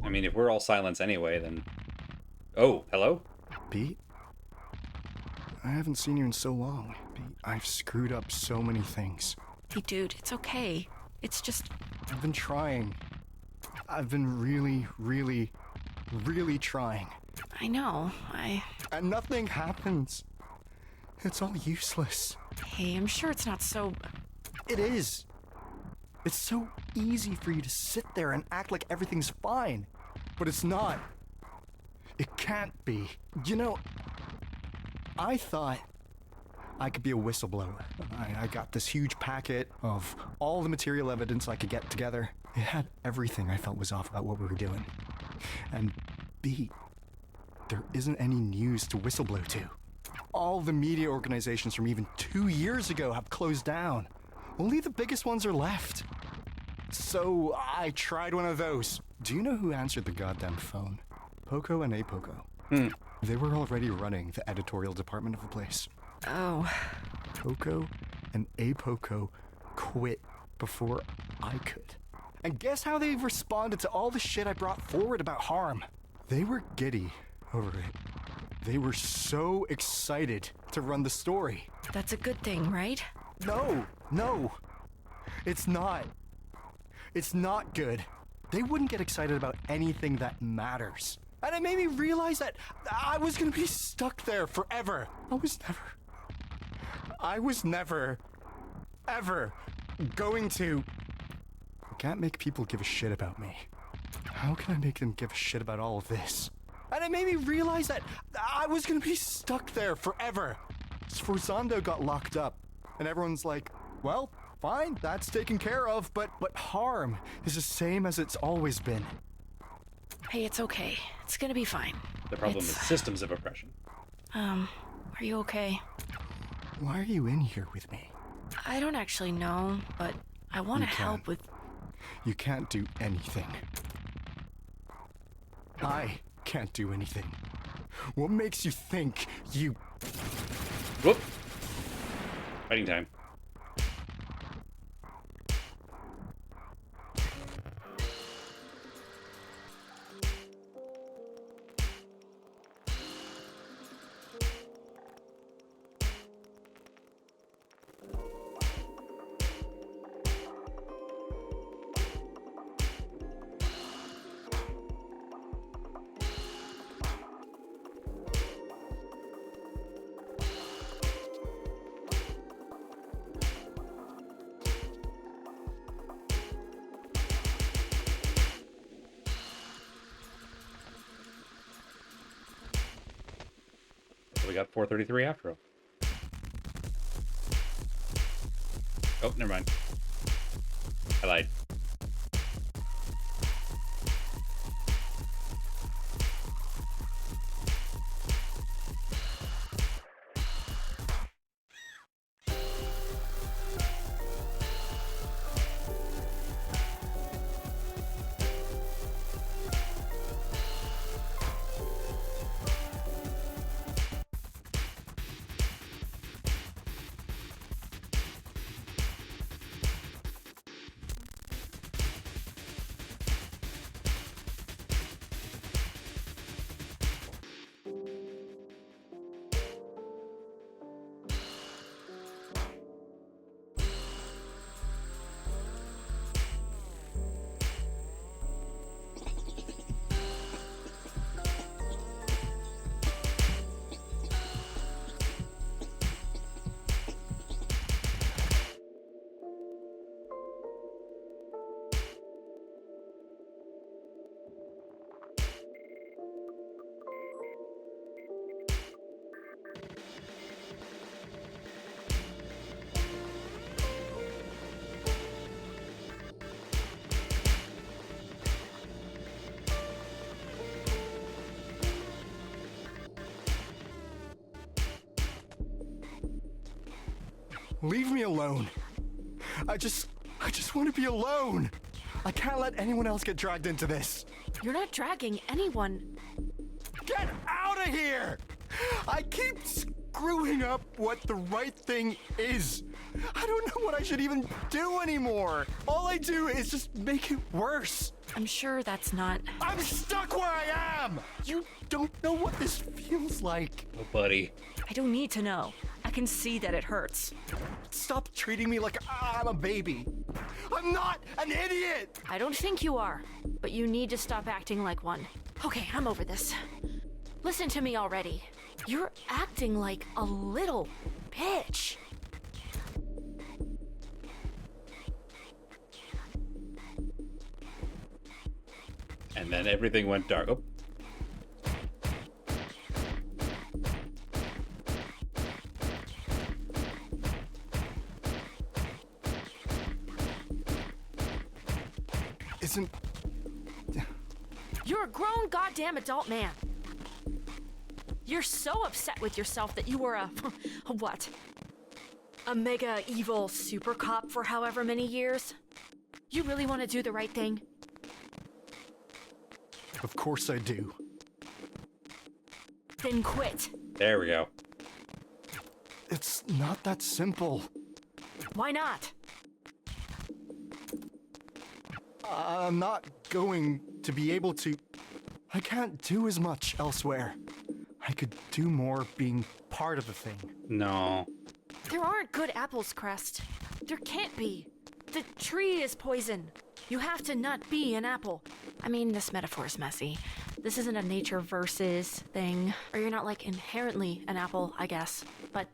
I mean, if we're all silence anyway, then... Oh, hello? Pete? I haven't seen you in so long. Pete, I've screwed up so many things. Hey, dude, it's okay. It's just... I've been trying. I've been really, really, really trying. I know, And nothing happens. It's all useless. Hey, I'm sure it's not so... It is. It's so easy for you to sit there and act like everything's fine. But it's not. It can't be. You know, I thought I could be a whistleblower. I got this huge packet of all the material evidence I could get together. It had everything I felt was off about what we were doing. And B, there isn't any news to whistleblow to. All the media organizations from even 2 years ago have closed down. Only the biggest ones are left. So I tried one of those. Do you know who answered the goddamn phone? Poco and Apoco. They were already running the editorial department of the place. Oh. Poco and Apoco quit before I could. And guess how they responded to all the shit I brought forward about harm? They were giddy over it. They were so excited to run the story. That's a good thing, right? No. It's not. It's not good. They wouldn't get excited about anything that matters. And it made me realize that I was gonna be stuck there forever. I was never, ever going to... I can't make people give a shit about me. How can I make them give a shit about all of this? And it made me realize that I was gonna be stuck there forever. Sforzando got locked up, and everyone's like, well, fine, that's taken care of, but harm is the same as it's always been. Hey, it's okay. It's gonna be fine. The problem is systems of oppression. Are you okay? Why are you in here with me? I don't actually know, but I want to help with... You can't do anything. I can't do anything. What makes you think you... Whoop! Fighting time. We got 433 after all. Oh, never mind. I lied. Leave me alone. I just want to be alone. I can't let anyone else get dragged into this. You're not dragging anyone. Get out of here! I keep screwing up what the right thing is. I don't know what I should even do anymore. All I do is just make it worse. I'm sure that's not... I'm stuck where I am! You don't know what this feels like. Oh, buddy. I don't need to know. I can see that it hurts. Stop treating me like I'm a baby. I'm not an idiot! I don't think you are, but you need to stop acting like one. Okay, I'm over this. Listen to me already. You're acting like a little bitch. And then everything went dark. Oh. Isn't... You're a grown goddamn adult man. You're so upset with yourself that you were a what? A mega evil super cop for however many years? You really want to do the right thing? Of course I do. Then quit. There we go. It's not that simple. Why not? I'm not going to be able to... I can't do as much elsewhere. I could do more being part of the thing. No. There aren't good apples, Crest. There can't be. The tree is poison. You have to not be an apple. I mean, this metaphor is messy. This isn't a nature versus thing. Or you're not, like, inherently an apple, I guess. But,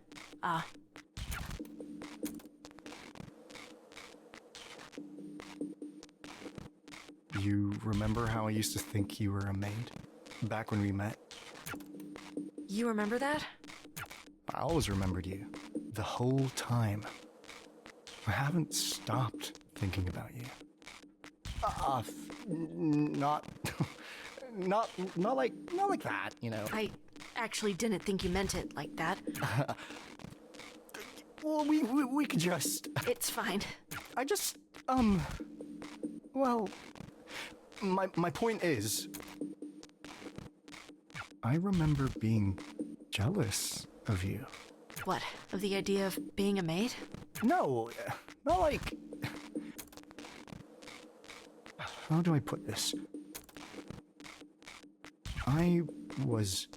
You remember how I used to think you were a maid? Back when we met? You remember that? I always remembered you. The whole time. I haven't stopped thinking about you. Not like that, you know. I actually didn't think you meant it like that. Well, we could just... It's fine. I just, well, my point is, I remember being jealous of you. What, of the idea of being a maid? No, not like... How do I put this? I was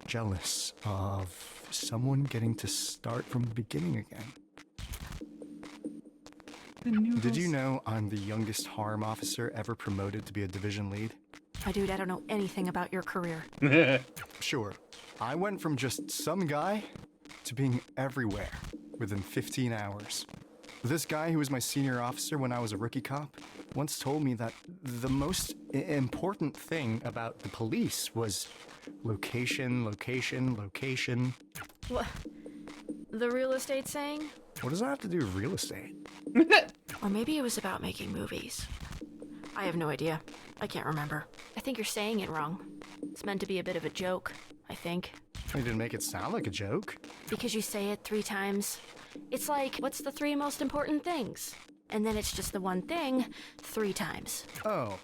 jealous of someone getting to start from the beginning again. Did you know I'm the youngest harm officer ever promoted to be a division lead? My dude, I don't know anything about your career. Sure. I went from just some guy to being everywhere within 15 hours. This guy who was my senior officer when I was a rookie cop once told me that the most important thing about the police was location, location, location. What? The real estate saying? What does that have to do with real estate? Or maybe it was about making movies. I have no idea. I can't remember. I think you're saying it wrong. It's meant to be a bit of a joke, I think. You didn't make it sound like a joke. Because you say it 3 times. It's like, what's the 3 most important things? And then it's just the one thing 3 times. Oh,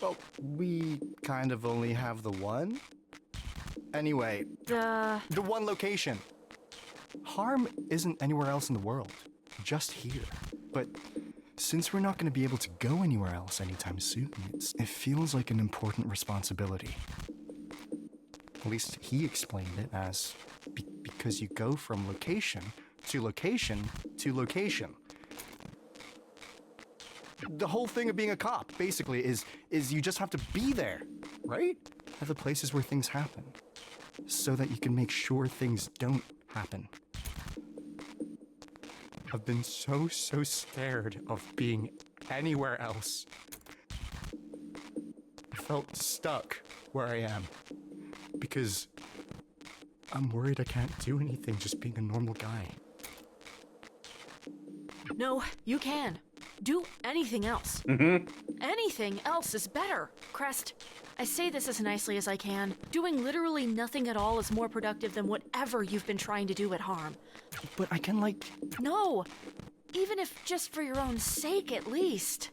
well, we kind of only have the one. Anyway, the one location. Harm isn't anywhere else in the world, just here. But since we're not going to be able to go anywhere else anytime soon, it feels like an important responsibility. At least he explained it as because you go from location to location to location. The whole thing of being a cop, basically, is you just have to be there, right? At the places where things happen, so that you can make sure things don't happen. I've been so scared of being anywhere else. I felt stuck where I am, because I'm worried I can't do anything just being a normal guy. No, you can. Do anything else. Anything else is better. Crest, I say this as nicely as I can. Doing literally nothing at all is more productive than whatever you've been trying to do at Harm. But I can, like... No! Even if just for your own sake, at least.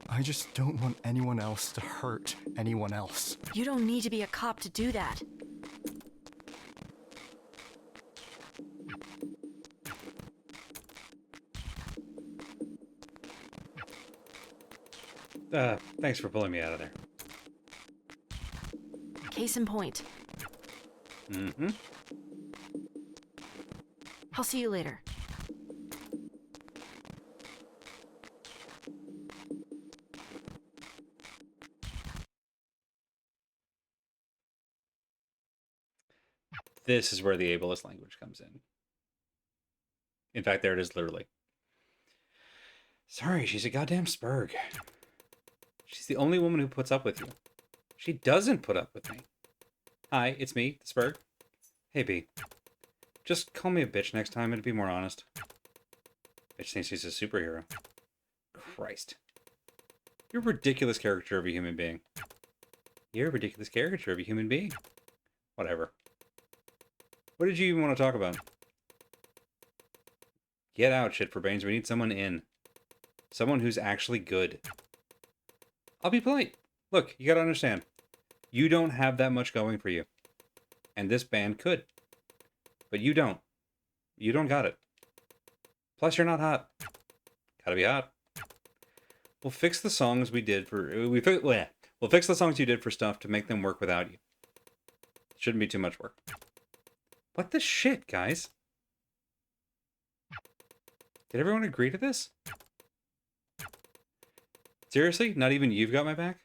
I just don't want anyone else to hurt anyone else. You don't need to be a cop to do that. Thanks for pulling me out of there. Case in point. Mm-hmm. I'll see you later. This is where the ableist language comes in. In fact, there it is, literally. Sorry, she's a goddamn spurg. She's the only woman who puts up with you. She doesn't put up with me. Hi, it's me, the spurg. Hey, B. Just call me a bitch next time, it'd be more honest. Bitch thinks she's a superhero. Christ. You're a ridiculous caricature of a human being. You're a ridiculous caricature of a human being. Whatever. What did you even want to talk about? Get out, shit for brains. We need someone in. Someone who's actually good. I'll be polite. Look, you gotta understand. You don't have that much going for you. And this band could. But you don't. You don't got it. Plus, you're not hot. Gotta be hot. We'll fix the songs we did for... We'll fix the songs you did for stuff to make them work without you. Shouldn't be too much work. What the shit, guys? Did everyone agree to this? Seriously? Not even you've got my back?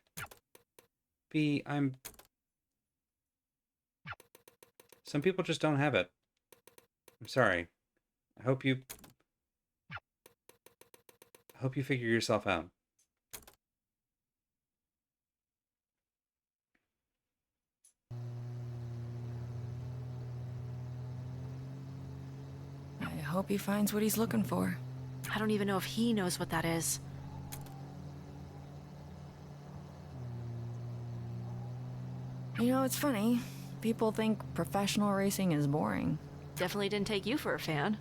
B, Some people just don't have it. I'm sorry. I hope you figure yourself out. I hope he finds what he's looking for. I don't even know if he knows what that is. You know, it's funny. People think professional racing is boring. Definitely didn't take you for a fan.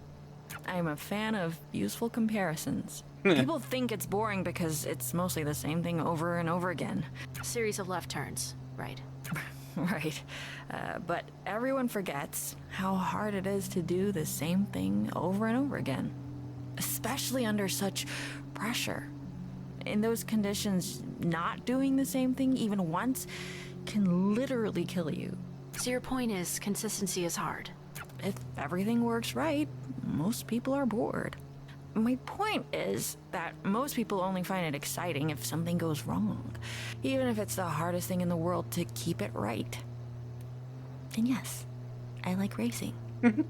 I'm a fan of useful comparisons. People think it's boring because it's mostly the same thing over and over again. A series of left turns, right? Right. But everyone forgets how hard it is to do the same thing over and over again. Especially under such pressure. In those conditions, not doing the same thing even once can literally kill you. So your point is, consistency is hard. If everything works right, most people are bored. My point is that most people only find it exciting if something goes wrong, even if it's the hardest thing in the world to keep it right. And yes, I like racing.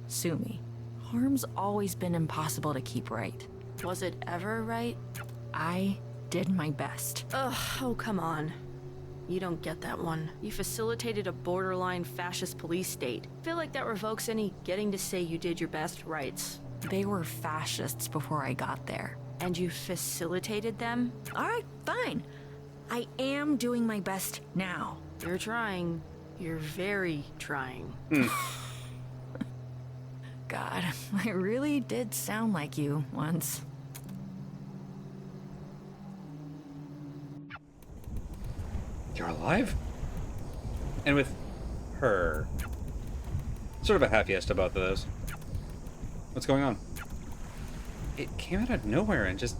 Sue me. Harm's always been impossible to keep right. Was it ever right? I did my best. Ugh, oh come on. You don't get that one. You facilitated a borderline fascist police state. Feel like that revokes any getting to say you did your best rights. They were fascists before I got there. And you facilitated them? Alright, fine. I am doing my best now. You're trying. You're very trying. God, I really did sound like you once. You're alive? And with her. Sort of a half yes to both of those. What's going on? It came out of nowhere and just...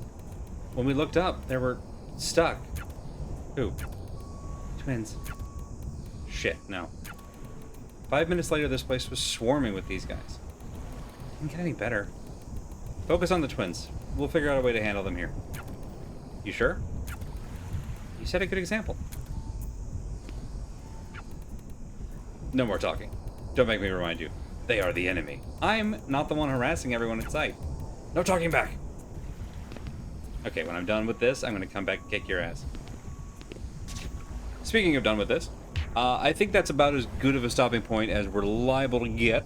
When we looked up, they were stuck. Who? Twins. Shit, no. 5 minutes later, this place was swarming with these guys. Didn't get any better. Focus on the twins. We'll figure out a way to handle them here. You sure? You set a good example. No more talking. Don't make me remind you. They are the enemy. I'm not the one harassing everyone in sight. No talking back. Okay, when I'm done with this, I'm going to come back and kick your ass. Speaking of done with this, I think that's about as good of a stopping point as we're liable to get.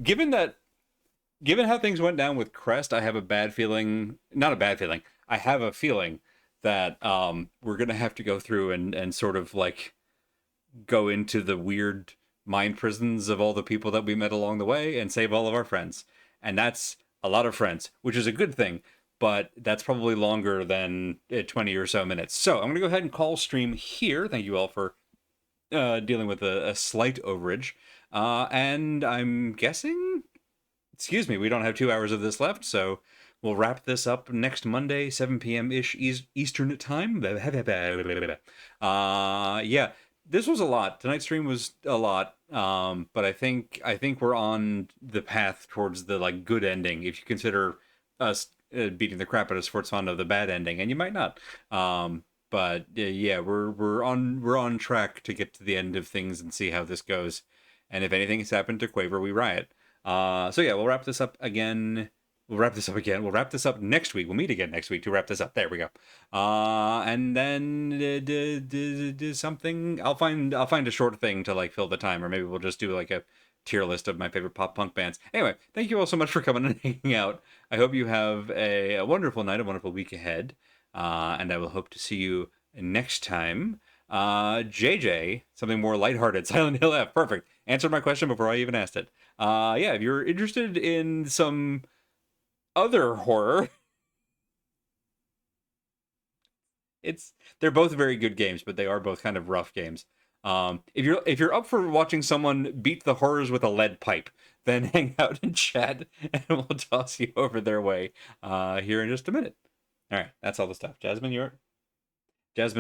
Given how things went down with Crest, I have a bad feeling. Not a bad feeling. I have a feeling that we're going to have to go through and sort of like go into the weird mind prisons of all the people that we met along the way and save all of our friends. And that's a lot of friends, which is a good thing, but that's probably longer than 20 or so minutes. So I'm going to go ahead and call stream here. Thank you all for dealing with a slight overage. And I'm guessing, excuse me, we don't have 2 hours of this left, so we'll wrap this up next Monday, 7 p.m.-ish Eastern time. Yeah, this was a lot. Tonight's stream was a lot, but I think we're on the path towards the like good ending. If you consider us beating the crap out of Sports Fun of the bad ending, and you might not. But yeah, we're on track to get to the end of things and see how this goes. And if anything has happened to Quaver, we riot. So yeah, we'll wrap this up again. We'll wrap this up again. We'll wrap this up next week. We'll meet again next week to wrap this up. There we go. And then do something. I'll find a short thing to like fill the time, or maybe we'll just do like a tier list of my favorite pop punk bands. Anyway, thank you all so much for coming and hanging out. I hope you have a wonderful night, a wonderful week ahead, and I will hope to see you next time. JJ, something more lighthearted. Silent Hill F. Perfect. Answered my question before I even asked it. Yeah, if you're interested in some other horror, they're both very good games, but they are both kind of rough games. If you're up for watching someone beat the horrors with a lead pipe, then hang out and chat, and we'll toss you over their way here in just a minute. All right, that's all the stuff. Jasmine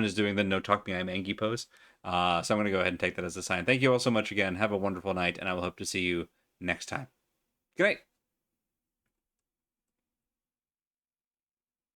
is doing the no talk me I'm angry pose. So I'm going to go ahead and take that as a sign. Thank you all so much again. Have a wonderful night, and I will hope to see you next time. Good night.